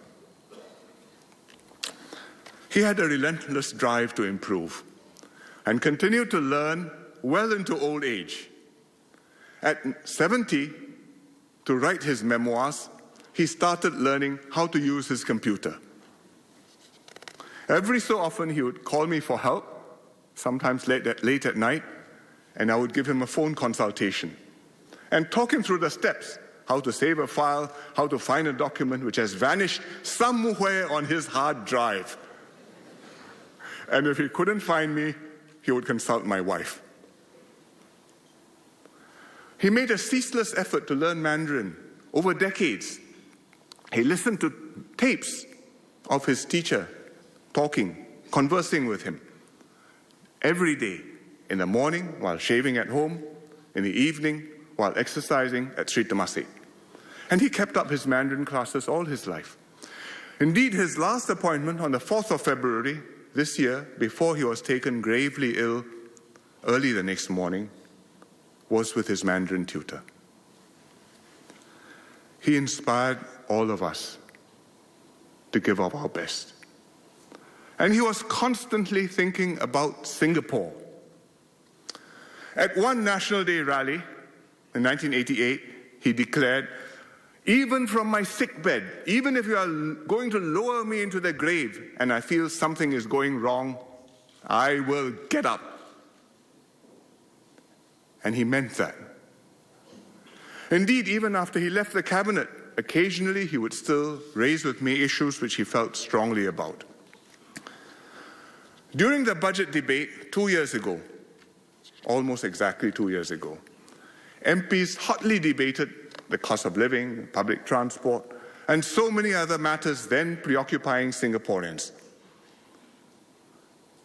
He had a relentless drive to improve and continued to learn well into old age. At 70, to write his memoirs, he started learning how to use his computer. Every so often, he would call me for help, sometimes late at night, and I would give him a phone consultation and talk him through the steps, how to save a file, how to find a document which has vanished somewhere on his hard drive. And if he couldn't find me, he would consult my wife. He made a ceaseless effort to learn Mandarin over decades. He listened to tapes of his teacher talking, conversing with him every day, in the morning while shaving at home, in the evening while exercising at Sri Temasek. And he kept up his Mandarin classes all his life. Indeed, his last appointment on the 4th of February this year, before he was taken gravely ill early the next morning, was with his Mandarin tutor. He inspired all of us to give up our best. And he was constantly thinking about Singapore. At one National Day rally in 1988, he declared, "Even from my sickbed, even if you are going to lower me into the grave and I feel something is going wrong, I will get up." And he meant that. Indeed, even after he left the cabinet, occasionally he would still raise with me issues which he felt strongly about. During the budget debate 2 years ago, almost exactly 2 years ago, MPs hotly debated the cost of living, public transport, and so many other matters then preoccupying Singaporeans.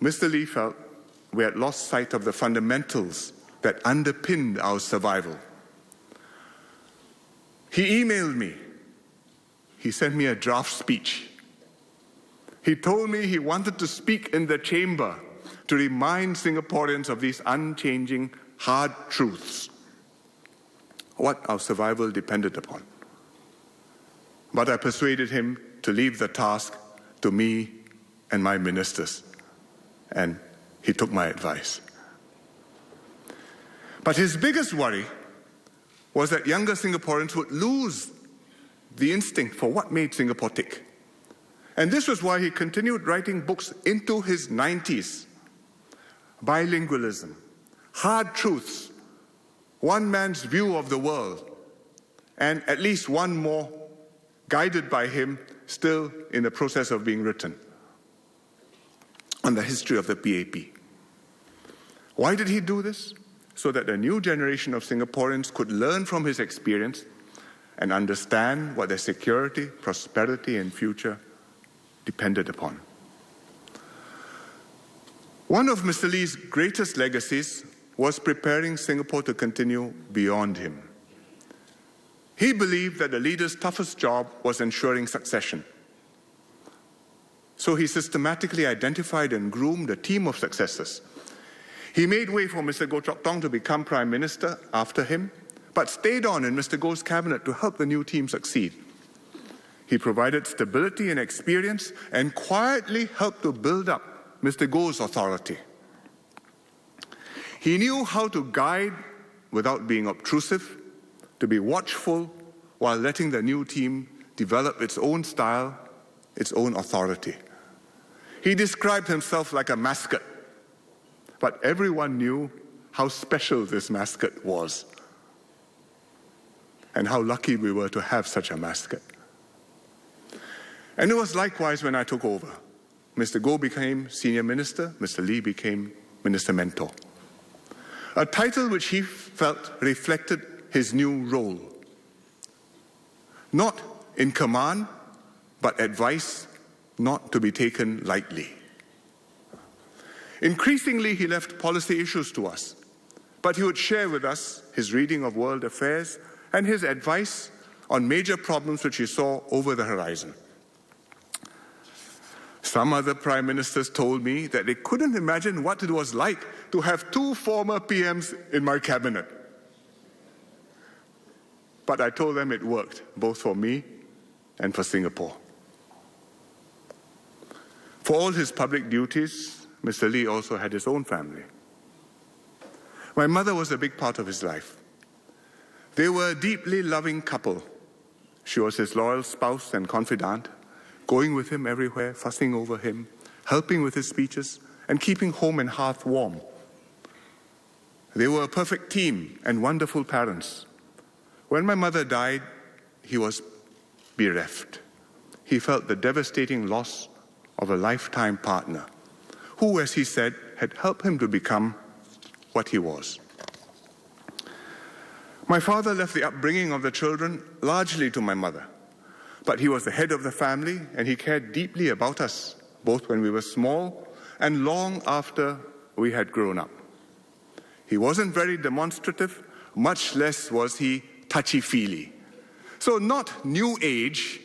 Mr. Lee felt we had lost sight of the fundamentals that underpinned our survival. He emailed me. He sent me a draft speech. He told me he wanted to speak in the chamber to remind Singaporeans of these unchanging, hard truths, what our survival depended upon. But I persuaded him to leave the task to me and my ministers, and he took my advice. But his biggest worry was that younger Singaporeans would lose the instinct for what made Singapore tick. And this was why he continued writing books into his 90s. Bilingualism, hard truths, one man's view of the world, and at least one more guided by him, still in the process of being written, on the history of the PAP. Why did he do this? So that a new generation of Singaporeans could learn from his experience and understand what their security, prosperity, and future depended upon. One of Mr. Lee's greatest legacies was preparing Singapore to continue beyond him. He believed that the leader's toughest job was ensuring succession. So he systematically identified and groomed a team of successors. He made way for Mr. Goh Chok Tong to become Prime Minister after him, but stayed on in Mr. Goh's cabinet to help the new team succeed. He provided stability and experience and quietly helped to build up Mr. Goh's authority. He knew how to guide without being obtrusive, to be watchful while letting the new team develop its own style, its own authority. He described himself like a mascot, but everyone knew how special this mascot was and how lucky we were to have such a mascot. And it was likewise when I took over. Mr. Goh became Senior Minister, Mr. Lee became Minister Mentor, a title which he felt reflected his new role. Not in command, but advice not to be taken lightly. Increasingly, he left policy issues to us, but he would share with us his reading of world affairs and his advice on major problems which he saw over the horizon. Some other prime ministers told me that they couldn't imagine what it was like to have two former PMs in my cabinet. But I told them it worked, both for me and for Singapore. For all his public duties, Mr. Lee also had his own family. My mother was a big part of his life. They were a deeply loving couple. She was his loyal spouse and confidant, going with him everywhere, fussing over him, helping with his speeches, and keeping home and hearth warm. They were a perfect team and wonderful parents. When my mother died, he was bereft. He felt the devastating loss of a lifetime partner, who, as he said, had helped him to become what he was. My father left the upbringing of the children largely to my mother, but he was the head of the family and he cared deeply about us, both when we were small and long after we had grown up. He wasn't very demonstrative, much less was he touchy-feely. So not new age,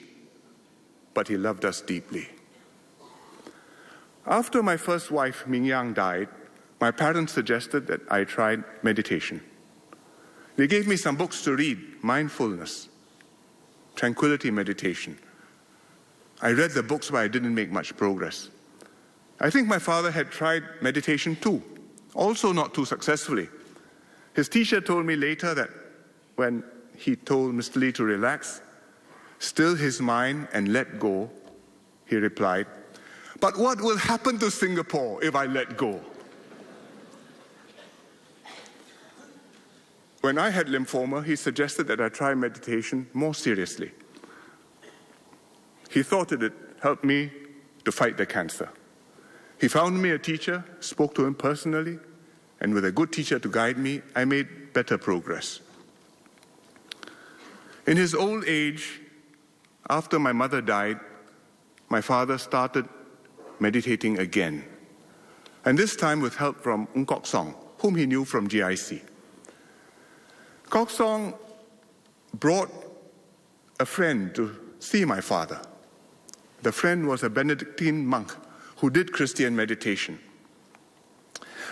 but he loved us deeply. After my first wife, Ming Yang, died, my parents suggested that I tried meditation. They gave me some books to read, mindfulness, tranquility meditation. I read the books, but I didn't make much progress. I think my father had tried meditation too, also not too successfully. His teacher told me later that when he told Mr. Lee to relax, still his mind and let go, he replied, "But what will happen to Singapore if I let go?" When I had lymphoma, he suggested that I try meditation more seriously. He thought it would help me to fight the cancer. He found me a teacher, spoke to him personally, and with a good teacher to guide me, I made better progress. In his old age, after my mother died, my father started meditating again, and this time with help from Kok Song, whom he knew from GIC. Kok Song brought a friend to see my father. The friend was a Benedictine monk who did Christian meditation.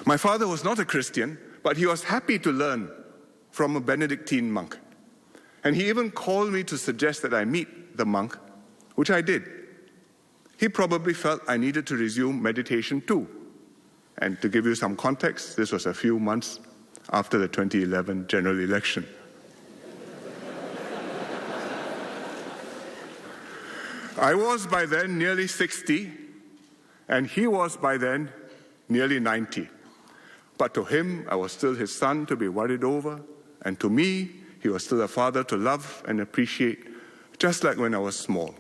My father was not a Christian, but he was happy to learn from a Benedictine monk. And he even called me to suggest that I meet the monk, which I did. He probably felt I needed to resume meditation too. And to give you some context, this was a few months after the 2011 general election. I was by then nearly 60, and he was by then nearly 90. But to him, I was still his son to be worried over, and to me, he was still a father to love and appreciate, just like when I was small.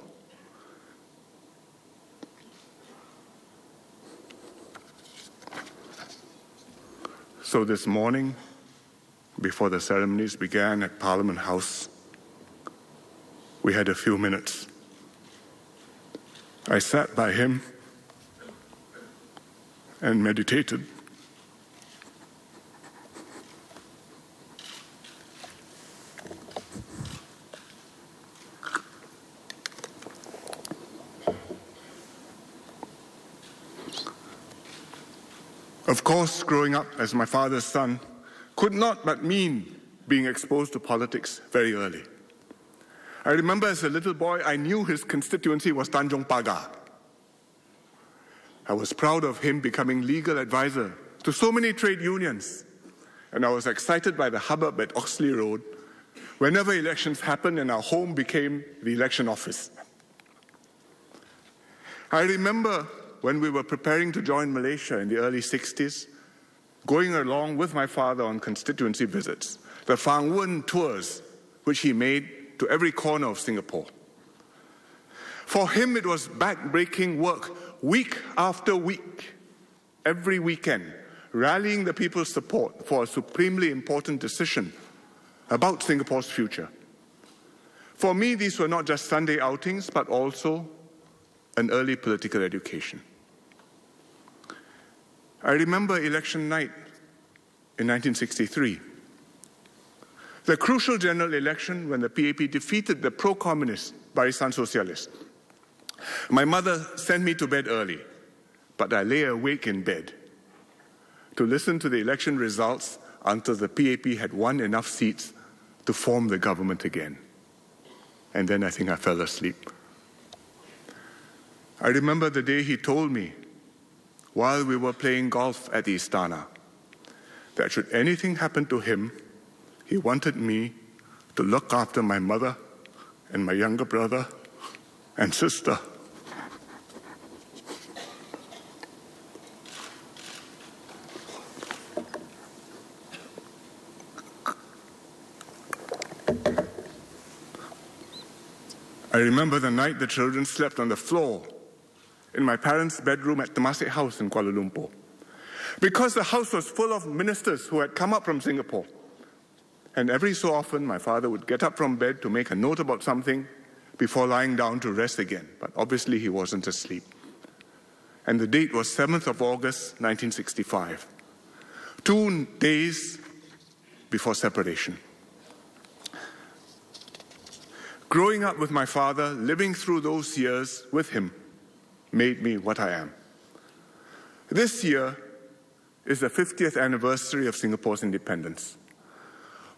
So this morning, before the ceremonies began at Parliament House, we had a few minutes. I sat by him and meditated. Of course, growing up as my father's son could not but mean being exposed to politics very early. I remember as a little boy, I knew his constituency was Tanjong Pagar. I was proud of him becoming legal advisor to so many trade unions, and I was excited by the hubbub at Oxley Road whenever elections happened and our home became the election office. I remember when we were preparing to join Malaysia in the early 60s, going along with my father on constituency visits, the Fang Wen tours, which he made to every corner of Singapore. For him, it was back-breaking work, week after week, every weekend, rallying the people's support for a supremely important decision about Singapore's future. For me, these were not just Sunday outings, but also an early political education. I remember election night in 1963, the crucial general election when the PAP defeated the pro-communist Barisan Sosialis. My mother sent me to bed early, but I lay awake in bed to listen to the election results until the PAP had won enough seats to form the government again. And then I think I fell asleep. I remember the day he told me, while we were playing golf at the Istana, that should anything happen to him, he wanted me to look after my mother and my younger brother and sister. I remember the night the children slept on the floor in my parents' bedroom at Temasek House in Kuala Lumpur. Because the house was full of ministers who had come up from Singapore. And every so often, my father would get up from bed to make a note about something before lying down to rest again. But obviously, he wasn't asleep. And the date was 7th of August, 1965. 2 days before separation. Growing up with my father, living through those years with him, made me what I am. This year is the 50th anniversary of Singapore's independence.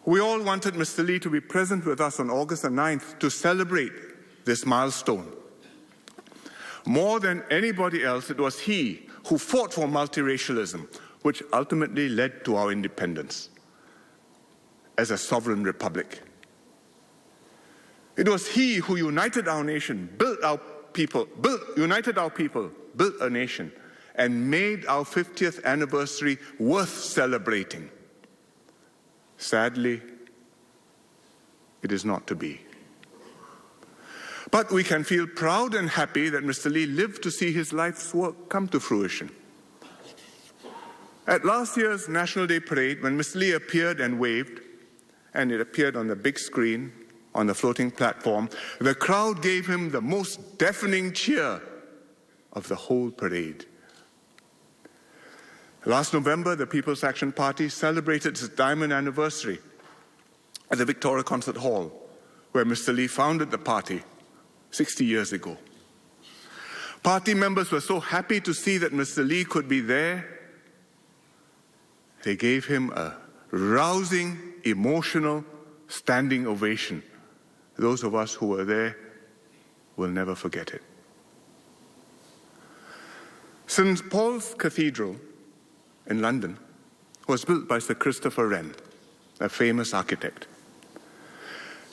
We all wanted Mr. Lee to be present with us on August the 9th to celebrate this milestone. More than anybody else, it was he who fought for multiracialism, which ultimately led to our independence as a sovereign republic. It was he who united our nation, built a nation, and made our 50th anniversary worth celebrating. Sadly, it is not to be. But we can feel proud and happy that Mr. Lee lived to see his life's work come to fruition. At last year's National Day Parade, when Mr. Lee appeared and waved, and it appeared on the big screen on the floating platform, the crowd gave him the most deafening cheer of the whole parade. Last November, the People's Action Party celebrated its diamond anniversary at the Victoria Concert Hall, where Mr. Lee founded the party 60 years ago. Party members were so happy to see that Mr. Lee could be there. They gave him a rousing, emotional, standing ovation. Those of us who were there will never forget it. St. Paul's Cathedral in London was built by Sir Christopher Wren, a famous architect.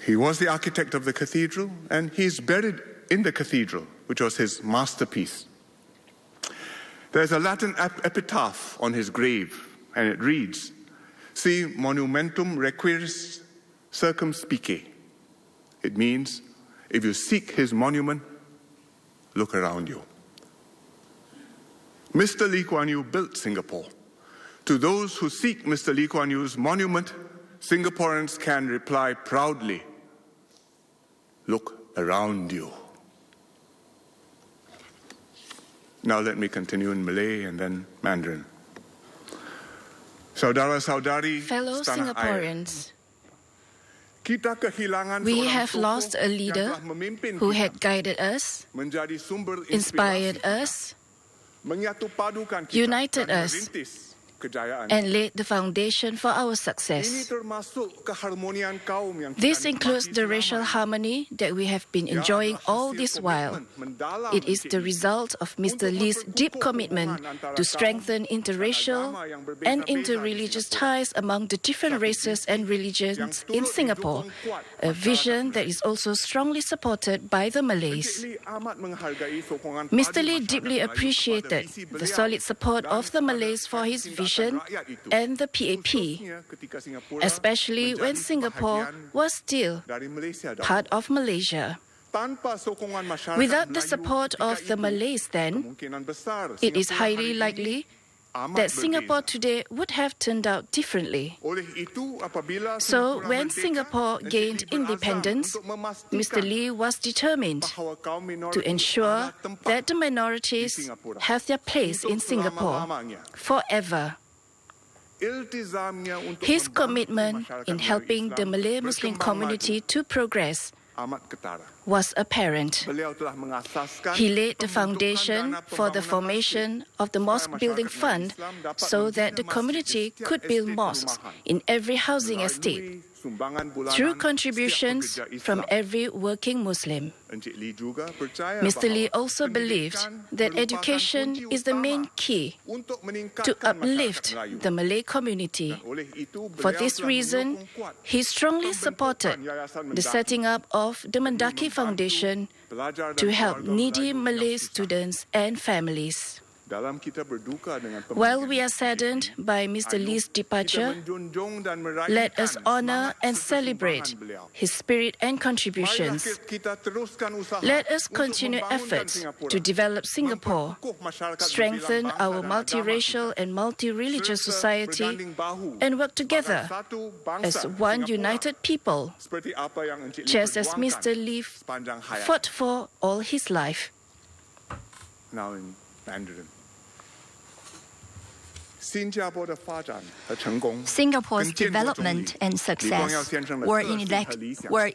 He was the architect of the cathedral, and he's buried in the cathedral, which was his masterpiece. There's a Latin epitaph on his grave, and it reads, Si monumentum requiris circumspice. It means, if you seek his monument, look around you. Mr. Lee Kuan Yew built Singapore. To those who seek Mr. Lee Kuan Yew's monument, Singaporeans can reply proudly, look around you. Now let me continue in Malay and then Mandarin. Saudara-saudari Fellow setanah air. Singaporeans, Kita kehilangan we seorang have tokoh lost a yang leader telah memimpin who kita, had guided us, menjadi sumber inspired inspirasi us, menyatupadukan kita united dan us, merintis kejayaan. and laid the foundation for our Ini success. termasuk keharmonian kaum yang This kita includes nikmati the selama racial ini. harmony that we have been Ia enjoying adalah all hasil this while. komitmen mendalam It is the NCE result of Mr. untuk Lee's deep memperkukuh commitment hubungan antara to kaum strengthen dan interracial agama yang berbeza-beza and di interreligious Singapura. ties among the different Satu races visi and yang religions in turut Singapore, didukung kuat a masyarakat vision that Melayu. is also strongly supported by the Encik Malays. Lee amat menghargai sokongan Mr. padu Lee masyarakat deeply Melayu appreciated kepada visi the beliau solid support dan of the kepada Malays for his tindakan vision rakyat itu, and the PAP, khususnya ketika Singapura especially when menjadi Singapore bahagian was still dari Malaysia dahulu. part of Malaysia. Tanpa sokongan masyarakat Without the Melayu support ketika of the itu, Malays then, kemungkinan besar it is Singapura highly hari ini likely amat that berbeza. Singapore today would have turned out differently. Oleh itu, apabila So, Singapura when merdeka, Singapore Encik gained Lee berazam independence, untuk memastikan Mr. Lee was determined bahawa kaum minoritas to ensure ada tempat that the minorities di Singapura have their place untuk in Singapore selama-lamanya. forever. Iltizamnya untuk His membantu commitment masyarakat in Melayu helping Islam the Malay Muslim berkembang community maju to progress amat ketara. was apparent. Beliau telah mengasaskan He laid the pembentukan foundation dana for the pembangunan formation masjid of the supaya mosque building masyarakat fund Melayu Islam dapat so membina that the masjid di community setiap could build estate mosques perumahan in every housing melalui estate sumbangan bulanan through setiap contributions pekerja from Islam. every working Muslim. Encik Lee juga percaya Mr. Lee bahawa also believed pendidikan that merupakan education kunci is the utama main key untuk to meningkatkan uplift masyarakat Melayu. the Malay community. Dan oleh itu, For beliau this telah reason, menyokong kuat he strongly pembentukan supported Yayasan the Mendaki setting up of the demi Mendaki membantu Foundation pelajar dan to help keluarga needy Melayu Malay yang susah. students and families. Dalam kita berduka dengan While we kepergian are saddened by Mr. Ayo, Lee's kita departure, menjunjung dan let merayakan us honor semangat and serta celebrate sumbangan beliau. his spirit and Marilah contributions. kita teruskan usaha Let us untuk continue membangunkan efforts Singapura, to develop Singapore, memperkukuh masyarakat strengthen berbilang bangsa our dan multiracial agama and multi-religious kita, serta society, berganding bahu and work sebagai together satu bangsa as one Singapura, united people, seperti apa yang Encik Lee just as perjuangkan Mr. Lee sepanjang hayat. fought for all his life. Now in Mandarin. 新加坡的发展和成功 Singapore's 跟建国总理 development and 李光耀 success 先生的 were, 个性和理想 were 有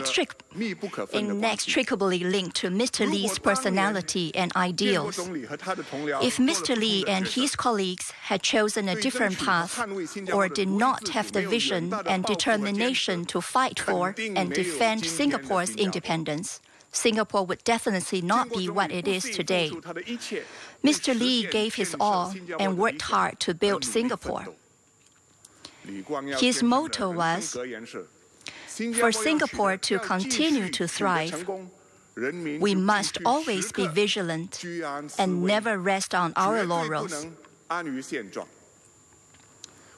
着密不可分的关系。 inextricably linked to Mr. 如果 Lee's 当年 personality and 建国 ideals. 总理和他的同僚 If 做了 Mr. 不同 Lee 的 and 抉择 his colleagues had chosen a 对争 different 取和 path 捍卫新加坡 or 的 did 独立 not 自 have 主 the 没有远 vision 大的 and 抱负和坚 determination 持 to fight for 肯定 and 没有 defend 今天的 Singapore's 新加坡。 independence, Singapore would definitely 建 not 国 be 总 what 理 it 不 is 惜付 today. 出他的一切 Mr. 为实 Lee 现 gave his 建设 all 新加坡 and 的 worked 理想 hard to 而 build 努力奋 Singapore. 斗。李光耀 His 先生的 motto 人 was, 生格言是：新加 For 坡要取得 Singapore to 要继续 continue to 取得 thrive, 成功，人民 we 就必 must 须 always 时 be 刻 vigilant 居安思 and 危， never rest on our 绝对不 laurels. 能安于现状。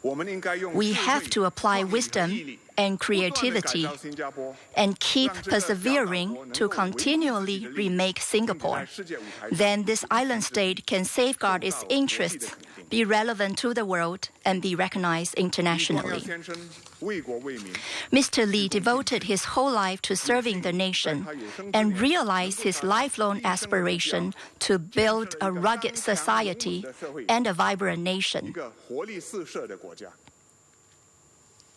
我们应该用 We 智 have 慧 to apply 创意和毅 wisdom 力 and 不断地改 creativity 造新加坡， and keep 让这个小岛国 persevering 能 to 够维护自己 continually 的利益， remake 并且 Singapore. 在世界舞台上 Then this 不 island 只是 state can safeguard its 受到国际的 interests, 肯定。 be relevant to the world, and be recognized 李光耀 internationally. 先生为国为民， Mr. Lee devoted his whole life to serving the nation and realized his lifelong aspiration to build a rugged society and a vibrant 一 nation. 个活力四射的国家。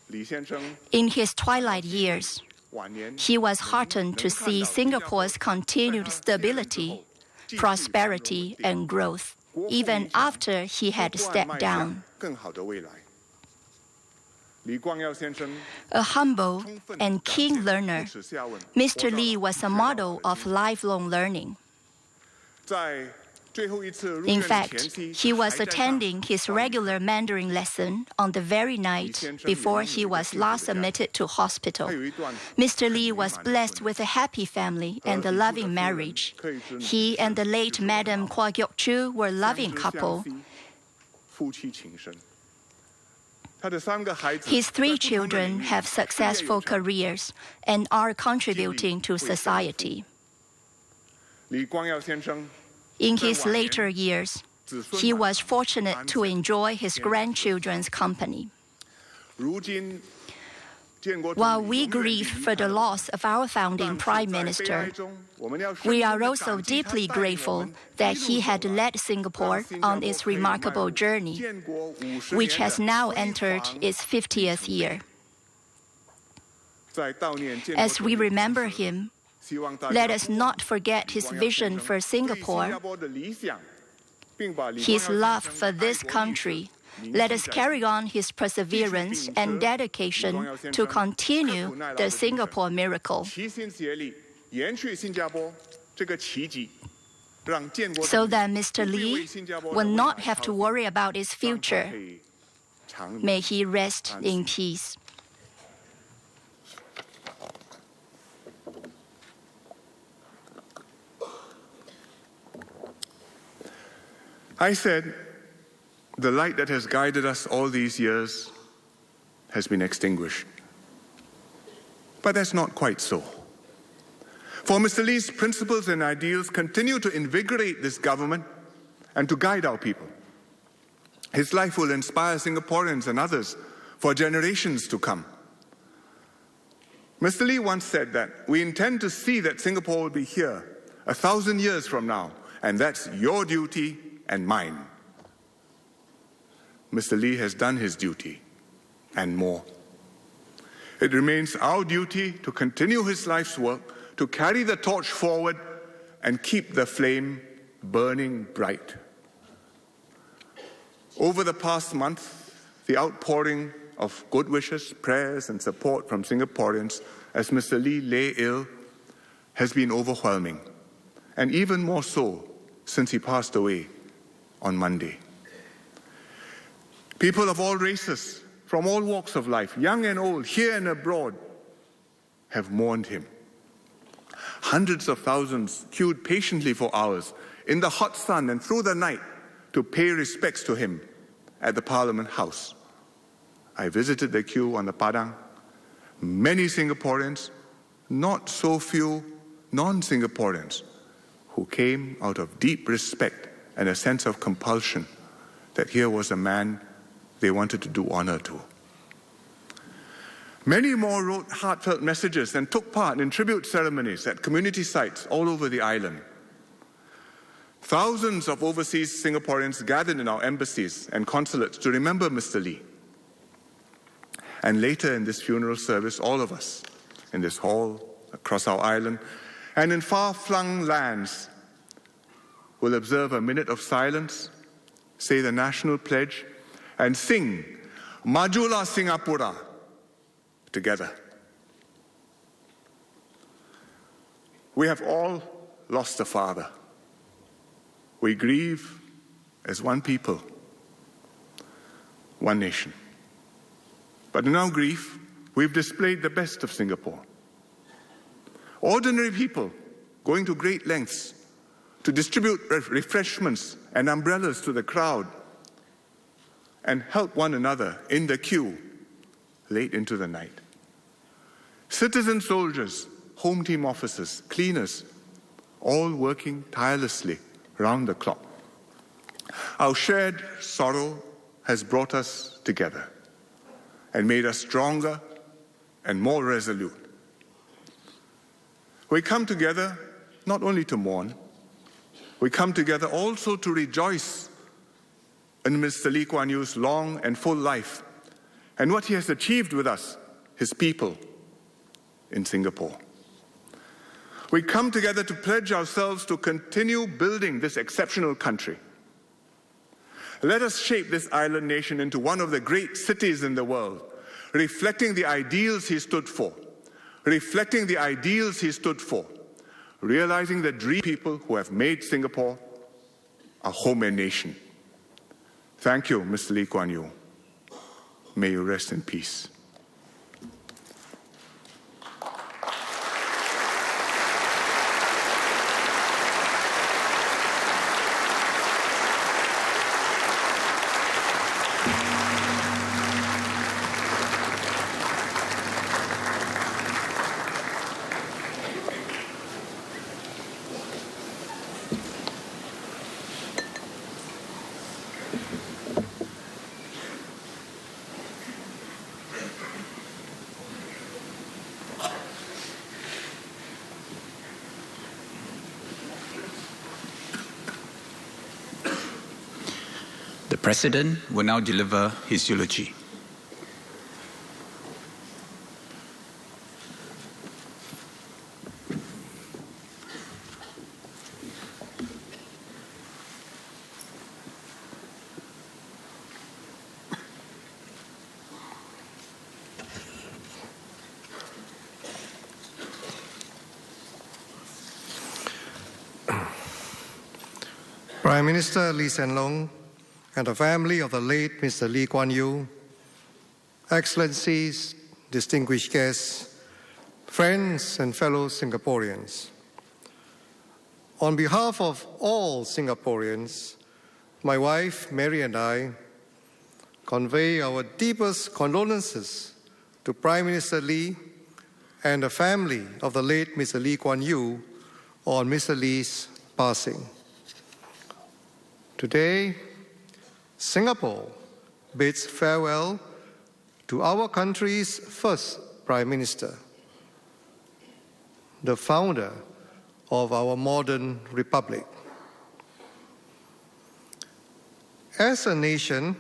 李先生 In his twilight years, 晚年 he was heartened to 能看 see 到新加坡 Singapore's 在 continued 他接任之 stability, 后继续繁荣稳 prosperity, 定 and growth, 国富 even 民强 after he had 不断 stepped 迈 down. 向更好的未来。李光耀先生 A humble 充分 and 展 keen 现 learner, 不耻下问 Mr. 活到 Lee 老 was a 学到老 model 的 of 精神 lifelong learning. 在最后一次入 In 院的 fact, 前期， he 他 was 还在上 attending his 华语 regular Mandarin lesson on the very night before he was last admitted to 他 hospital. 有一段 Mr. 很 Lee 美 was 满的 blessed 婚姻 with a happy family and a 而 loving 已故的夫人 marriage. 可以尊 He and the late 就是 Madam Kuan Yew were a 相 loving 知相 couple. 惜夫妻情深。他的三个孩子 His 在 three 不同的领 children 域 have 事业有 successful 成 careers and are contributing to society. 李光耀先生 In 在 his 晚年 later years, 子孙 he 满 was fortunate 安 to 享 enjoy his 天伦之乐 grandchildren's company. 如今 While we grieve for the loss of our founding Prime Minister, we are also deeply grateful that he had led Singapore on its remarkable journey, which has now entered its 50th year. As we remember him, let us not forget his vision for Singapore, his love for this country. Let us carry on his perseverance and dedication to continue the Singapore miracle, so that Mr. Lee will not have to worry about his future. May he rest in peace. I said, the light that has guided us all these years has been extinguished. But that's not quite so. For Mr. Lee's principles and ideals continue to invigorate this government and to guide our people. His life will inspire Singaporeans and others for generations to come. Mr. Lee once said that we intend to see that Singapore will be here 1,000 years from now, and that's your duty and mine. Mr. Lee has done his duty and more. It remains our duty to continue his life's work, to carry the torch forward and keep the flame burning bright. Over the past month, the outpouring of good wishes, prayers, and support from Singaporeans as Mr. Lee lay ill has been overwhelming, and even more so since he passed away on Monday. People of all races, from all walks of life, young and old, here and abroad, have mourned him. Hundreds of thousands queued patiently for hours in the hot sun and through the night to pay respects to him at the Parliament House. I visited the queue on the Padang. Many Singaporeans, not so few non-Singaporeans, who came out of deep respect and a sense of compulsion that here was a man they wanted to do honor to. Many more wrote heartfelt messages and took part in tribute ceremonies at community sites all over the island. Thousands of overseas Singaporeans gathered in our embassies and consulates to remember Mr. Lee. And later in this funeral service, all of us in this hall, across our island, and in far-flung lands will observe a minute of silence, say the national pledge, and sing Majulah Singapura together. We have all lost a father. We grieve as one people, one nation. But in our grief, we've displayed the best of Singapore. Ordinary people going to great lengths to distribute refreshments and umbrellas to the crowd and help one another in the queue late into the night. Citizen soldiers, home team officers, cleaners, all working tirelessly round the clock. Our shared sorrow has brought us together and made us stronger and more resolute. We come together not only to mourn, we come together also to rejoice in Mr. Lee Kuan Yew's long and full life and what he has achieved with us, his people, in Singapore. We come together to pledge ourselves to continue building this exceptional country. Let us shape this island nation into one of the great cities in the world, reflecting the ideals he stood for, realizing the dream people who have made Singapore a home and nation. Thank you, Mr. Lee Kuan Yew. May you rest in peace. President will now deliver his eulogy. Prime Minister Lee Hsien Loong and the family of the late Mr. Lee Kuan Yew, Excellencies, distinguished guests, friends and fellow Singaporeans. On behalf of all Singaporeans, my wife Mary and I convey our deepest condolences to Prime Minister Lee and the family of the late Mr. Lee Kuan Yew on Mr. Lee's passing. Today, Singapore bids farewell to our country's first Prime Minister, the founder of our modern republic. As a nation,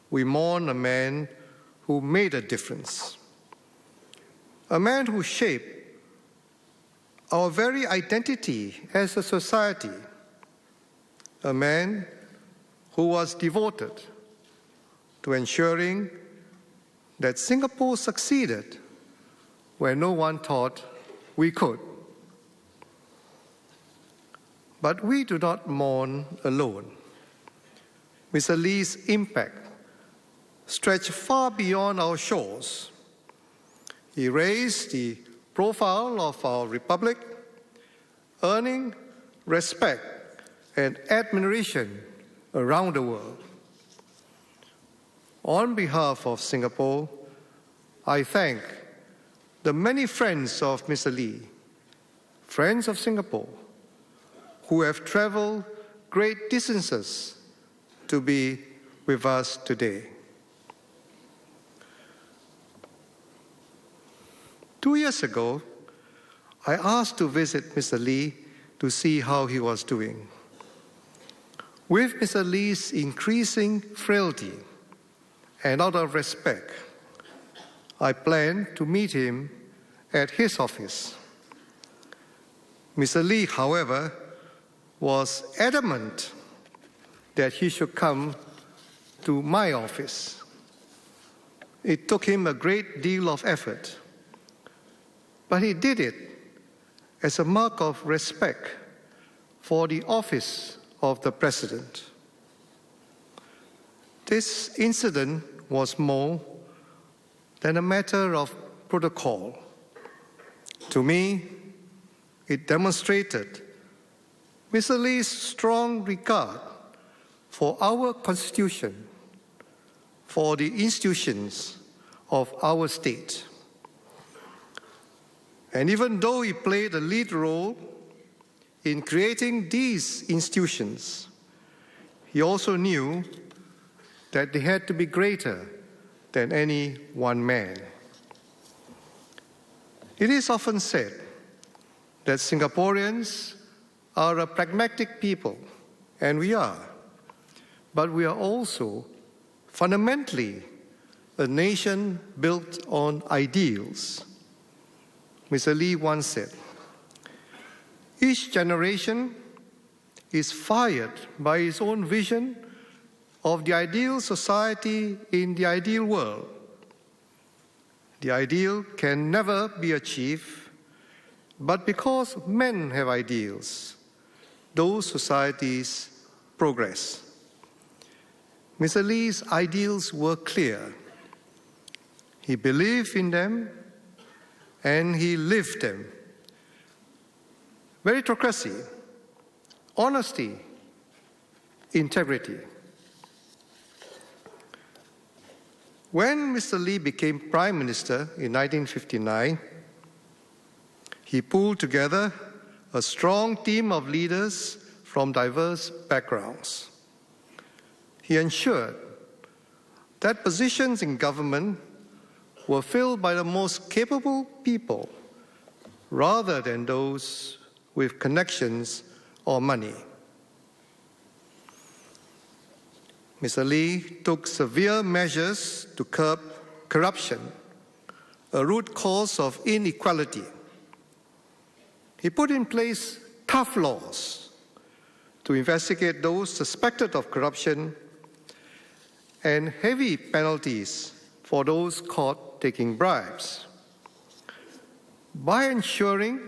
we mourn a man who made a difference, a man who shaped our very identity as a society, a man who was devoted to ensuring that Singapore succeeded where no one thought we could. But we do not mourn alone. Mr. Lee's impact stretched far beyond our shores. He raised the profile of our republic, earning respect and admiration around the world. On behalf of Singapore, I thank the many friends of Mr. Lee, friends of Singapore, who have traveled great distances to be with us today. 2 years ago, I asked to visit Mr. Lee to see how he was doing. With Mr. Lee's increasing frailty and out of respect, I planned to meet him at his office. Mr. Lee, however, was adamant that he should come to my office. It took him a great deal of effort, but he did it as a mark of respect for the office of the President. This incident was more than a matter of protocol. To me, it demonstrated Mr. Lee's strong regard for our Constitution, for the institutions of our state. And even though he played a lead role in creating these institutions, he also knew that they had to be greater than any one man. It is often said that Singaporeans are a pragmatic people, and we are, but we are also fundamentally a nation built on ideals. Mr. Lee once said, "Each generation is fired by its own vision of the ideal society in the ideal world. The ideal can never be achieved, but because men have ideals, those societies progress." Mr. Lee's ideals were clear. He believed in them and he lived them. Meritocracy, honesty, integrity. When Mr. Lee became Prime Minister in 1959, he pulled together a strong team of leaders from diverse backgrounds. He ensured that positions in government were filled by the most capable people rather than those with connections or money. Mr. Lee took severe measures to curb corruption, a root cause of inequality. He put in place tough laws to investigate those suspected of corruption and heavy penalties for those caught taking bribes. By ensuring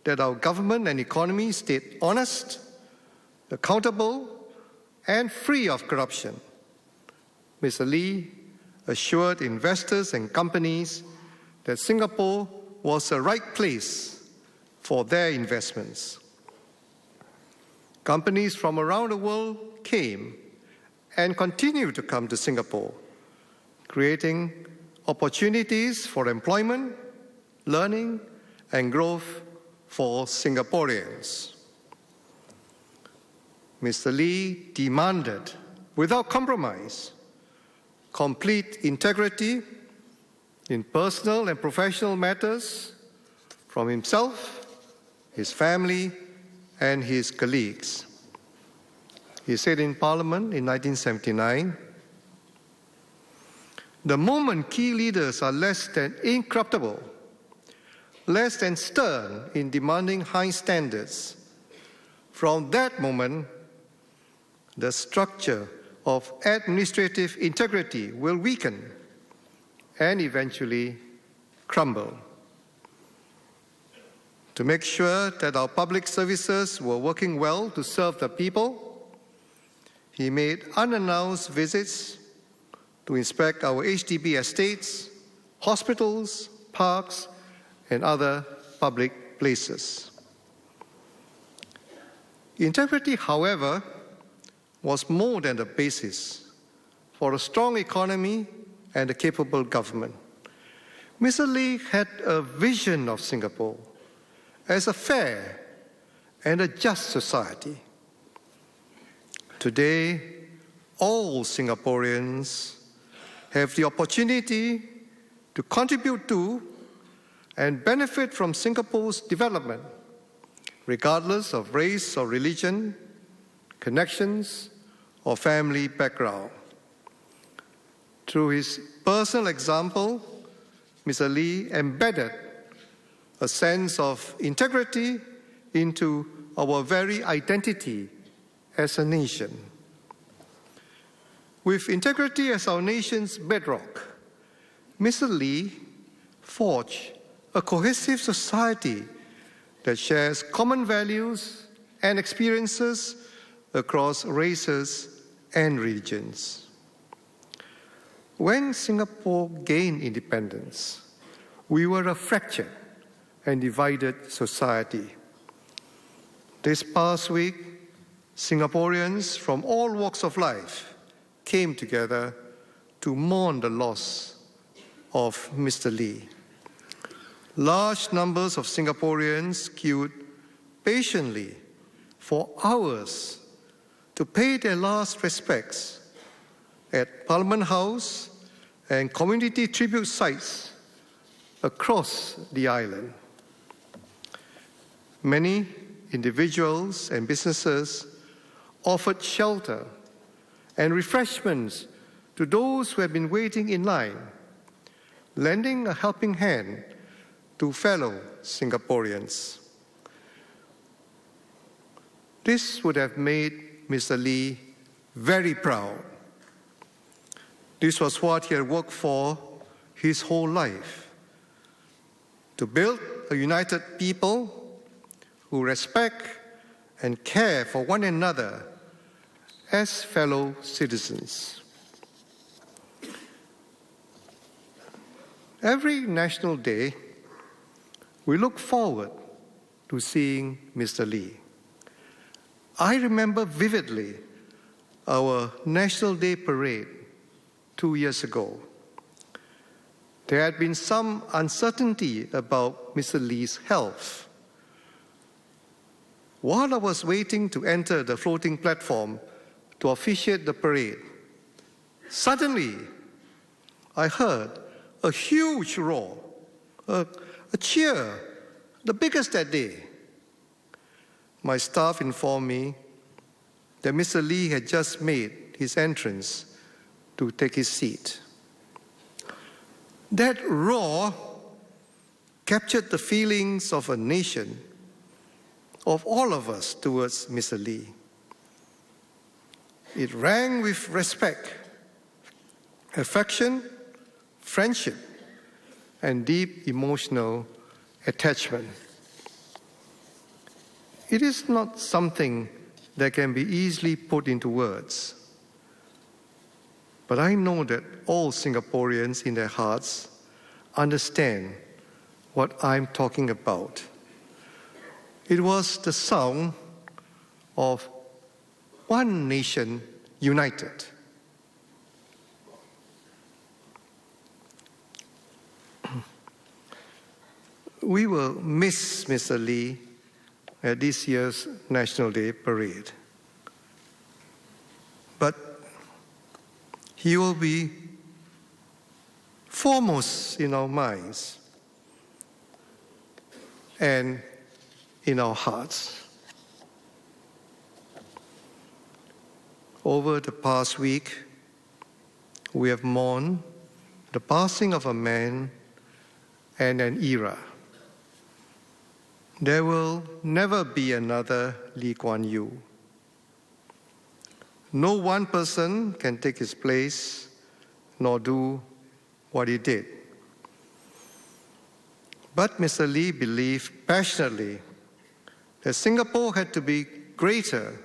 that our government and economy stayed honest, accountable, and free of corruption, Mr. Lee assured investors and companies that Singapore was the right place for their investments. Companies from around the world came and continue to come to Singapore, creating opportunities for employment, learning, and growth for Singaporeans. Mr. Lee demanded, without compromise, complete integrity in personal and professional matters from himself, his family, and his colleagues. He said in Parliament in 1979, "The moment key leaders are less than incorruptible, less than stern in demanding high standards, from that moment, the structure of administrative integrity will weaken and eventually crumble." To make sure that our public services were working well to serve the people, he made unannounced visits to inspect our HDB estates, hospitals, parks, and other public places. Integrity, however, was more than the basis for a strong economy and a capable government. Mr. Lee had a vision of Singapore as a fair and a just society. Today, all Singaporeans have the opportunity to contribute to and benefit from Singapore's development, regardless of race or religion, connections, or family background. Through his personal example, Mr. Lee embedded a sense of integrity into our very identity as a nation. With integrity as our nation's bedrock, Mr. Lee forged a cohesive society that shares common values and experiences across races and religions. When Singapore gained independence, we were a fractured and divided society. This past week, Singaporeans from all walks of life came together to mourn the loss of Mr. Lee. Large numbers of Singaporeans queued patiently for hours to pay their last respects at Parliament House and community tribute sites across the island. Many individuals and businesses offered shelter and refreshments to those who had been waiting in line, lending a helping hand to fellow Singaporeans. This would have made Mr. Lee very proud. This was what he had worked for his whole life: to build a united people who respect and care for one another as fellow citizens. Every National Day, we look forward to seeing Mr. Lee. I remember vividly our National Day parade 2 years ago. There had been some uncertainty about Mr. Lee's health. While I was waiting to enter the floating platform to officiate the parade, suddenly I heard a huge roar, a cheer, the biggest that day. My staff informed me that Mr. Lee had just made his entrance to take his seat. That roar captured the feelings of a nation, of all of us towards Mr. Lee. It rang with respect, affection, friendship, and deep emotional attachment. It is not something that can be easily put into words. But I know that all Singaporeans in their hearts understand what I'm talking about. It was the sound of one nation united. We will miss Mr. Lee at this year's National Day Parade. But he will be foremost in our minds and in our hearts. Over the past week, we have mourned the passing of a man and an era. There will never be another Lee Kuan Yew. No one person can take his place nor do what he did. But Mr. Lee believed passionately that Singapore had to be greater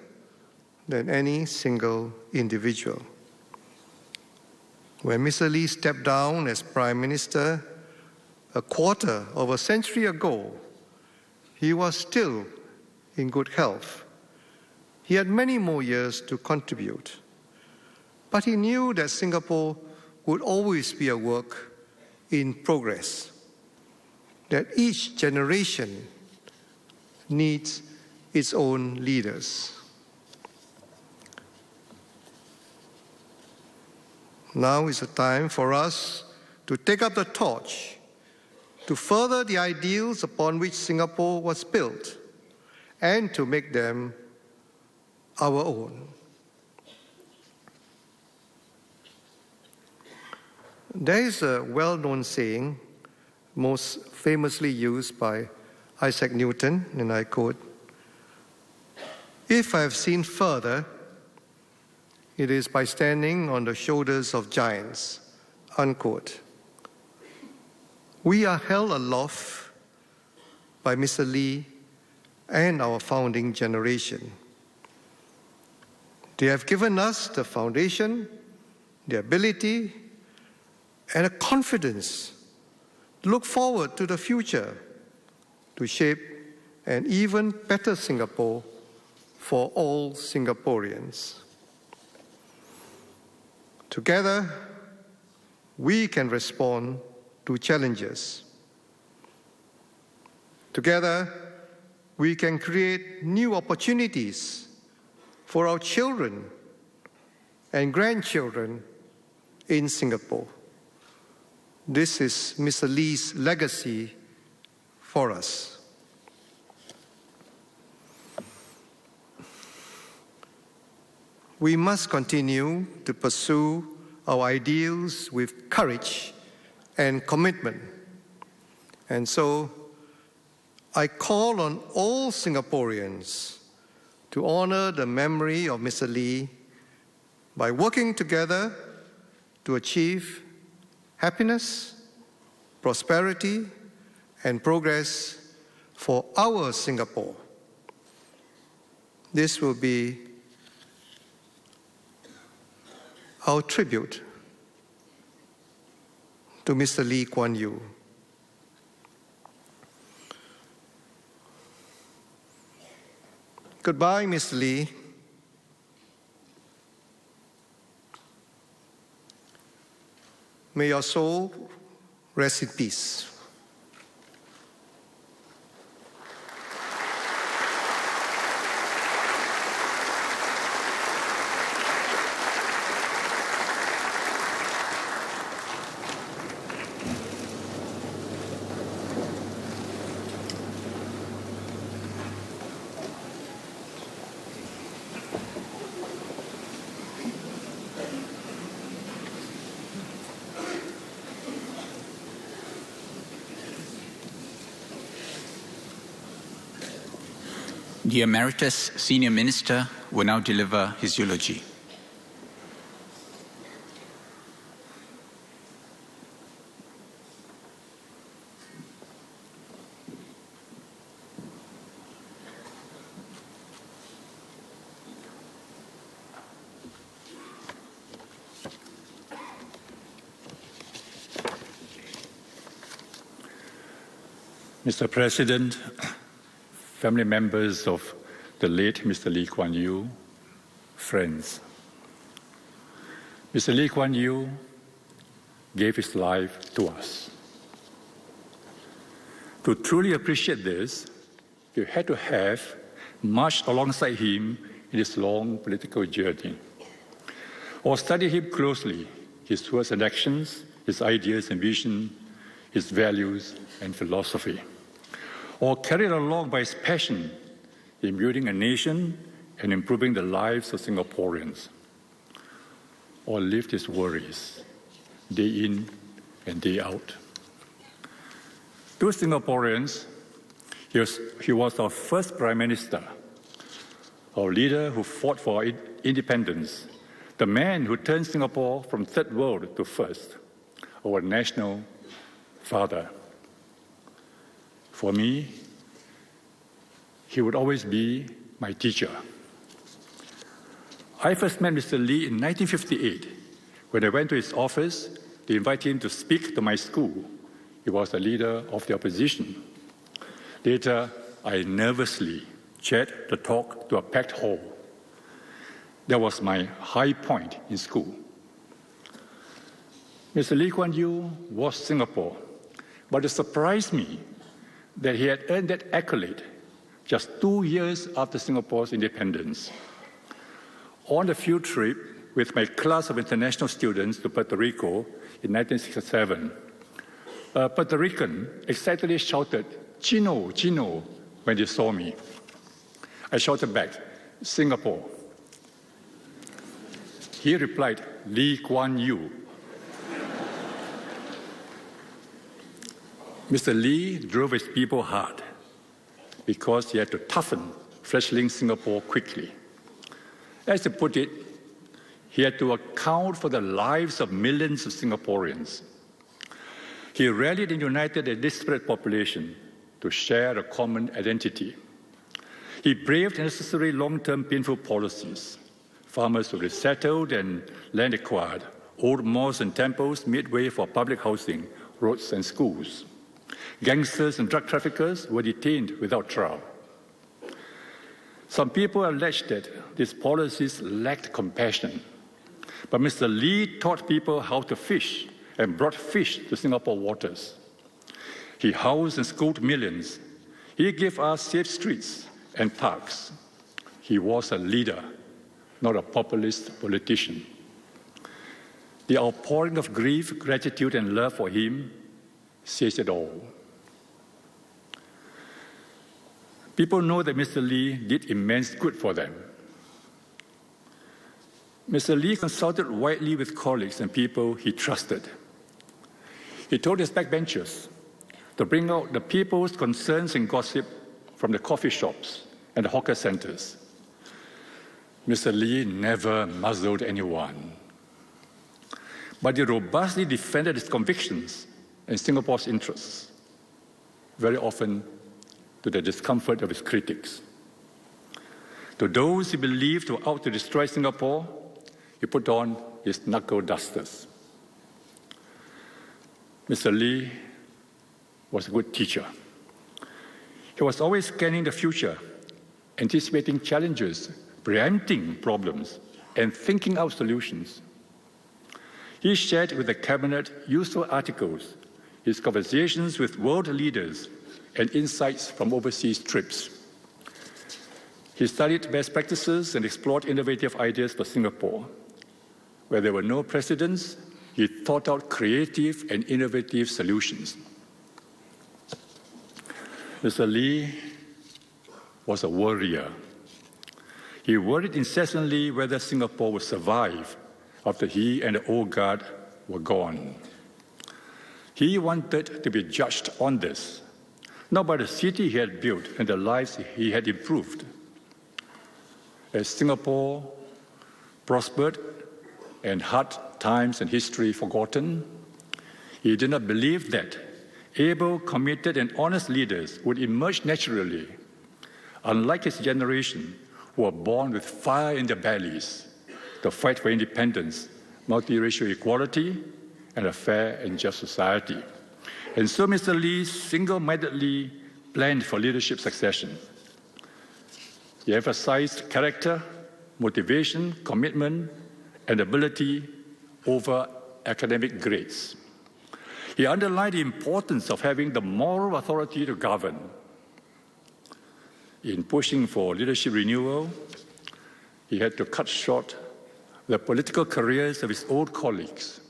than any single individual. When Mr. Lee stepped down as Prime Minister a quarter of a century ago, he was still in good health. He had many more years to contribute. But he knew that Singapore would always be a work in progress, that each generation needs its own leaders. Now is the time for us to take up the torch, to further the ideals upon which Singapore was built, and to make them our own. There is a well-known saying, most famously used by Isaac Newton, and I quote, "If I have seen further, it is by standing on the shoulders of giants," unquote. We are held aloft by Mr. Lee and our founding generation. They have given us the foundation, the ability, and a confidence to look forward to the future, to shape an even better Singapore for all Singaporeans. Together, we can respond to challenges. Together, we can create new opportunities for our children and grandchildren in Singapore. This is Mr. Lee's legacy for us. We must continue to pursue our ideals with courage and commitment. And so, I call on all Singaporeans to honor the memory of Mr. Lee by working together to achieve happiness, prosperity, and progress for our Singapore. This will be our tribute to Mr. Lee Kuan Yew. Goodbye, Mr. Lee. May your soul rest in peace. The Emeritus Senior Minister will now deliver his eulogy. Mr. President, family members of the late Mr. Lee Kuan Yew, friends. Mr. Lee Kuan Yew gave his life to us. To truly appreciate this, you had to have marched alongside him in his long political journey, or study him closely, his words and actions, his ideas and vision, his values and philosophy, or carried along by his passion in building a nation and improving the lives of Singaporeans, or lived his worries day in and day out. To Singaporeans, he was our first Prime Minister, our leader who fought for our independence, the man who turned Singapore from third world to first, our national father. For me, he would always be my teacher. I first met Mr. Lee in 1958 when I went to his office to invite him to speak to my school. He was the leader of the opposition. Later, I nervously chaired the talk to a packed hall. That was my high point in school. Mr. Lee Kuan Yew was Singapore, but it surprised me that he had earned that accolade just 2 years after Singapore's independence. On a field trip with my class of international students to Puerto Rico in 1967, a Puerto Rican excitedly shouted, "Chino, Chino," when they saw me. I shouted back, "Singapore." He replied, "Lee Kuan Yew." Mr. Lee drove his people hard because he had to toughen fledgling Singapore quickly. As he put it, he had to account for the lives of millions of Singaporeans. He rallied and united a disparate population to share a common identity. He braved necessary long-term painful policies. Farmers were resettled and land acquired. Old malls and temples made way for public housing, roads and schools. Gangsters and drug traffickers were detained without trial. Some people alleged that these policies lacked compassion. But Mr. Lee taught people how to fish and brought fish to Singapore waters. He housed and schooled millions. He gave us safe streets and parks. He was a leader, not a populist politician. The outpouring of grief, gratitude, and love for him says it all. People know that Mr. Lee did immense good for them. Mr. Lee consulted widely with colleagues and people he trusted. He told his backbenchers to bring out the people's concerns and gossip from the coffee shops and the hawker centers. Mr. Lee never muzzled anyone, but he robustly defended his convictions and Singapore's interests, very often to the discomfort of his critics. To those he believed were out to destroy Singapore, he put on his knuckle dusters. Mr. Lee was a good teacher. He was always scanning the future, anticipating challenges, preempting problems, and thinking out solutions. He shared with the cabinet useful articles, his conversations with world leaders, and insights from overseas trips. He studied best practices and explored innovative ideas for Singapore. Where there were no precedents, he thought out creative and innovative solutions. Mr. Lee was a worrier. He worried incessantly whether Singapore would survive after he and the old guard were gone. He wanted to be judged on this, not by the city he had built and the lives he had improved, as Singapore prospered and hard times and history forgotten, he did not believe that able, committed, and honest leaders would emerge naturally, unlike his generation, who were born with fire in their bellies to fight for independence, multiracial equality, and a fair and just society. And so Mr. Lee single-mindedly planned for leadership succession. He emphasized character, motivation, commitment, and ability over academic grades. He underlined the importance of having the moral authority to govern. In pushing for leadership renewal, he had to cut short the political careers of his old colleagues.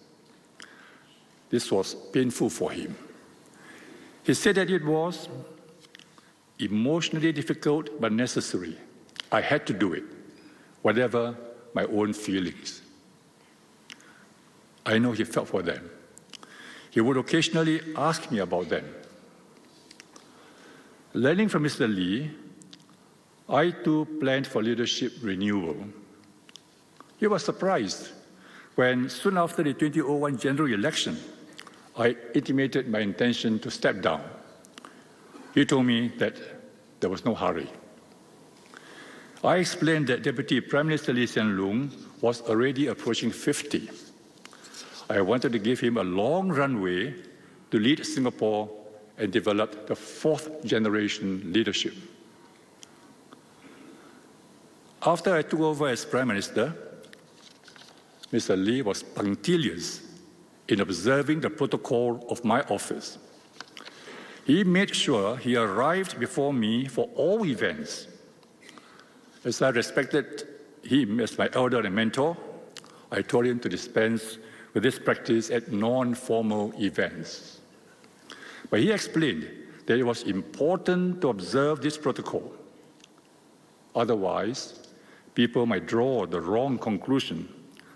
This was painful for him. He said that it was emotionally difficult but necessary. I had to do it, whatever my own feelings. I know he felt for them. He would occasionally ask me about them. Learning from Mr. Lee, I too planned for leadership renewal. He was surprised when, soon after the 2001 general election, I intimated my intention to step down. He told me that there was no hurry. I explained that Deputy Prime Minister Lee Hsien Loong was already approaching 50. I wanted to give him a long runway to lead Singapore and develop the fourth generation leadership. After I took over as Prime Minister, Mr. Lee was punctilious in observing the protocol of my office. He made sure he arrived before me for all events. As I respected him as my elder and mentor, I told him to dispense with this practice at non-formal events. But he explained that it was important to observe this protocol. Otherwise, people might draw the wrong conclusion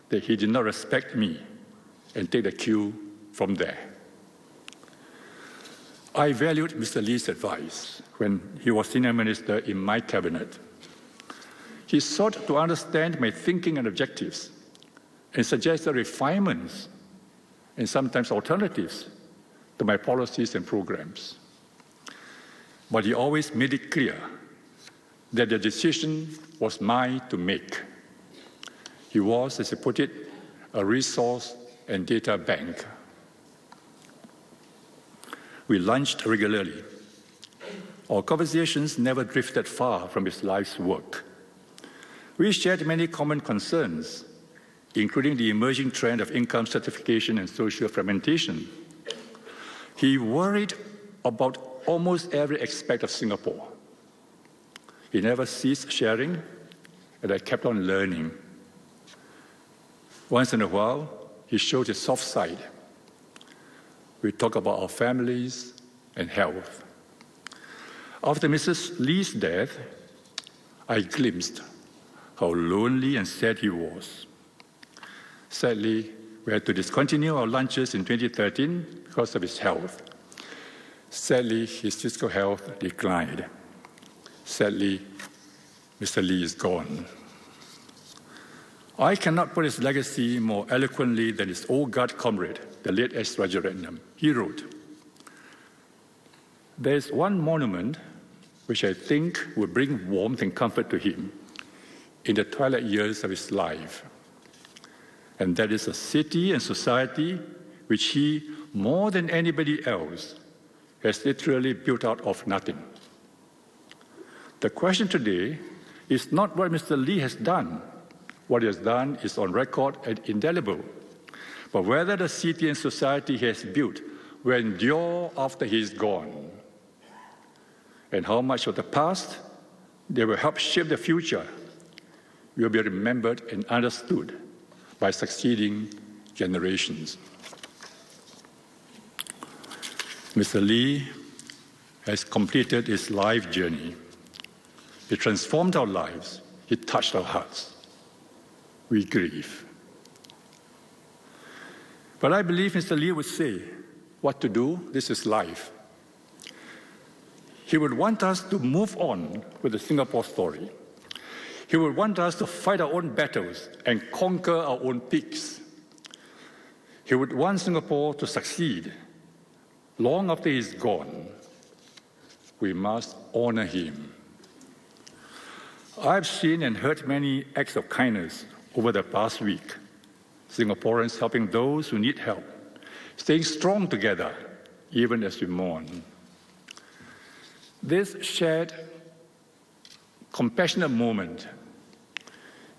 that he did not respect me and take the cue from there. I valued Mr. Lee's advice when he was senior minister in my cabinet. He sought to understand my thinking and objectives and suggested refinements and sometimes alternatives to my policies and programs. But he always made it clear that the decision was mine to make. He was, as he put it, a resource and data bank. We lunched regularly. Our conversations never drifted far from his life's work. We shared many common concerns, including the emerging trend of income stratification and social fragmentation. He worried about almost every aspect of Singapore. He never ceased sharing, and I kept on learning. Once in a while, he showed his soft side. We talked about our families and health. After Mrs. Lee's death, I glimpsed how lonely and sad he was. Sadly, we had to discontinue our lunches in 2013 because of his health. Sadly, his physical health declined. Sadly, Mr. Lee is gone. I cannot put his legacy more eloquently than his old guard comrade, the late S. Rajaratnam. He wrote, "There is one monument which I think will bring warmth and comfort to him in the twilight years of his life. And that is a city and society which he, more than anybody else, has literally built out of nothing. The question today is not what Mr. Lee has done. What he has done is on record and indelible. But whether the city and society he has built will endure after he is gone, and how much of the past they will help shape the future will be remembered and understood by succeeding generations." Mr. Lee has completed his life journey. He transformed our lives. He touched our hearts. We grieve. But I believe Mr. Lee would say, what to do, this is life. He would want us to move on with the Singapore story. He would want us to fight our own battles and conquer our own peaks. He would want Singapore to succeed. Long after he's gone, we must honor him. I've seen and heard many acts of kindness over the past week. Singaporeans helping those who need help, staying strong together, even as we mourn. This shared, compassionate moment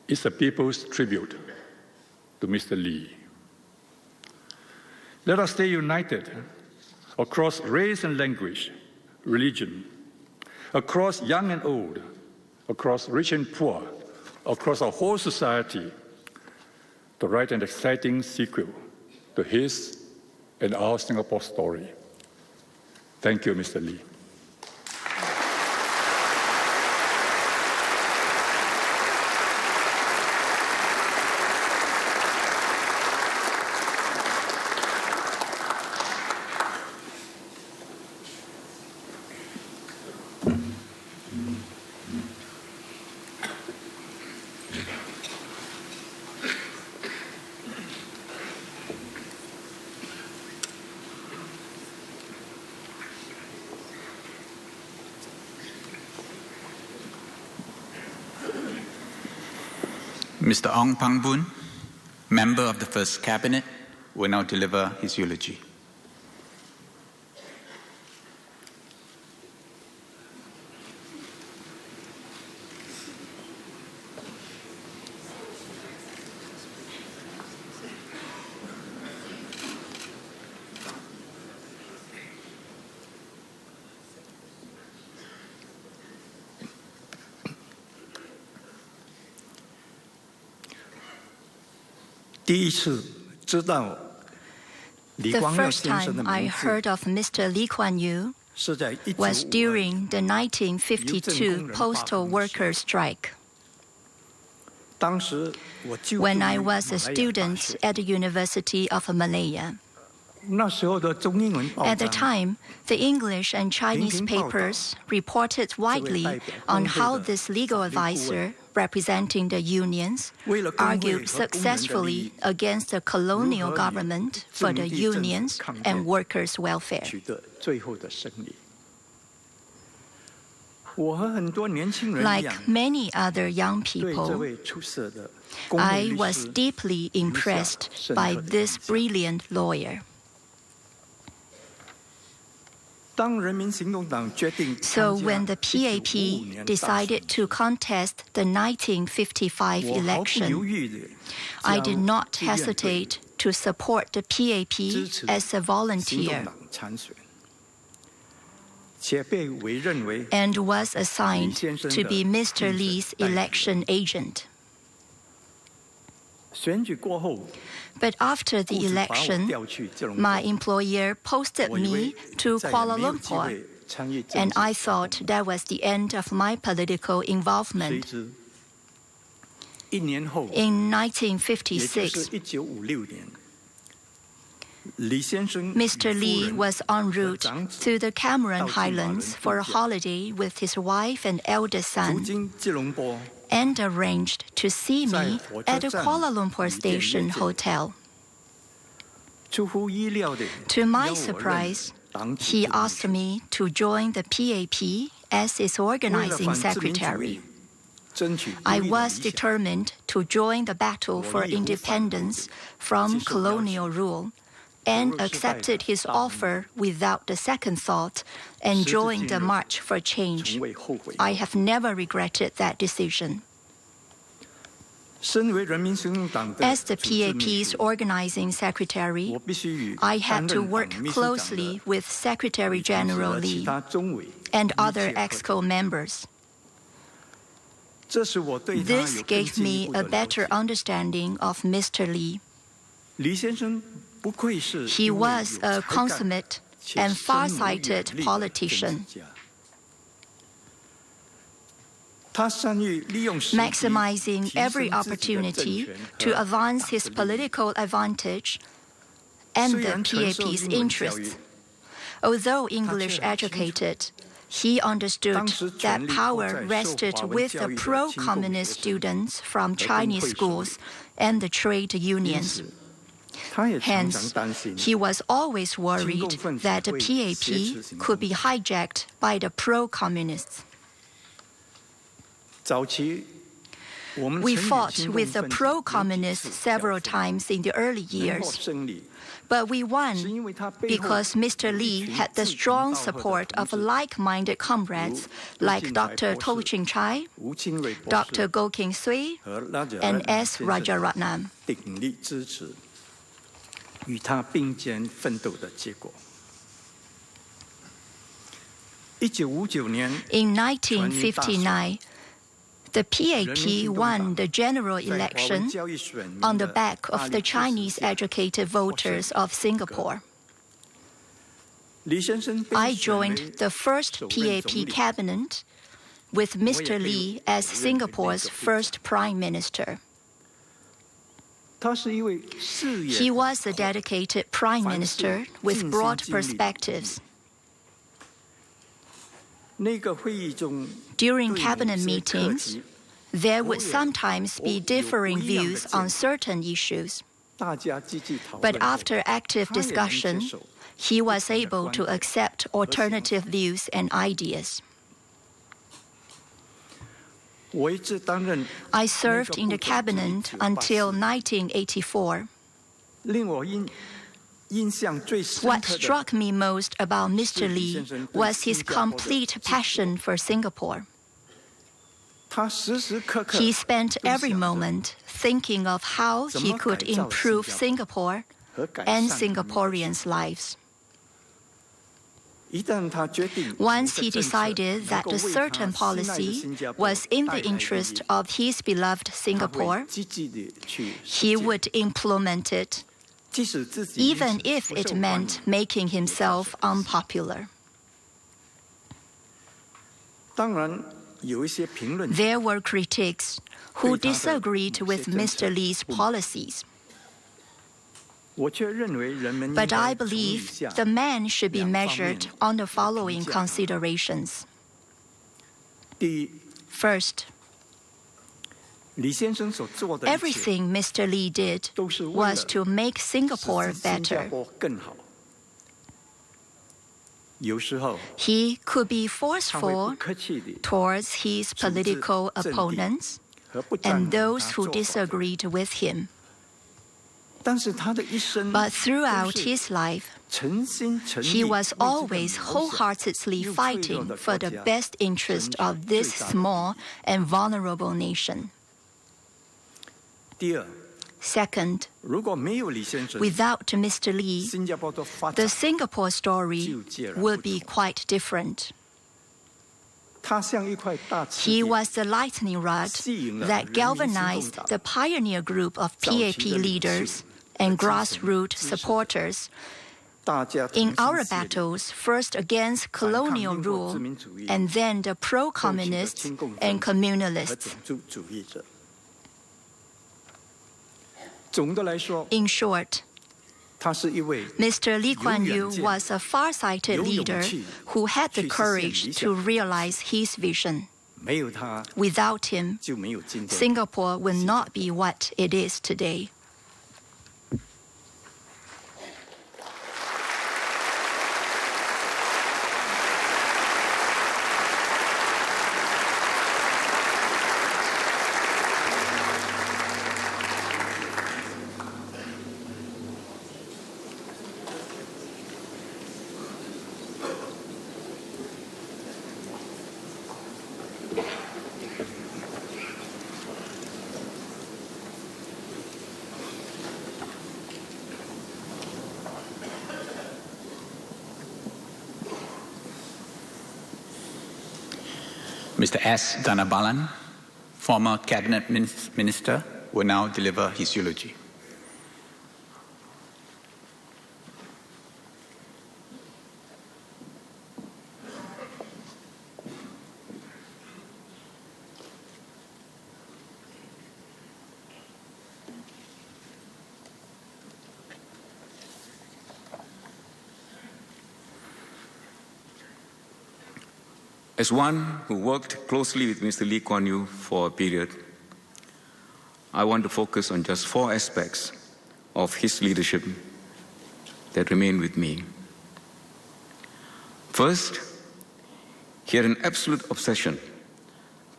is the people's tribute to Mr. Lee. Let us stay united across race and language, religion, across young and old, across rich and poor, across our whole society, to write an exciting sequel to his and our Singapore story. Thank you, Mr. Lee. Mr. Ong Pang Boon, member of the First Cabinet, will now deliver his eulogy. The first time I heard of Mr. Lee Kuan Yew was during the 1952 postal workers' strike. When I was a student at the University of Malaya. At the time, the English and Chinese papers reported widely on how this legal advisor representing the unions argued successfully against the colonial government for the unions and workers' welfare. Like many other young people, I was deeply impressed by this brilliant lawyer. So when the PAP decided to contest the 1955 election, I did not hesitate to support the PAP as a volunteer and was assigned to be Mr. Lee's election agent. But after the election, my employer posted me to Kuala Lumpur, and I thought that was the end of my political involvement. In 1956, Mr. Lee was en route to the Cameron Highlands for a holiday with his wife and eldest son, and arranged to see me at the Kuala Lumpur Station Hotel. To my surprise, he asked me to join the PAP as its organizing secretary. I was determined to join the battle for independence from colonial rule, and accepted his offer without a second thought and joined the March for Change. I have never regretted that decision. As the PAP's organizing secretary, I had to work closely with Secretary General Lee and other EXCO members. This gave me a better understanding of Mr. Lee. He was a consummate and far-sighted politician. Maximizing every opportunity to advance his political advantage and the PAP's interests. Although English educated, He understood that power rested with the pro-communist students from Chinese schools and the trade unions. Hence, he was always worried that the PAP could be hijacked by the pro-communists. We fought with the pro-communists several times in the early years, but we won because Mr. Li had the strong support of like-minded comrades like Dr. Toh Chin Chai, Dr. Goh King Sui, and S. Rajaratnam. In 1959, the PAP won the general election on the back of the Chinese educated voters of Singapore. I joined the first PAP cabinet with Mr. Li as Singapore's first Prime Minister. He was a dedicated Prime Minister with broad perspectives. During cabinet meetings, there would sometimes be differing views on certain issues. But after active discussion, he was able to accept alternative views and ideas. I served in the cabinet until 1984. What struck me most about Mr. Li was his complete passion for Singapore. He spent every moment thinking of how he could improve Singapore and Singaporeans' lives. Once he decided that a certain policy was in the interest of his beloved Singapore, he would implement it, even if it meant making himself unpopular. There were critics who disagreed with Mr. Li's policies. But I believe the man should be measured on the following considerations. First, everything Mr. Li did was to make Singapore better. He could be forceful towards his political opponents and those who disagreed with him. But throughout his life, he was always wholeheartedly fighting for the best interest of this small and vulnerable nation. Second, without Mr. Li, the Singapore story would be quite different. He was the lightning rod that galvanized the pioneer group of PAP leaders and grassroots supporters in our battles, first against colonial rule and then the pro-communists and communalists. In short, Mr. Lee Kuan Yew was a far-sighted leader who had the courage to realize his vision. Without him, Singapore would not be what it is today. Mr. S. Dhanabalan, former cabinet minister, will now deliver his eulogy. As one who worked closely with Mr. Lee Kuan Yew for a period, I want to focus on just 4 aspects of his leadership that remain with me. First, he had an absolute obsession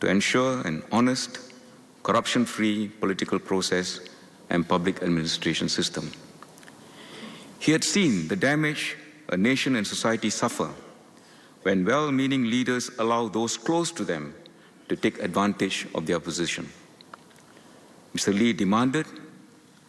to ensure an honest, corruption-free political process and public administration system. He had seen the damage a nation and society suffer when well-meaning leaders allow those close to them to take advantage of their position. Mr. Lee demanded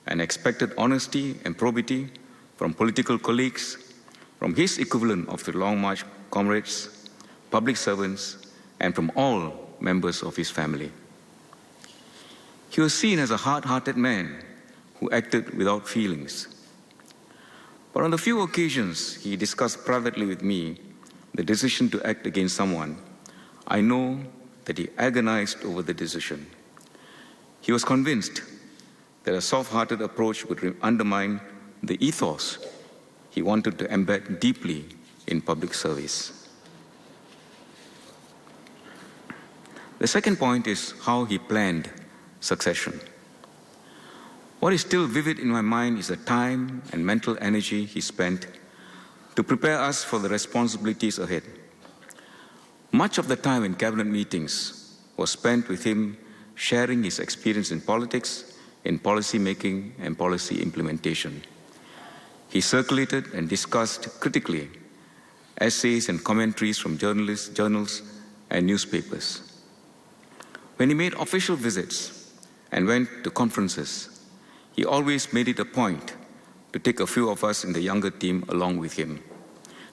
and expected honesty and probity from political colleagues, from his equivalent of the Long March comrades, public servants, and from all members of his family. He was seen as a hard-hearted man who acted without feelings. But on the few occasions he discussed privately with me the decision to act against someone, I know that he agonized over the decision. He was convinced that a soft-hearted approach would undermine the ethos he wanted to embed deeply in public service. The second point is how he planned succession. What is still vivid in my mind is the time and mental energy he spent to prepare us for the responsibilities ahead. Much of the time in cabinet meetings was spent with him sharing his experience in politics, in policy making, and policy implementation. He circulated and discussed critically essays and commentaries from journals, and newspapers. When he made official visits and went to conferences, he always made it a point to take a few of us in the younger team along with him,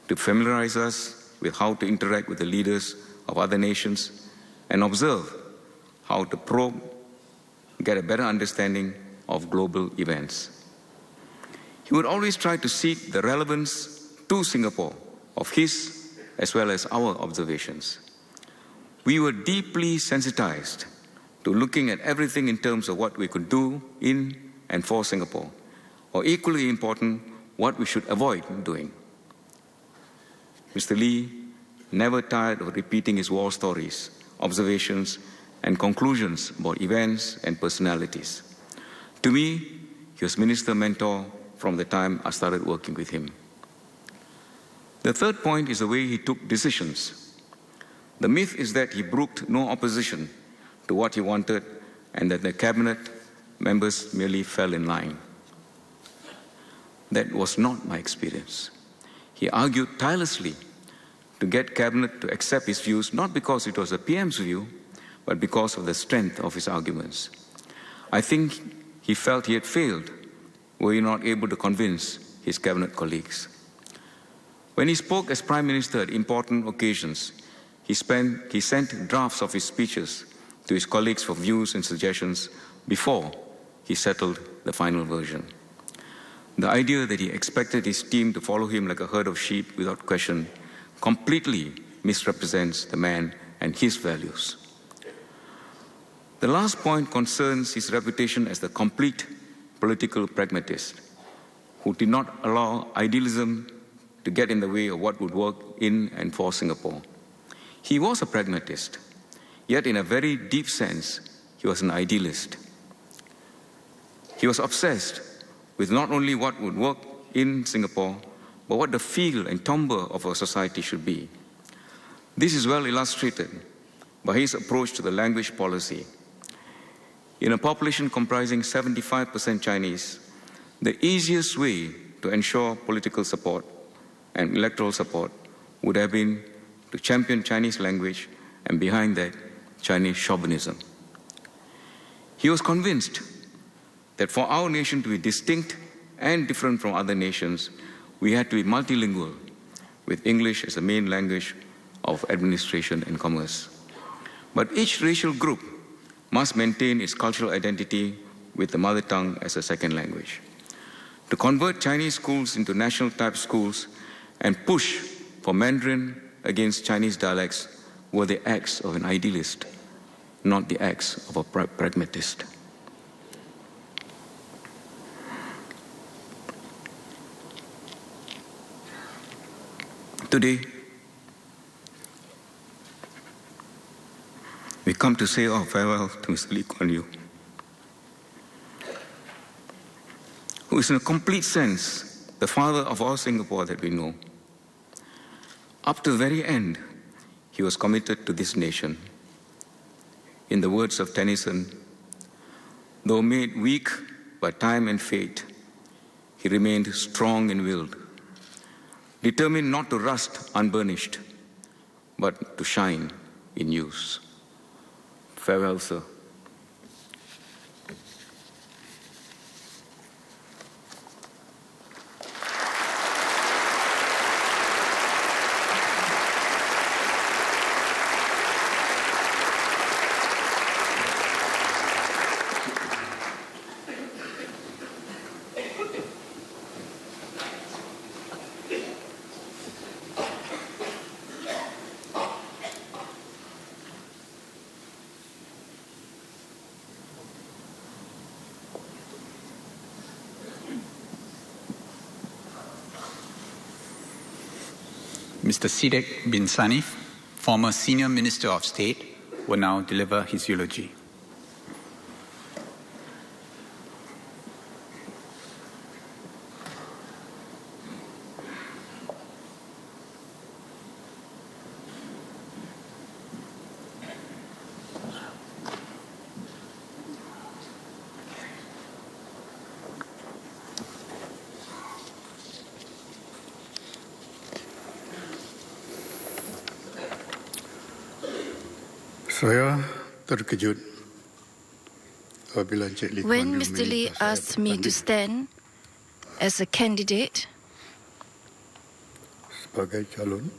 to familiarize us with how to interact with the leaders of other nations and observe how to probe, get a better understanding of global events. He would always try to seek the relevance to Singapore of his as well as our observations. We were deeply sensitized to looking at everything in terms of what we could do in and for Singapore, or equally important, what we should avoid doing. Mr. Lee never tired of repeating his war stories, observations, and conclusions about events and personalities. To me, he was minister mentor from the time I started working with him. The third point is the way he took decisions. The myth is that he brooked no opposition to what he wanted and that the cabinet members merely fell in line. That was not my experience. He argued tirelessly to get cabinet to accept his views, not because it was the PM's view, but because of the strength of his arguments. I think he felt he had failed were he not able to convince his cabinet colleagues. When he spoke as Prime Minister at important occasions, he sent drafts of his speeches to his colleagues for views and suggestions before he settled the final version. The idea that he expected his team to follow him like a herd of sheep without question completely misrepresents the man and his values. The last point concerns his reputation as the complete political pragmatist who did not allow idealism to get in the way of what would work in and for Singapore. He was a pragmatist, yet in a very deep sense, he was an idealist. He was obsessed with not only what would work in Singapore, but what the feel and timbre of our society should be. This is well illustrated by his approach to the language policy. In a population comprising 75% Chinese, the easiest way to ensure political support and electoral support would have been to champion Chinese language and behind that, Chinese chauvinism. He was convinced that for our nation to be distinct and different from other nations, we had to be multilingual, with English as the main language of administration and commerce. But each racial group must maintain its cultural identity with the mother tongue as a second language. To convert Chinese schools into national-type schools and push for Mandarin against Chinese dialects were the acts of an idealist, not the acts of a pragmatist. Today, come to say our farewell to Mr. Lee Kuan Yew, who is in a complete sense the father of all Singapore that we know. Up to the very end, he was committed to this nation. In the words of Tennyson, though made weak by time and fate, he remained strong and willed, determined not to rust unburnished, but to shine in use. Farewell, sir. Mr. Sidek bin Sanif, former Senior Minister of State, will now deliver his eulogy. Saya terkejut apabila Encik Lee Kuan When Yew Mr. Lee meminta saya asked me to bertanding stand as a candidate sebagai calon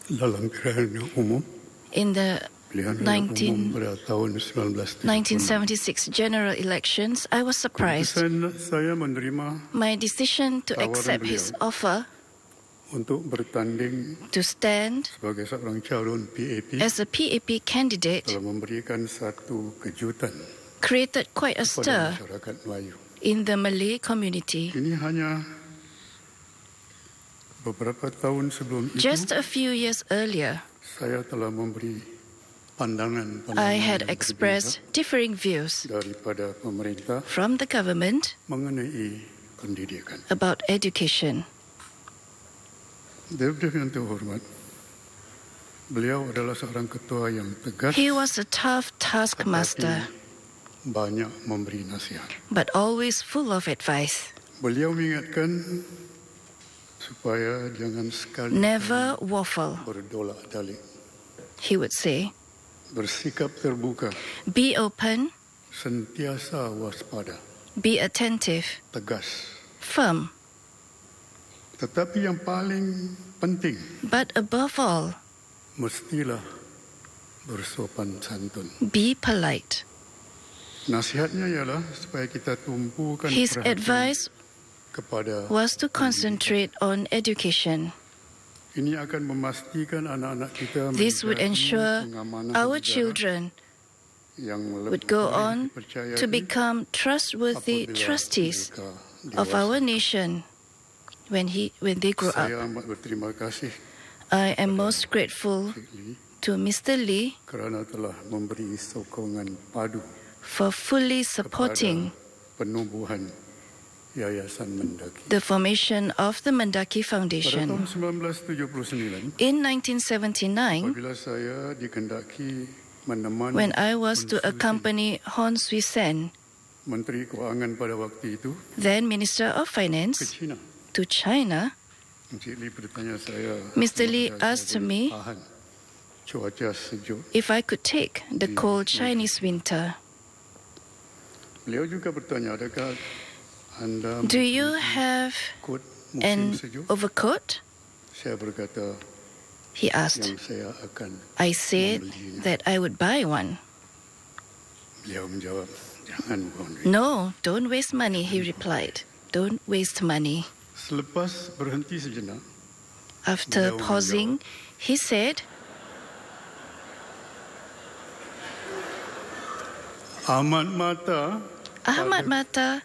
dalam pilihan umum in the pilihan raya umum pada tahun 1976 general elections, I was surprised. Keputusan saya menerima My decision to tawaran accept beliau his offer untuk bertanding to stand sebagai seorang calon PAP as a PAP candidate telah memberikan satu kejutan created quite a kepada stir masyarakat Melayu. in the Malay community. Ini hanya beberapa tahun sebelum itu Just a few years earlier, saya telah memberi pandangan I had yang expressed differing views berbeza daripada pemerintah from the government mengenai pendidikan. about education. Dengan terhormat, beliau adalah seorang ketua yang tegas, He was a tough taskmaster, tetapi banyak memberi nasihat. but always full of advice. Beliau mengingatkan supaya jangan sekali Never waffle, berdolak-dalik, he would say. bersikap terbuka, Be open, sentiasa waspada, be attentive, tegas. firm, Tetapi yang paling penting, but above all, mestilah bersopan santun. be polite. Nasihatnya ialah supaya kita tumpukan His perhatian advice kepada was to concentrate on education. Ini akan memastikan anak-anak kita This would menjadi ensure pengamanan our negara children yang would go lebih on dipercayai to become trustworthy apabila trustees mereka of dewasa. our nation when they grow Saya up. amat berterima kasih I am most grateful Encik Lee to Mr. Lee kerana telah memberi sokongan padu for fully supporting kepada penubuhan Yayasan Mendaki. the formation of the Mendaki Pada Foundation. tahun 1979, In 1979, apabila saya dikendaki menemani when I was to konsulsi accompany Hon Swee Sen, Menteri Kewangan pada waktu itu then Minister of ke Finance, China, to China, Encik Lee bertanya saya, Mr. Lee apakah saya asked boleh me tahan cuaca sejuk. if I could take the cold Chinese winter. Beliau juga bertanya, adakah anda Do you have ikut musim an sejuk? overcoat? Saya berkata, He asked. yang saya akan I said membelinya. that I would buy one. Beliau menjawab, jangan Henry. No, don't waste money, he replied. Don't waste money. Selepas berhenti sejenak, After Beliau pausing, he said, Ahmad Mata Ahmad Mata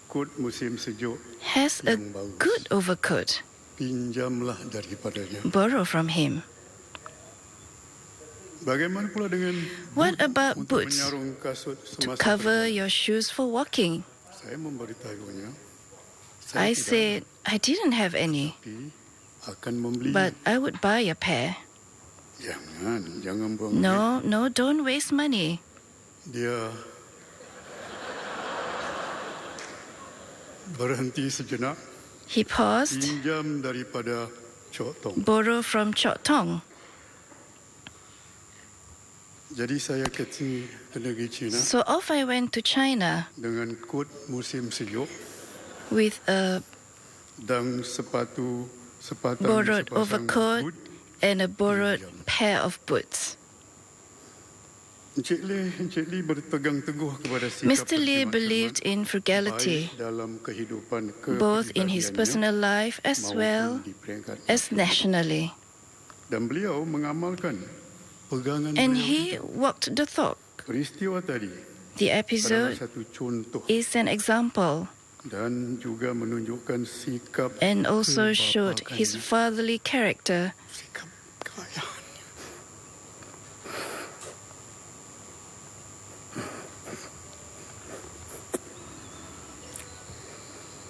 kot musim sejuk, has a yang bagus. good overcoat. Pinjamlah daripadanya. Borrow from him. Bagaimana pula dengan What boot about untuk boots menyarung kasut to semasa cover perjalanan? your shoes for walking? Saya memberitahunya, I saya tidak said I didn't have any, tapi akan membeli. but I would buy a pair. Jangan buang duit. No, don't waste money. Dia berhenti sejenak, He paused, pinjam daripada Chok Tong. borrow from Chok Tong. Jadi saya ke negeri China So off I went to China dengan kot musim sejuk with a dan sepatang borrowed sepasang overcoat boot. and a borrowed pair of boots. Encik Lee berpegang teguh kepada sikap Mr. Lee berkhidmat believed in frugality, baik dalam kehidupan both in his personal life as well maupun di peringkat as nationally. dan beliau mengamalkan pegangan And beliau he itu. walked the talk. Peristiwa tadi The adalah episode satu contoh is an example dan juga menunjukkan sikap and also showed kebapakannya, his fatherly character sikap kekayaan.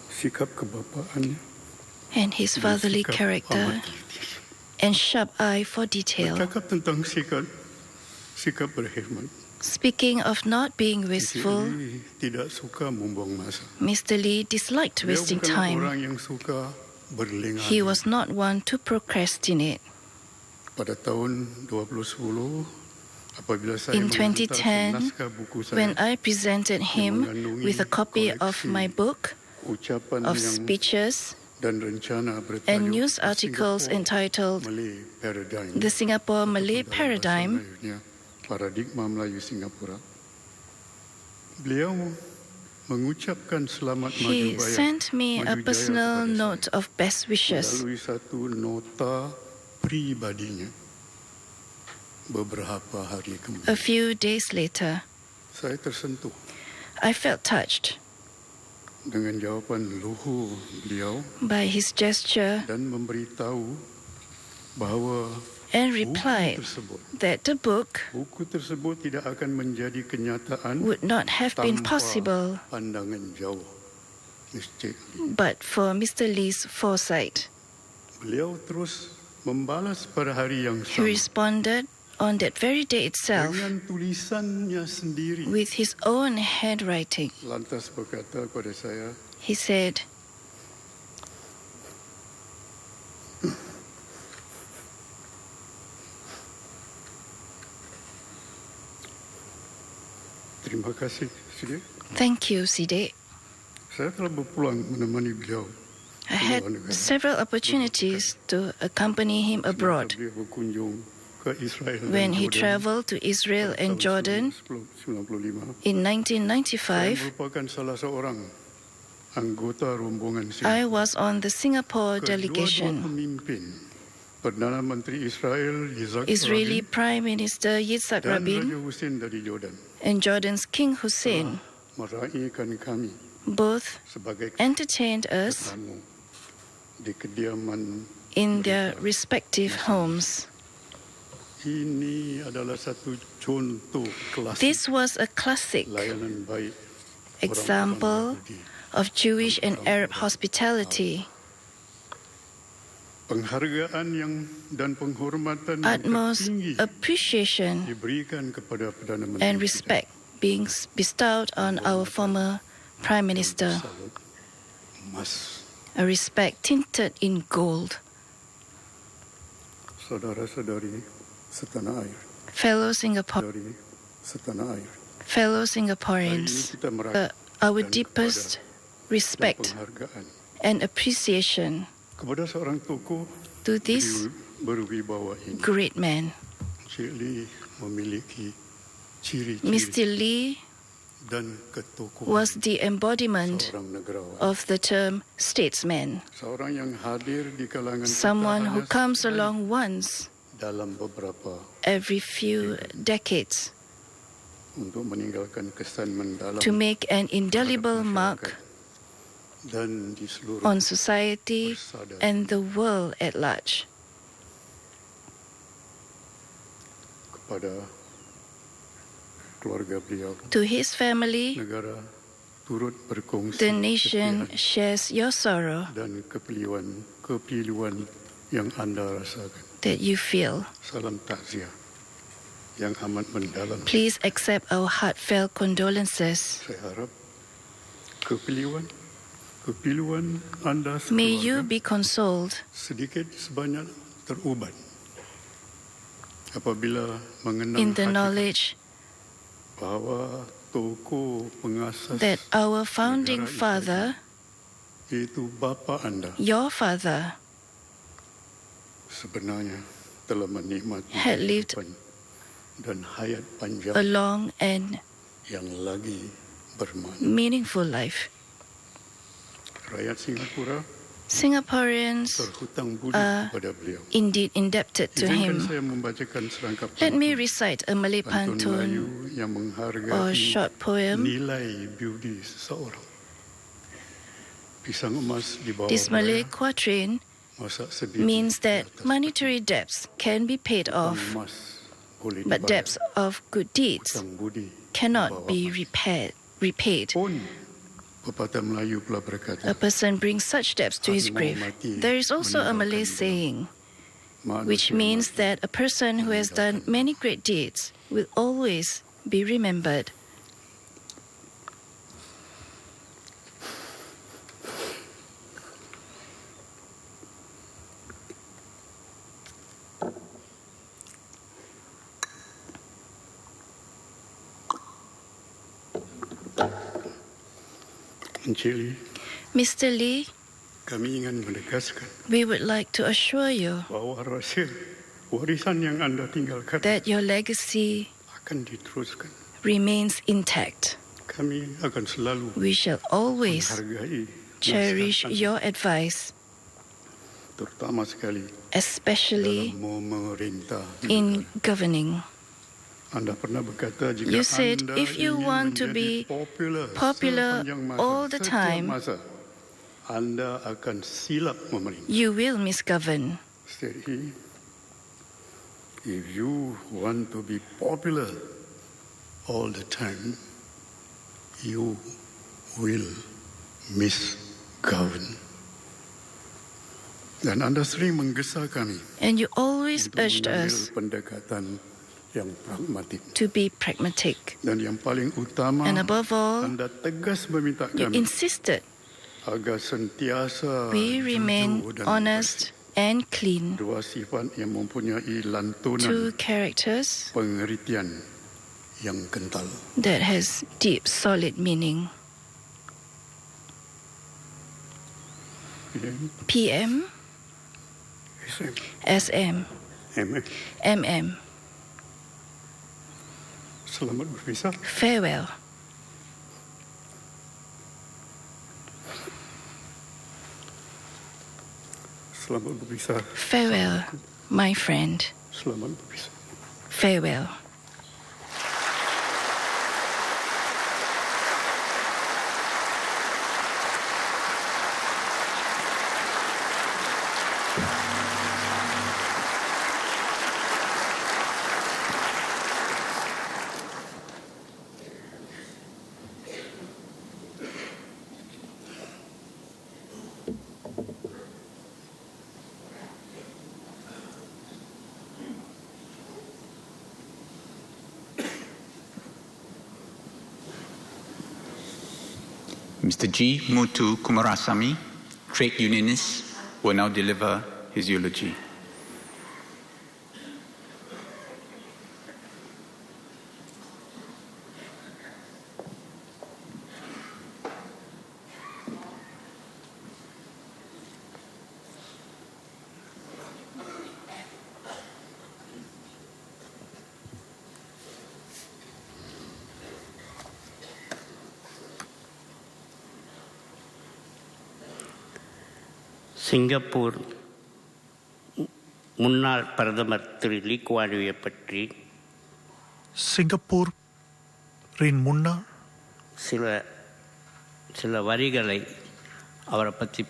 Sikap kebapaannya and his fatherly sikap character amat teliti. and sharp eye for detail. Bercakap tentang sikap berkhidmat. Speaking of not being Encik wasteful, Lee tidak suka membuang masa. Mr. Lee disliked Beliau wasting bukanlah time. orang yang suka berlengah. He was not one to procrastinate. Pada tahun 2010, apabila saya In menghantar 2010, naskah buku saya, when I presented him with a copy of my book ucapan of yang speeches dan rencana bertajuk and news articles Singapore entitled Malay Paradigm, The Singapore Malay dalam bahasa Paradigm, Melayunya, Paradigma Melayu Singapura. Beliau mengucapkan selamat he maju jaya, sent me a maju jaya personal kepada note of best saya wishes melalui satu nota pribadinya. Beberapa hari kemudian, a few days later. saya tersentuh I felt touched dengan jawapan luhur beliau by his gesture dan memberitahu bahawa and buku replied tersebut that the book tidak akan menjadi kenyataan would not have been tanpa possible pandangan jauh. Encik Lee. but for Mr. Lee's foresight. Beliau terus membalas pada hari yang He sama responded on that very day itself dengan tulisannya sendiri. with his own handwriting. Lantas berkata kepada saya, He said, terima kasih Sidi. "Thank you, Sidi. Saya telah berpulang menemani beliau. I had several opportunities to accompany him abroad. Beliau berkunjung ke Israel dan When he Jordan traveled to Israel and Jordan tahun 1995. in Saya 1995, merupakan salah seorang anggota rombongan I Singapura. was on the Singapore Kedua-dua delegation. pemimpin, Perdana Menteri Israel Yitzhak Israeli Rabin Prime Minister Yitzhak dan Raja Rabin Hussein dari Jordan and Jordan's King Hussein meraihkan kami both sebagai entertained us tetamu di kediaman. in their respective homes. Ini adalah satu contoh klasik This was a classic layanan baik example orang-orang Yahudi. of Jewish and Arab hospitality, Penghargaan dan penghormatan yang utmost tertinggi appreciation diberikan kepada Perdana Menteri and kita. respect being bestowed on our former Prime Minister, Salut emas. a respect tinted in gold. Saudara-saudari setanah air, Fellow saudari setanah air. Hari ini Singaporeans, kita merayakan our dan deepest respect penghargaan and appreciation kepada seorang tokoh to this berwibawa ini. great man. Encik Lee memiliki ciri-ciri Mr. Lee dan ketokohan was the embodiment seorang negarawan. of the term statesman, Seorang yang hadir di kalangan kita someone who hanya comes sekali along once dalam beberapa every few decades untuk meninggalkan kesan mendalam to make an indelible terhadap mark masyarakat dan di seluruh on society persada. and the world at large. pada keluarga beliau. To his family, Negara turut berkongsi the nation kesedihan shares your sorrow dan kepiluan yang Anda rasakan. that you feel. Salam takziah yang amat mendalam. Please accept our heartfelt condolences. Saya harap kepiluan Anda May you sekeluarga be consoled sedikit sebanyak terubat apabila mengenang in the hakikat knowledge bahwa tokoh pengasas that our founding negara father, yaitu bapa Anda, your father, sebenarnya telah menikmati had lived kehidupan dan hayat panjang a long and yang lagi bermakna. meaningful life. Rakyat Singapura Singaporeans terhutang budi are kepada beliau. indeed indebted to Izinkan him. saya membacakan serangkap Let me recite a Malay pantun Melayu pantun yang or menghargai short poem. nilai budi seseorang. Pisang emas di bawah This Malay raya, quatrain masak sendiri means di that atas monetary debts can be paid hutang off, emas boleh but dibayar, debts of good deeds hutang budi cannot be repaid. pun pepatah Melayu telah berkata, A person brings such debts to his grave. There is also a Malay saying, which means that a person who has done many great deeds will always be remembered. Encik Lee, Mr. Lee, kami ingin menegaskan we would like to assure you bahwa hasil warisan yang Anda tinggalkan that your legacy akan diteruskan. remains intact. Kami akan selalu We shall always menghargai cherish nasihat Anda, your advice, terutama sekali especially dalam memerintah in governing. Anda pernah berkata jika You said Anda if you ingin want to menjadi be sepanjang popular masa, all the setiap time, masa, Anda akan silap memerintah. you will misgovern. Said he, if you want to be popular all the time, you will misgovern. Dan Anda sering menggesa kami And you always untuk urged mengambil us pendekatan yang pragmatik. to be pragmatic. Dan yang paling utama, And above all, Anda tegas meminta you kami insisted agar sentiasa we remain jujur dan honest and clean, dua sifat yang mempunyai lantunan two characters pengertian yang kental. that has deep, solid meaning. PM, SM, MM. Selamat berpisah. Farewell. Selamat berpisah. Farewell, my friend. Selamat berpisah. Farewell. Mr. G. Muthu Kumarasamy, trade unionist, will now deliver his eulogy. Singapore முன்னாள் பிரதமர் திரு Lee Kuan யூவை பற்றி சிங்கப்பூரின் முன்னாள் சில வரிகளை அவரை பற்றி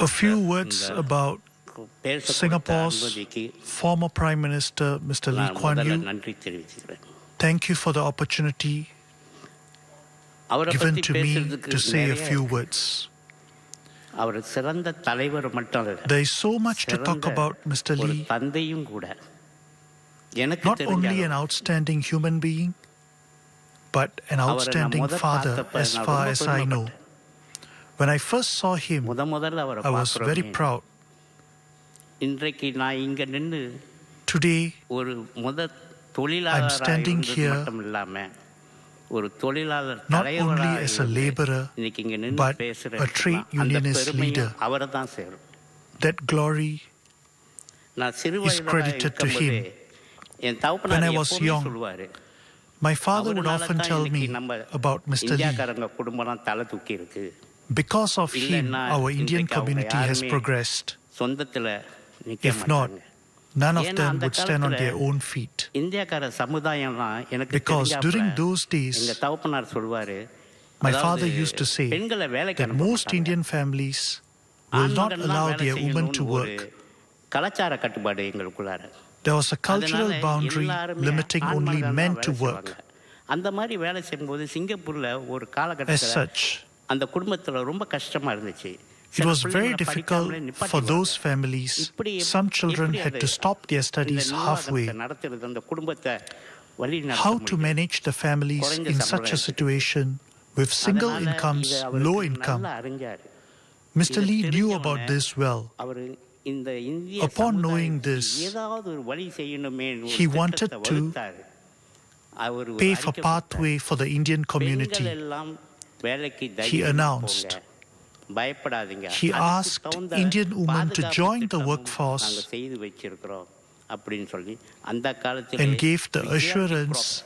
A few words about Singapore's former Prime Minister, Mr. Lee Kuan Yew, thank you for the opportunity given to me to say a few words. There is so much to talk about Mr. Lee. Not only an outstanding human being, but an outstanding father as far as I know. When I first saw him, I was very proud. Today, I'm standing here not only as a laborer, but a trade unionist leader. That glory is credited to him. When I was young, my father would often tell me about Mr. Lee. Because of him, our Indian community has progressed. If not, none of them would stand on their own feet. Because during those days, my father used to say that most Indian families will not allow their women to work. There was a cultural boundary limiting only men to work. As such, it was very difficult for those families. Some children had to stop their studies halfway. How to manage the families in such a situation with single incomes, low income? Mr. Lee knew about this well. Upon knowing this, he wanted to pave a pathway for the Indian community. He announced, he asked Indian women to join the workforce and gave the assurance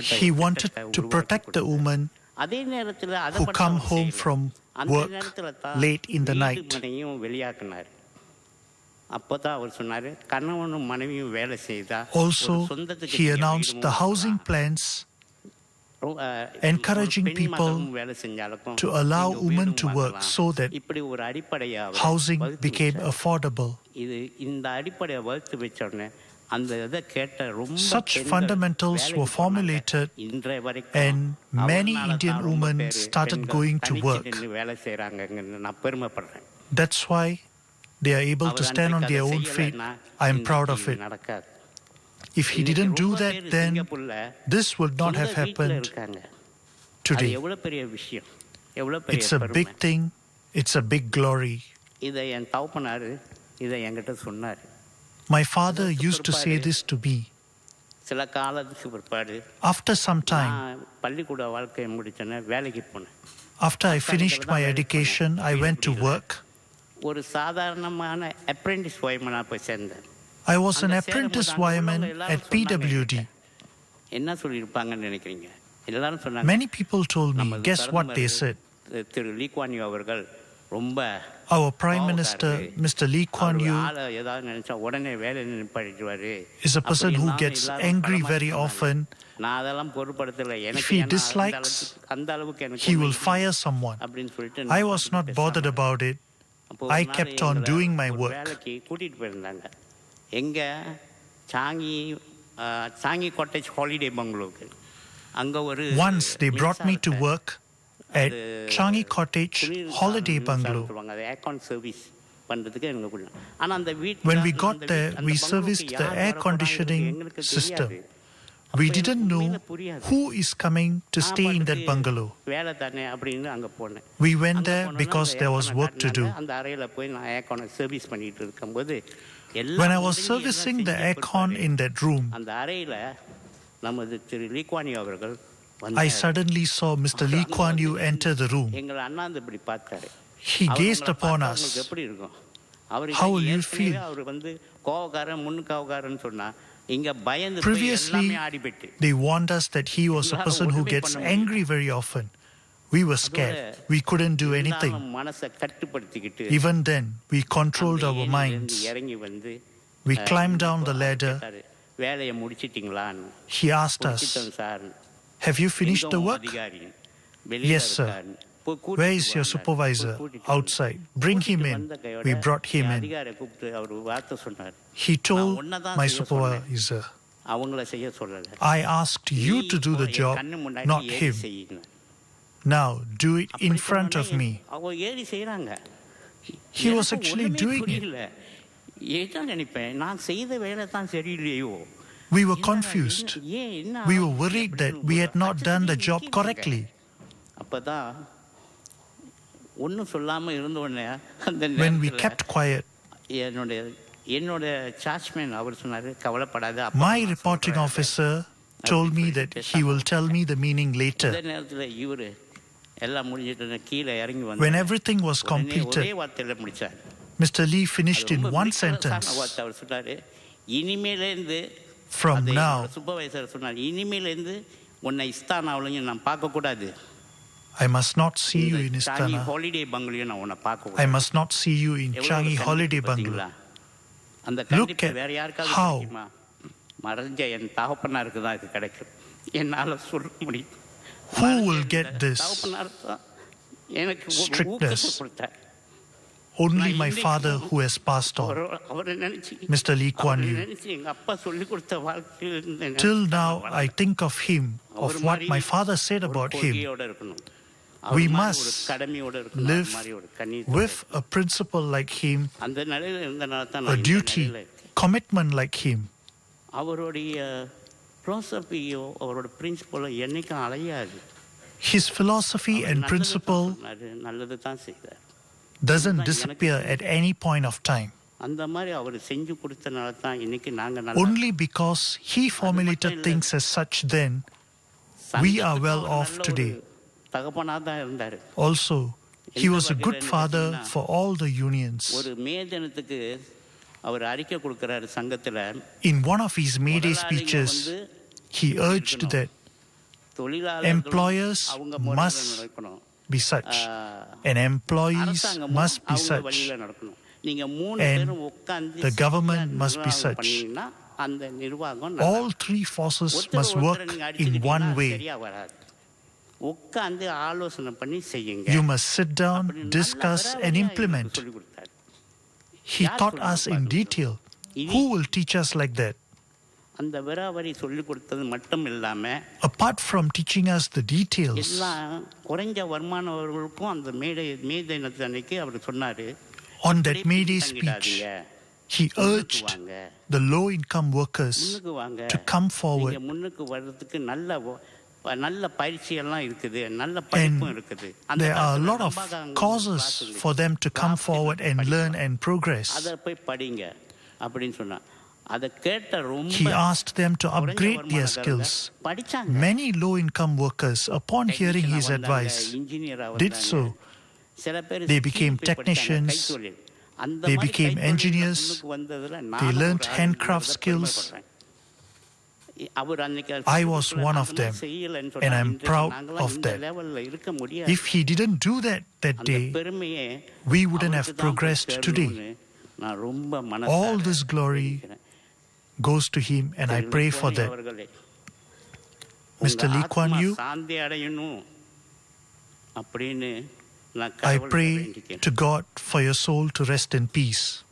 he wanted to protect the women who come home from work late in the night. Also, he announced the housing plans, encouraging people to allow women to work so that housing became affordable. Such fundamentals were formulated, and many Indian women started going to work. That's why they are able to stand on their own feet. I am proud of it. If he didn't do that, then this would not have happened today. It's a big thing. It's a big glory. My father used to say this to me. After some time, after I finished my education, I went to work. I was an apprentice wireman at PWD. Many people told me, guess what they said? Our Prime Minister, Mr. Lee Kuan Yew, is a person who gets angry very often. If he dislikes, he will fire someone. I was not bothered about it. I kept on doing my work. Once they brought me to work at Changi Cottage Holiday Bungalow. When we got there, we serviced the air conditioning system. We didn't know who is coming to stay in that bungalow. We went there because there was work to do. When I was servicing the aircon in that room, I suddenly saw Mr. Lee Kuan Yew enter the room. He gazed upon us. How will you feel? Previously, they warned us that he was a person who gets angry very often. We were scared. We couldn't do anything. Even then, we controlled our minds. We climbed down the ladder. He asked us, Have you finished the work? Yes, sir. Where is your supervisor? Outside. Bring him in. We brought him in. He told my supervisor, I asked you to do the job, not him. Now do it in front of me. He was actually doing it. We were confused. We were worried that we had not done the job correctly. When we kept quiet, my reporting officer told me that he will tell me the meaning later. When everything was completed, Mr. Lee finished in one sentence. From now, I must not see you in Istana. I must not see you in Changi Holiday Bungalow. Look at how who will get this strictness? Only my father who has passed on, Mr. Lee Kuan Yew. Till now, I think of him, of what my father said about him. We must live with a principle like him, a duty, commitment like him. His philosophy and principle doesn't disappear at any point of time. Only because he formulated things as such then, we are well off today. Also, he was a good father for all the unions. In one of his May Day speeches, he urged that employers must be such, and employees must be such, and the government must be such. All three forces must work in one way. You must sit down, discuss, and implement. He taught us in detail. Who will teach us like that? Apart from teaching us the details, on that May Day speech, he urged the low-income workers to come forward. And there are a lot of causes for them to come forward and learn and progress. He asked them to upgrade their skills. Many low-income workers, upon hearing his advice, did so. They became technicians, they became engineers, they learned handcraft skills. I was one of them, and I'm proud of that. If he didn't do that day, we wouldn't have progressed today. All this glory goes to him, and I pray for that. Mr. Lee Kuan Yew, I pray to God for your soul to rest in peace.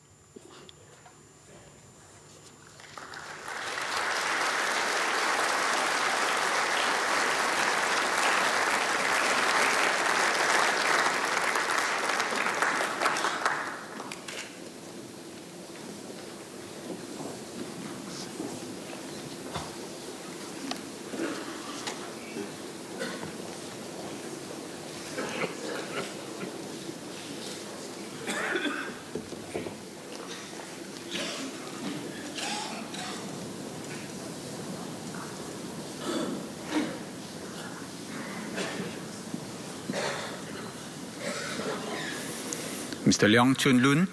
Mr. Leong Chun Lun,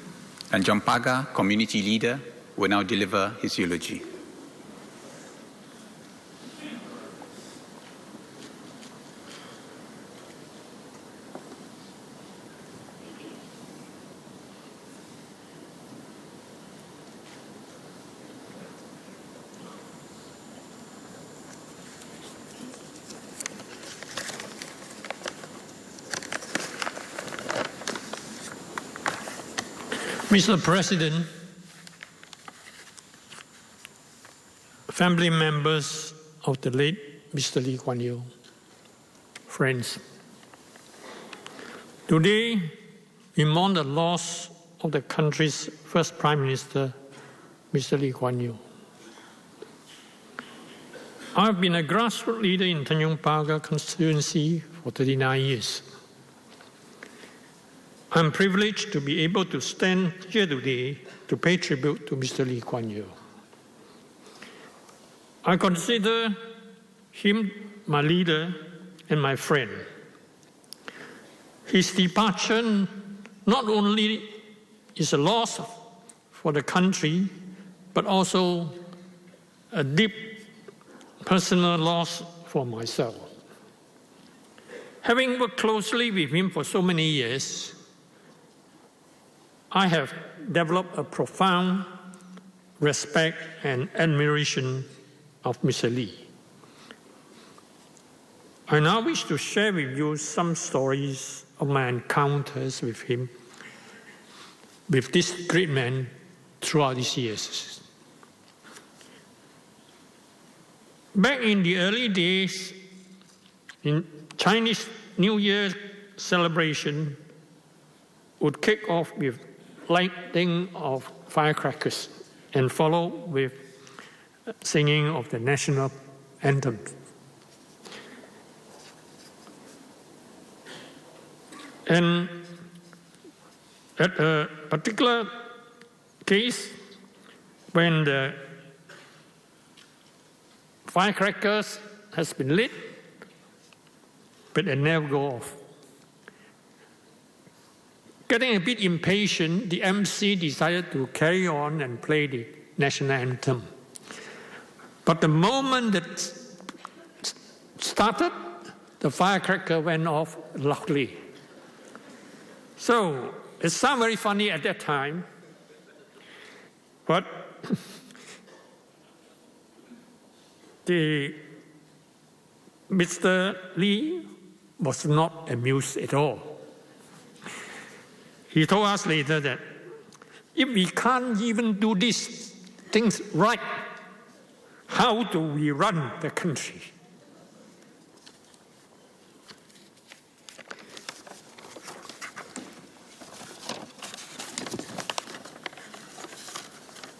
and Jampaga community leader, will now deliver his eulogy. Mr. President, family members of the late Mr. Lee Kuan Yew, friends, today we mourn the loss of the country's first Prime Minister, Mr. Lee Kuan Yew. I have been a grassroots leader in Tanjong Pagar constituency for 39 years. I'm privileged to be able to stand here today to pay tribute to Mr. Lee Kuan Yew. I consider him my leader and my friend. His departure not only is a loss for the country, but also a deep personal loss for myself. Having worked closely with him for so many years, I have developed a profound respect and admiration of Mr. Lee. I now wish to share with you some stories of my encounters with him, with this great man throughout these years. Back in the early days, in Chinese New Year celebration would kick off with lighting of firecrackers and follow with singing of the national anthem. And at a particular case, when the firecrackers has been lit, but they never go off. Getting a bit impatient, the MC decided to carry on and play the national anthem. But the moment that started, the firecracker went off loudly. So it sounded very funny at that time, but Mr. Lee was not amused at all. He told us later that if we can't even do these things right, how do we run the country?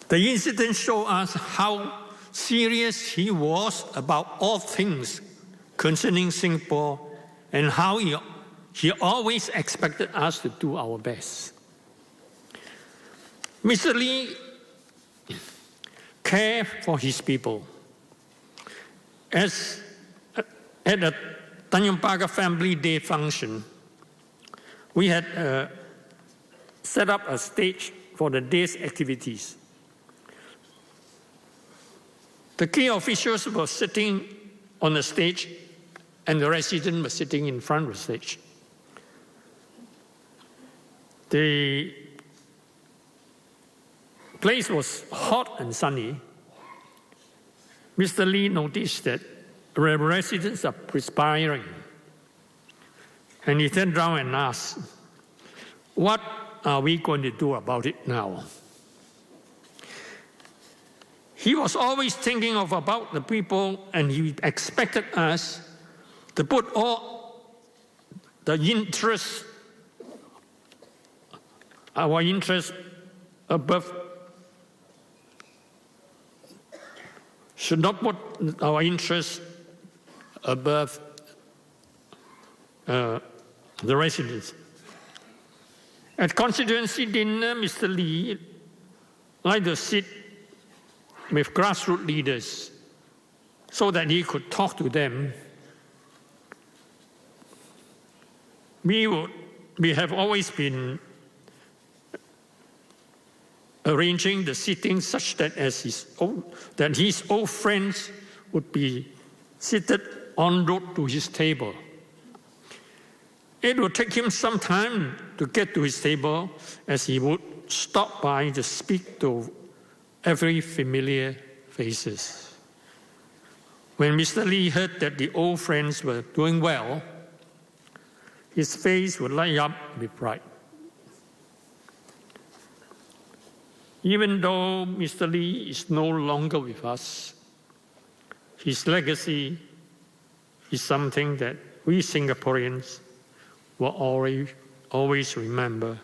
The incident showed us how serious he was about all things concerning Singapore and how he always expected us to do our best. Mr. Lee cared for his people. As at a Tanjong Pagar Family Day function, we had set up a stage for the day's activities. The key officials were sitting on the stage and the residents were sitting in front of the stage. The place was hot and sunny. Mr. Lee noticed that the residents are perspiring. And he turned around and asked, "What are we going to do about it now?" He was always thinking about the people, and he expected us to put all the interests, our interests above, should not put our interests above the residents. At constituency dinner, Mr. Lee liked to sit with grassroots leaders so that he could talk to them. We have always been arranging the sitting such that his old friends would be seated en route to his table. It would take him some time to get to his table, as he would stop by to speak to every familiar faces. When Mr. Lee heard that the old friends were doing well, his face would light up with pride. Even though Mr. Lee is no longer with us, his legacy is something that we Singaporeans will always remember.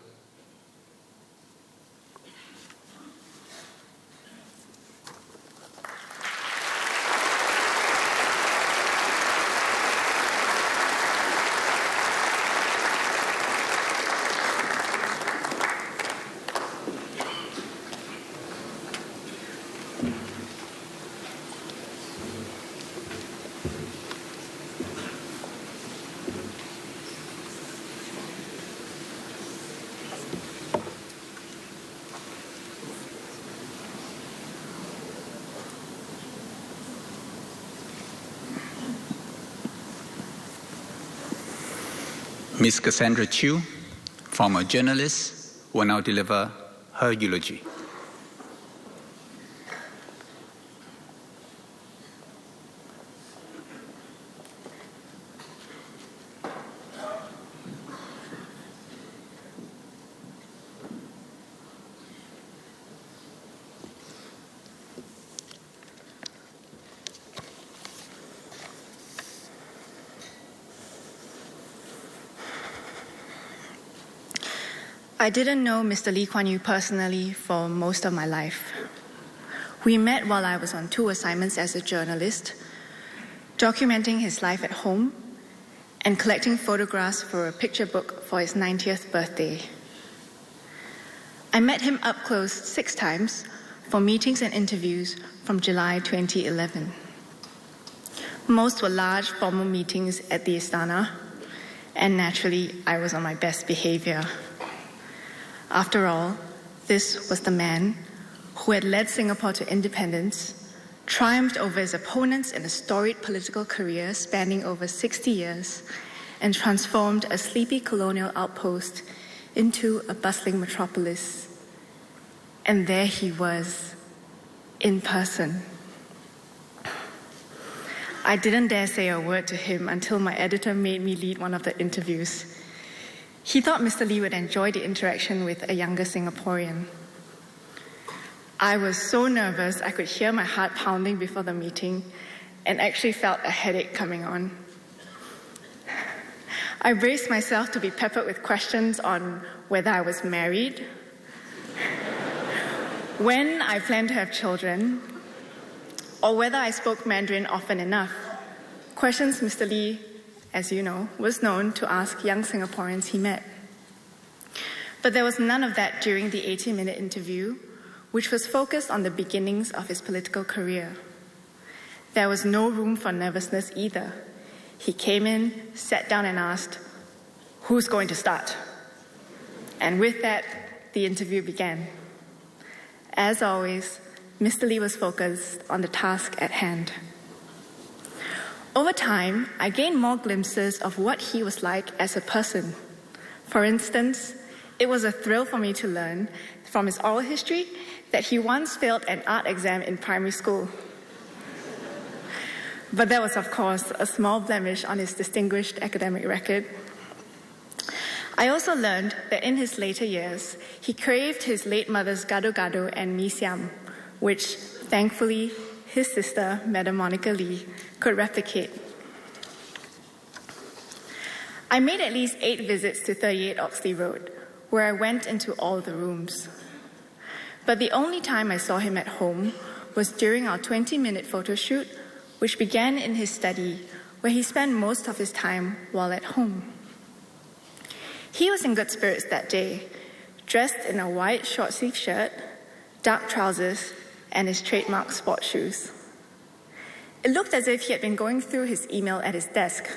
Ms. Cassandra Chew, former journalist, will now deliver her eulogy. I didn't know Mr. Lee Kuan Yew personally for most of my life. We met while I was on 2 assignments as a journalist, documenting his life at home and collecting photographs for a picture book for his 90th birthday. I met him up close 6 times for meetings and interviews from July 2011. Most were large formal meetings at the Istana, and naturally, I was on my best behavior. After all, this was the man who had led Singapore to independence, triumphed over his opponents in a storied political career spanning over 60 years, and transformed a sleepy colonial outpost into a bustling metropolis. And there he was, in person. I didn't dare say a word to him until my editor made me lead one of the interviews. He thought Mr. Lee would enjoy the interaction with a younger Singaporean. I was so nervous I could hear my heart pounding before the meeting and actually felt a headache coming on. I braced myself to be peppered with questions on whether I was married, when I planned to have children, or whether I spoke Mandarin often enough. Questions Mr. Lee, as you know, was known to ask young Singaporeans he met. But there was none of that during the 80-minute interview, which was focused on the beginnings of his political career. There was no room for nervousness either. He came in, sat down and asked, "Who's going to start?" And with that, the interview began. As always, Mr. Lee was focused on the task at hand. Over time, I gained more glimpses of what he was like as a person. For instance, it was a thrill for me to learn from his oral history that he once failed an art exam in primary school. But that was, of course, a small blemish on his distinguished academic record. I also learned that in his later years, he craved his late mother's gado-gado and mee siam, which, thankfully, his sister, Madam Monica Lee, could replicate. I made at least 8 visits to 38 Oxley Road, where I went into all the rooms. But the only time I saw him at home was during our 20-minute photo shoot, which began in his study, where he spent most of his time while at home. He was in good spirits that day, dressed in a white short-sleeved shirt, dark trousers, and his trademark sport shoes. It looked as if he had been going through his email at his desk,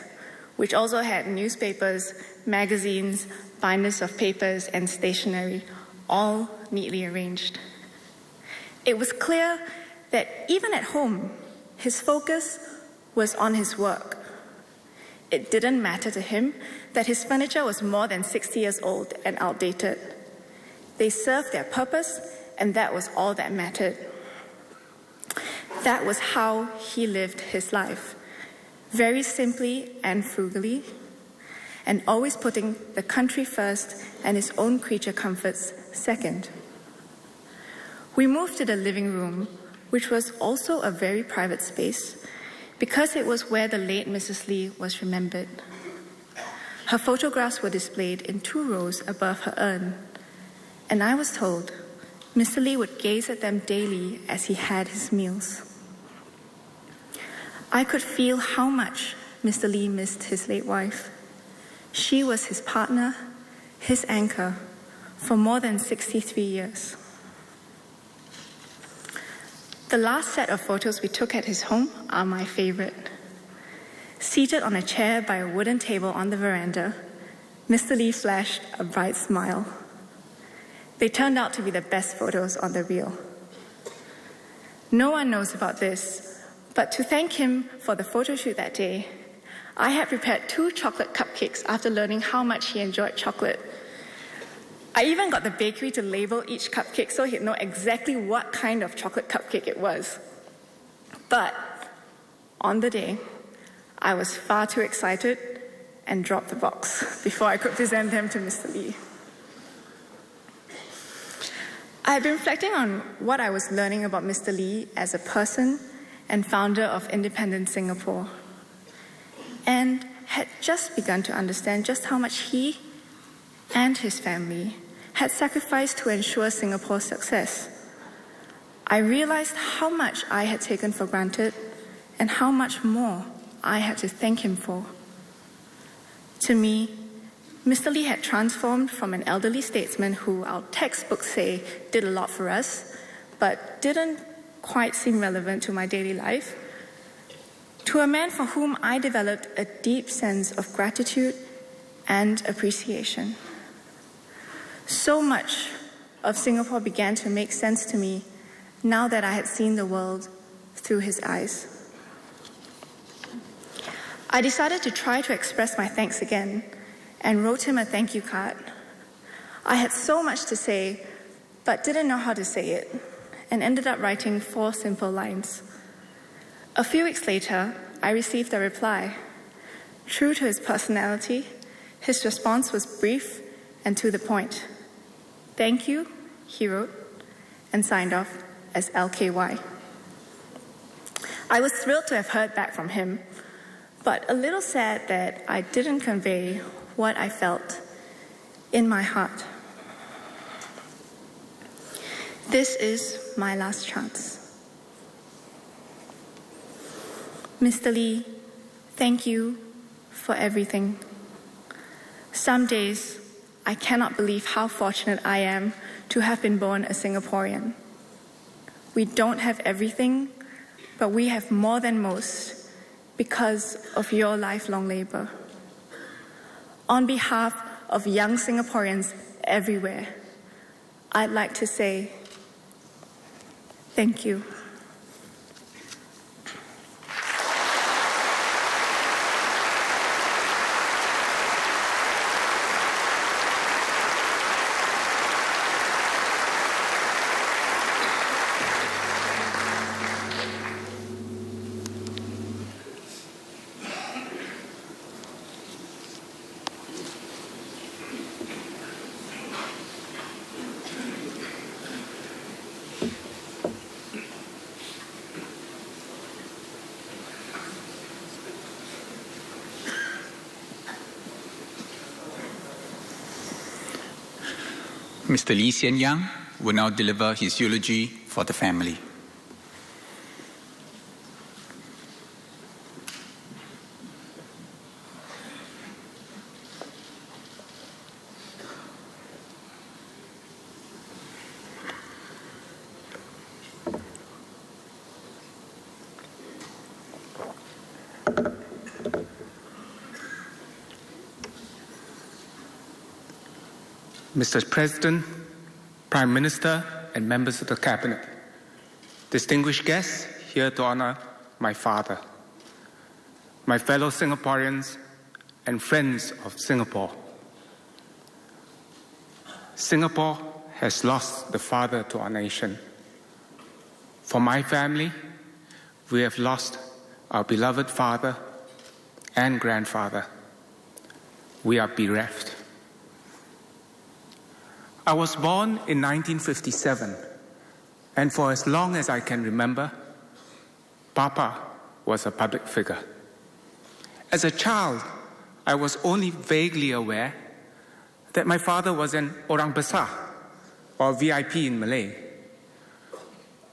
which also had newspapers, magazines, binders of papers, and stationery, all neatly arranged. It was clear that even at home, his focus was on his work. It didn't matter to him that his furniture was more than 60 years old and outdated. They served their purpose, and that was all that mattered. That was how he lived his life, very simply and frugally, and always putting the country first and his own creature comforts second. We moved to the living room, which was also a very private space, because it was where the late Mrs. Lee was remembered. Her photographs were displayed in 2 rows above her urn, and I was told Mr. Lee would gaze at them daily as he had his meals. I could feel how much Mr. Lee missed his late wife. She was his partner, his anchor, for more than 63 years. The last set of photos we took at his home are my favorite. Seated on a chair by a wooden table on the veranda, Mr. Lee flashed a bright smile. They turned out to be the best photos on the reel. No one knows about this, but to thank him for the photo shoot that day, I had prepared 2 chocolate cupcakes after learning how much he enjoyed chocolate. I even got the bakery to label each cupcake so he'd know exactly what kind of chocolate cupcake it was. But on the day, I was far too excited and dropped the box before I could present them to Mr. Lee. I had been reflecting on what I was learning about Mr. Lee as a person and founder of independent Singapore, and had just begun to understand just how much he and his family had sacrificed to ensure Singapore's success. I realized how much I had taken for granted and how much more I had to thank him for. To me, Mr. Lee had transformed from an elderly statesman who our textbooks say did a lot for us, but didn't quite seem relevant to my daily life, to a man for whom I developed a deep sense of gratitude and appreciation. So much of Singapore began to make sense to me now that I had seen the world through his eyes. I decided to try to express my thanks again and wrote him a thank you card. I had so much to say, but didn't know how to say it, and ended up writing 4 simple lines. A few weeks later, I received a reply. True to his personality, his response was brief and to the point. Thank you, he wrote, and signed off as LKY. I was thrilled to have heard back from him, but a little sad that I didn't convey what I felt in my heart. This is my last chance. Mr. Lee, thank you for everything. Some days, I cannot believe how fortunate I am to have been born a Singaporean. We don't have everything, but we have more than most because of your lifelong labor. On behalf of young Singaporeans everywhere, I'd like to say thank you. Mr. Lee Hsien Yang will now deliver his eulogy for the family. Mr. President, Prime Minister, and members of the Cabinet, distinguished guests here to honor my father, my fellow Singaporeans, and friends of Singapore. Singapore has lost the father to our nation. For my family, we have lost our beloved father and grandfather. We are bereft. I was born in 1957 And for as long as I can remember, Papa was a public figure. As a child, I was only vaguely aware that my father was an orang besar, or VIP in Malay.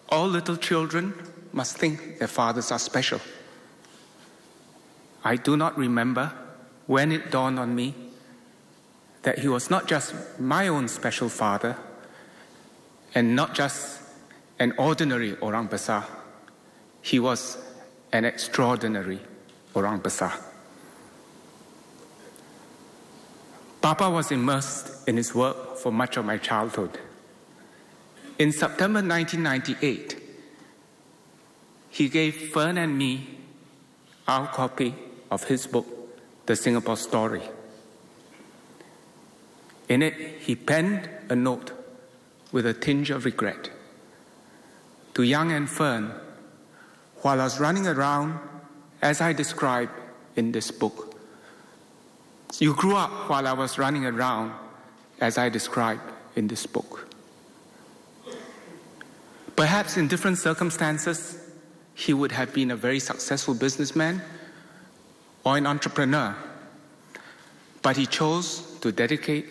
All little children must think their fathers are special. I do not remember when it dawned on me that he was not just my own special father and not just an ordinary orang besar. He was an extraordinary orang besar. Papa was immersed in his work for much of my childhood. In September 1998, he gave Fern and me our copy of his book, The Singapore Story. In it, he penned a note with a tinge of regret to Young and Fern while I was running around as I described in this book. You grew up while I was running around as I described in this book. Perhaps in different circumstances, he would have been a very successful businessman or an entrepreneur, but he chose to dedicate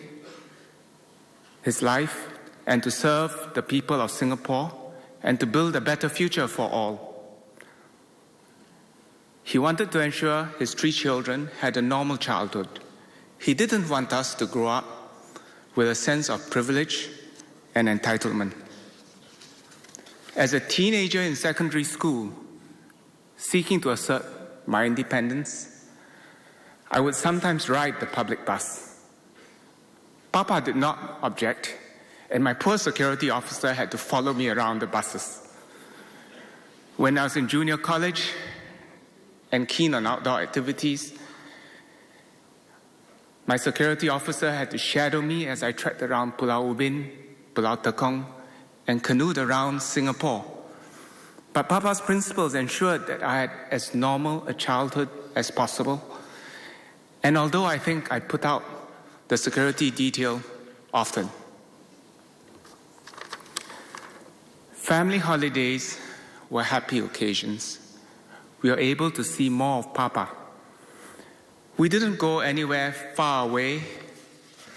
his life and to serve the people of Singapore and to build a better future for all. He wanted to ensure his 3 children had a normal childhood. He didn't want us to grow up with a sense of privilege and entitlement. As a teenager in secondary school, seeking to assert my independence, I would sometimes ride the public bus. Papa did not object, and my poor security officer had to follow me around the buses. When I was in junior college and keen on outdoor activities, my security officer had to shadow me as I trekked around Pulau Ubin, Pulau Tekong, and canoed around Singapore. But Papa's principles ensured that I had as normal a childhood as possible. And although I think I put out the security detail often, family holidays were happy occasions. We were able to see more of Papa. We didn't go anywhere far away,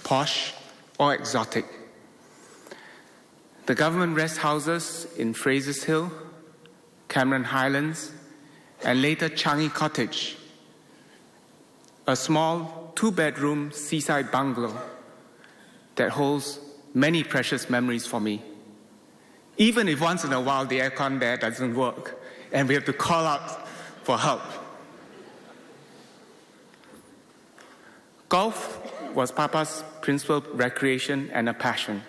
posh, or exotic. The government rest houses in Fraser's Hill, Cameron Highlands, and later Changi Cottage, a small 2-bedroom seaside bungalow that holds many precious memories for me. Even if once in a while the aircon there doesn't work and we have to call out for help. Golf was Papa's principal recreation and a passion.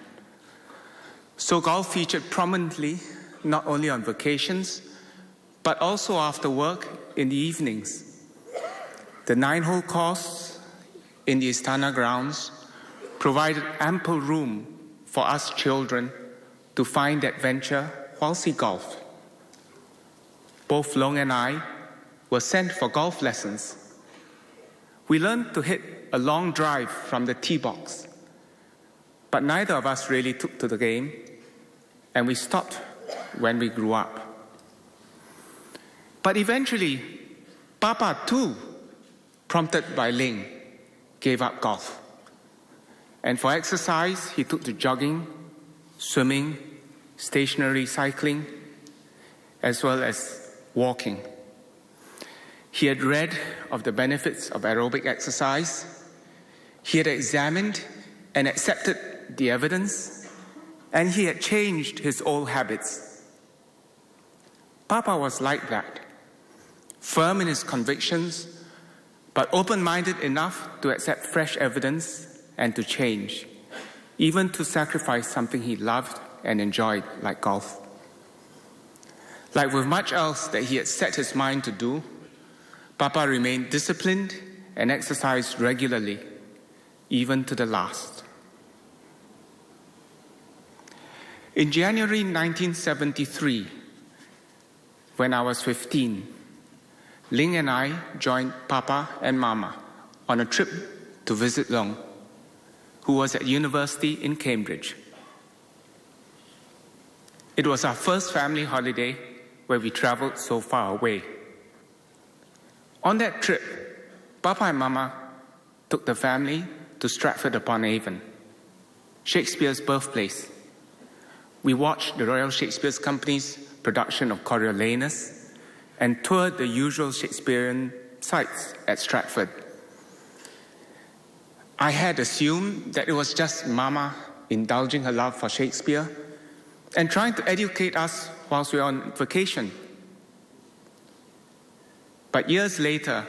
So golf featured prominently not only on vacations, but also after work in the evenings. The 9-hole course in the Istana grounds provided ample room for us children to find adventure whilst we golfed. Both Long and I were sent for golf lessons. We learned to hit a long drive from the tee box, but neither of us really took to the game, and we stopped when we grew up. But eventually, Papa too, prompted by Ling, gave up golf. And for exercise, he took to jogging, swimming, stationary cycling, as well as walking. He had read of the benefits of aerobic exercise. He had examined and accepted the evidence, and he had changed his old habits. Papa was like that, firm in his convictions, but open-minded enough to accept fresh evidence and to change, even to sacrifice something he loved and enjoyed, like golf. Like with much else that he had set his mind to do, Papa remained disciplined and exercised regularly, even to the last. In January 1973, when I was 15, Ling and I joined Papa and Mama on a trip to visit Long, who was at university in Cambridge. It was our first family holiday where we traveled so far away. On that trip, Papa and Mama took the family to Stratford-upon-Avon, Shakespeare's birthplace. We watched the Royal Shakespeare Company's production of Coriolanus and toured the usual Shakespearean sites at Stratford. I had assumed that it was just Mama indulging her love for Shakespeare and trying to educate us whilst we were on vacation. But years later,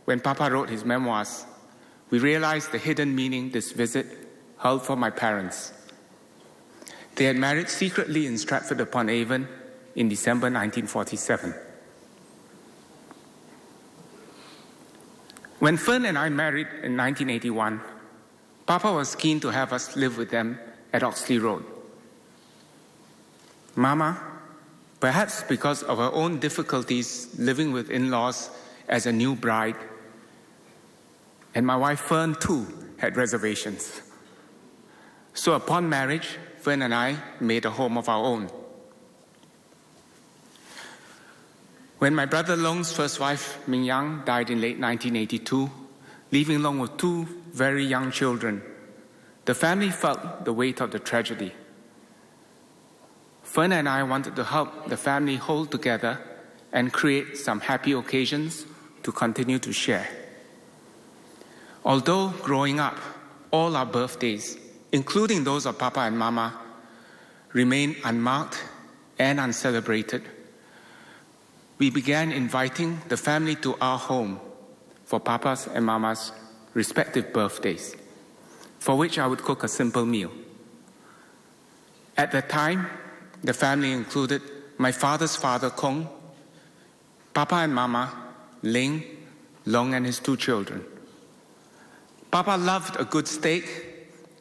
when Papa wrote his memoirs, we realized the hidden meaning this visit held for my parents. They had married secretly in Stratford-upon-Avon in December 1947. When Fern and I married in 1981, Papa was keen to have us live with them at Oxley Road. Mama, perhaps because of her own difficulties living with in-laws as a new bride, and my wife Fern too had reservations. So upon marriage, Fern and I made a home of our own. When my brother Long's first wife, Ming Yang, died in late 1982, leaving Long with two very young children, the family felt the weight of the tragedy. Fern and I wanted to help the family hold together and create some happy occasions to continue to share. Although growing up, all our birthdays, including those of Papa and Mama, remained unmarked and uncelebrated, we began inviting the family to our home for Papa's and Mama's respective birthdays, for which I would cook a simple meal. At that time, the family included my father's father, Kong, Papa and Mama, Ling, Long and his two children. Papa loved a good steak,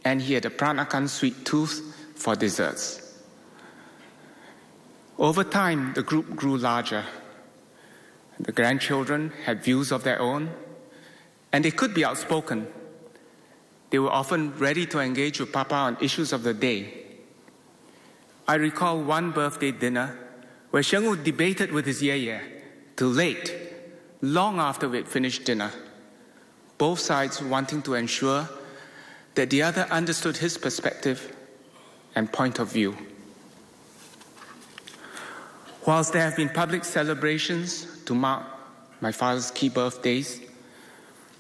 and he had a Peranakan sweet tooth for desserts. Over time, the group grew larger. The grandchildren had views of their own, and they could be outspoken. They were often ready to engage with Papa on issues of the day. I recall one birthday dinner where Sheng-Wu debated with his yeye till late, long after we had finished dinner, both sides wanting to ensure that the other understood his perspective and point of view. Whilst there have been public celebrations to mark my father's key birthdays,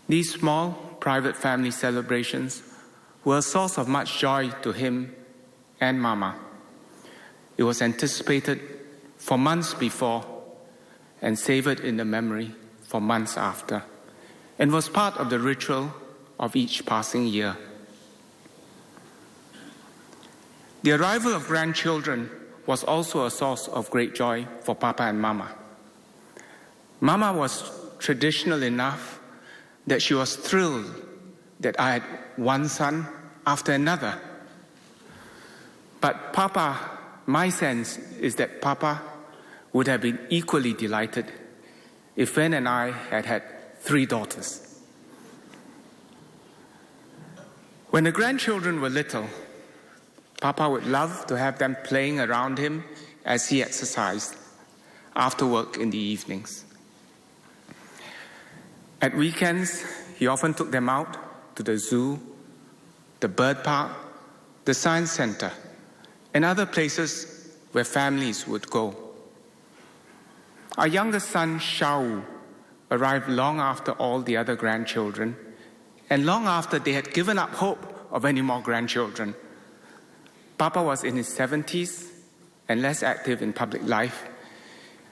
these small, private family celebrations were a source of much joy to him and Mama. It was anticipated for months before and savored in the memory for months after, and was part of the ritual of each passing year. The arrival of grandchildren was also a source of great joy for Papa and Mama. Mama was traditional enough that she was thrilled that I had one son after another. But Papa, my sense is that Papa would have been equally delighted if Fen and I had had 3 daughters. When the grandchildren were little, Papa would love to have them playing around him as he exercised after work in the evenings. At weekends, he often took them out to the zoo, the bird park, the science center, and other places where families would go. Our youngest son, Shao, arrived long after all the other grandchildren, and long after they had given up hope of any more grandchildren. Papa was in his 70s and less active in public life,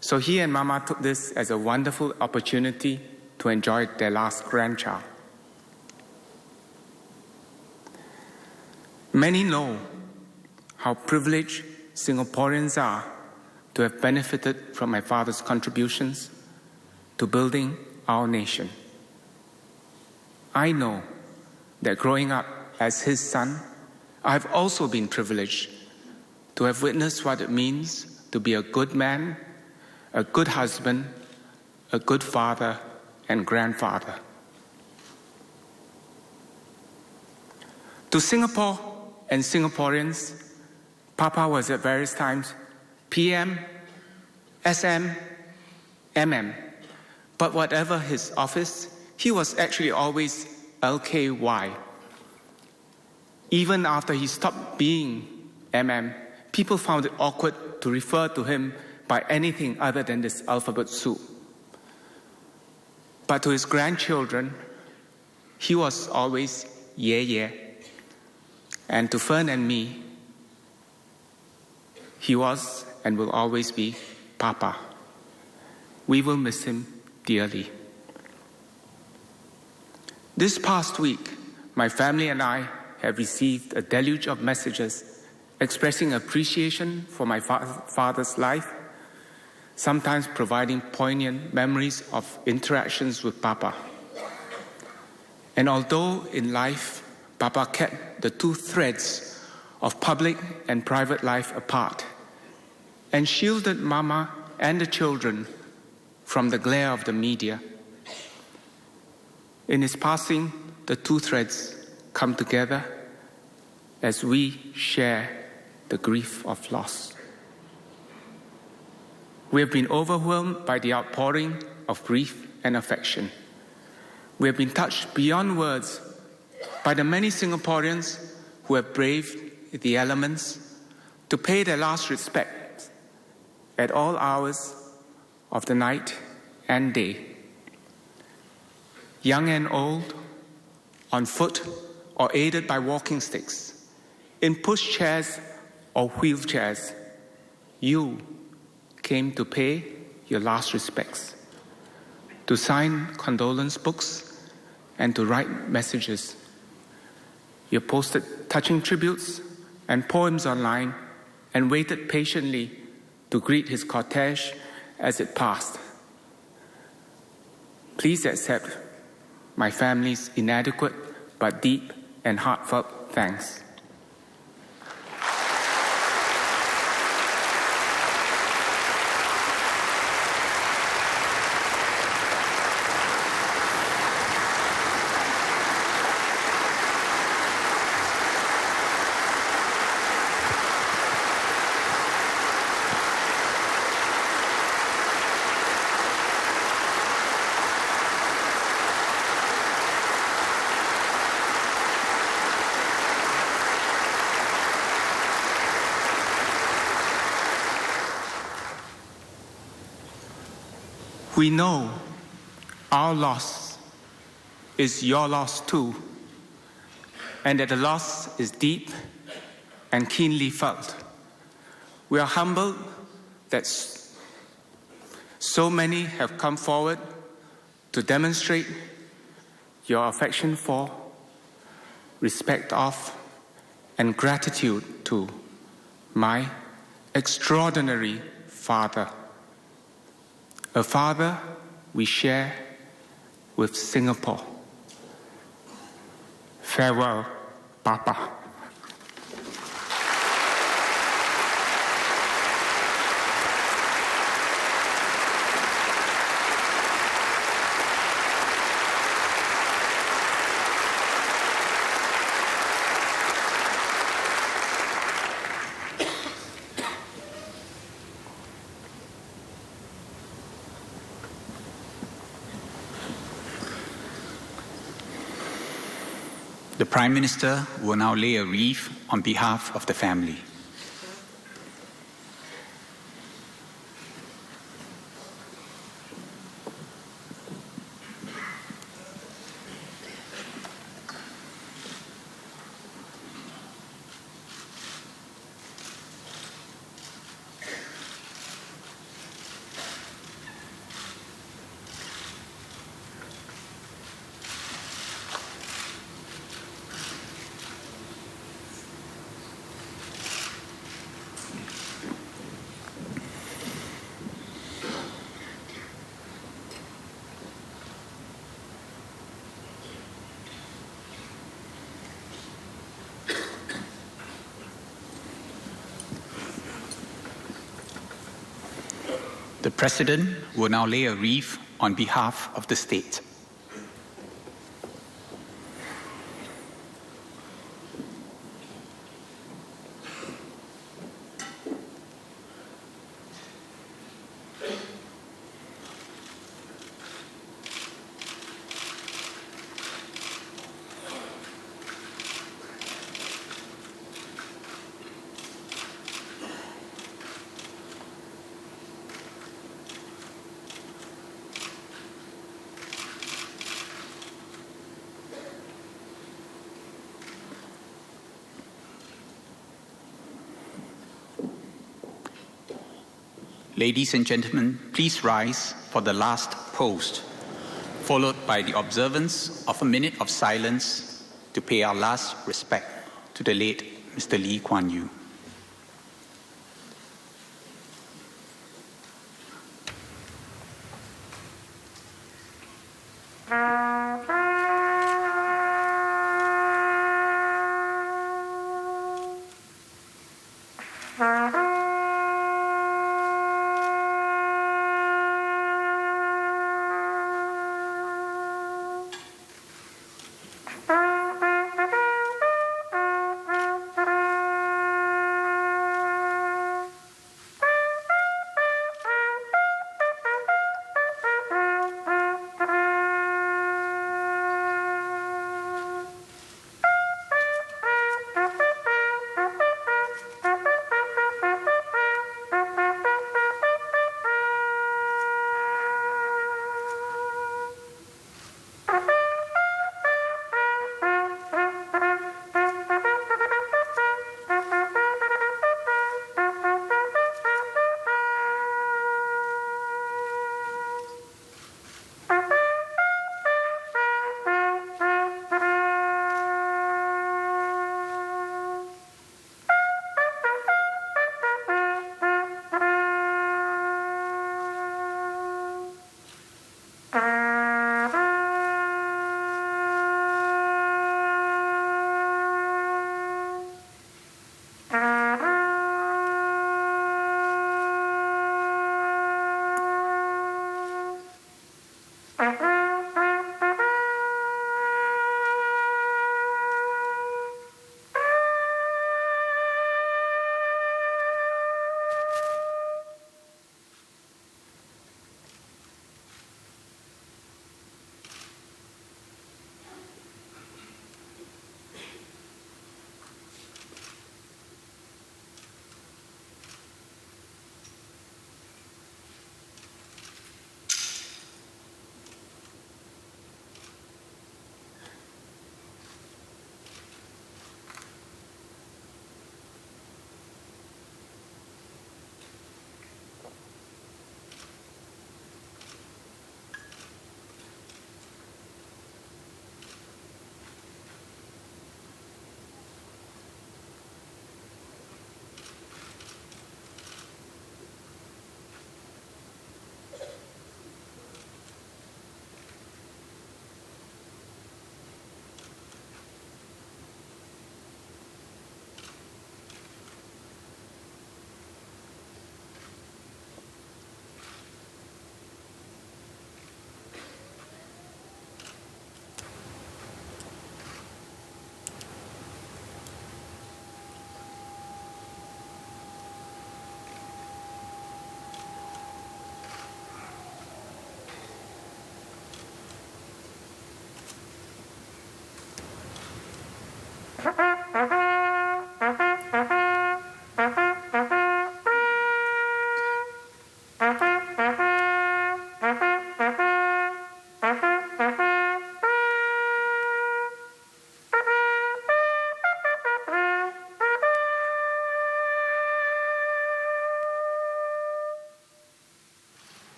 so he and Mama took this as a wonderful opportunity to enjoy their last grandchild. Many know how privileged Singaporeans are to have benefited from my father's contributions to building our nation. I know that growing up as his son, I've also been privileged to have witnessed what it means to be a good man, a good husband, a good father, and grandfather. To Singapore and Singaporeans, Papa was at various times PM, SM, MM. But whatever his office, he was actually always LKY. Even after he stopped being MM, people found it awkward to refer to him by anything other than this alphabet soup. But to his grandchildren, he was always yeah. And to Fern and me, he was and will always be Papa. We will miss him dearly. This past week, my family and I have received a deluge of messages expressing appreciation for my father's life, sometimes providing poignant memories of interactions with Papa. And although in life, Papa kept the two threads of public and private life apart and shielded Mama and the children from the glare of the media, in his passing, the two threads come together as we share the grief of loss. We have been overwhelmed by the outpouring of grief and affection. We have been touched beyond words by the many Singaporeans who have braved the elements to pay their last respect at all hours of the night and day. Young and old, on foot or aided by walking sticks, in pushchairs or wheelchairs, you came to pay your last respects, to sign condolence books and to write messages. You posted touching tributes and poems online and waited patiently to greet his cortege as it passed. Please accept my family's inadequate but deep and heartfelt thanks. We know our loss is your loss too, and that the loss is deep and keenly felt. We are humbled that so many have come forward to demonstrate your affection for, respect of, and gratitude to my extraordinary father. A father we share with Singapore. Farewell, Papa. The Prime Minister will now lay a wreath on behalf of the family. The President will now lay a wreath on behalf of the state. Ladies and gentlemen, please rise for the last post, followed by the observance of a minute of silence to pay our last respect to the late Mr. Lee Kuan Yew.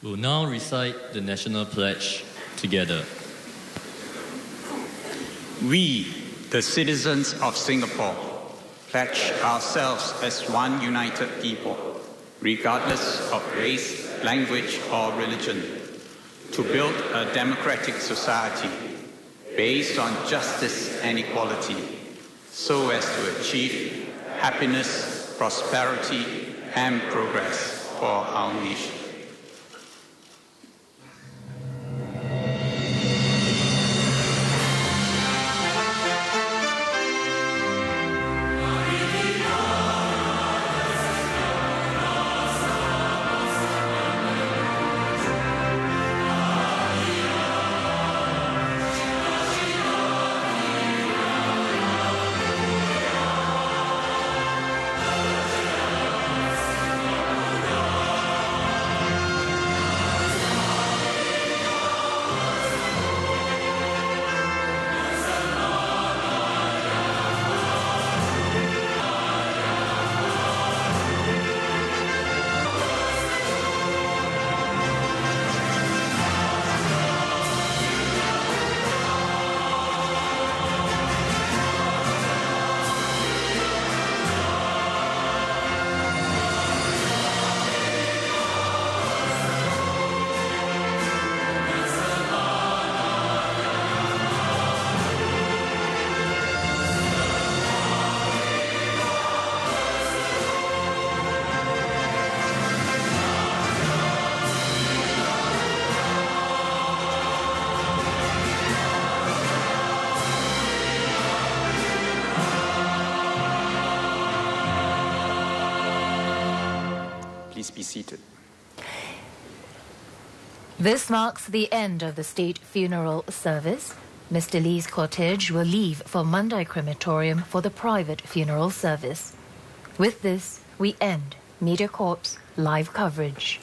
We'll now recite the national pledge together. We, the citizens of Singapore, pledge ourselves as one united people, regardless of race, language, or religion, to build a democratic society based on justice and equality, so as to achieve happiness, prosperity, and progress for our nation. please be seated. This marks the end of the state funeral service. Mr. Lee's cortege will leave for Mandai Crematorium for the private funeral service. With this, we end MediaCorp's live coverage.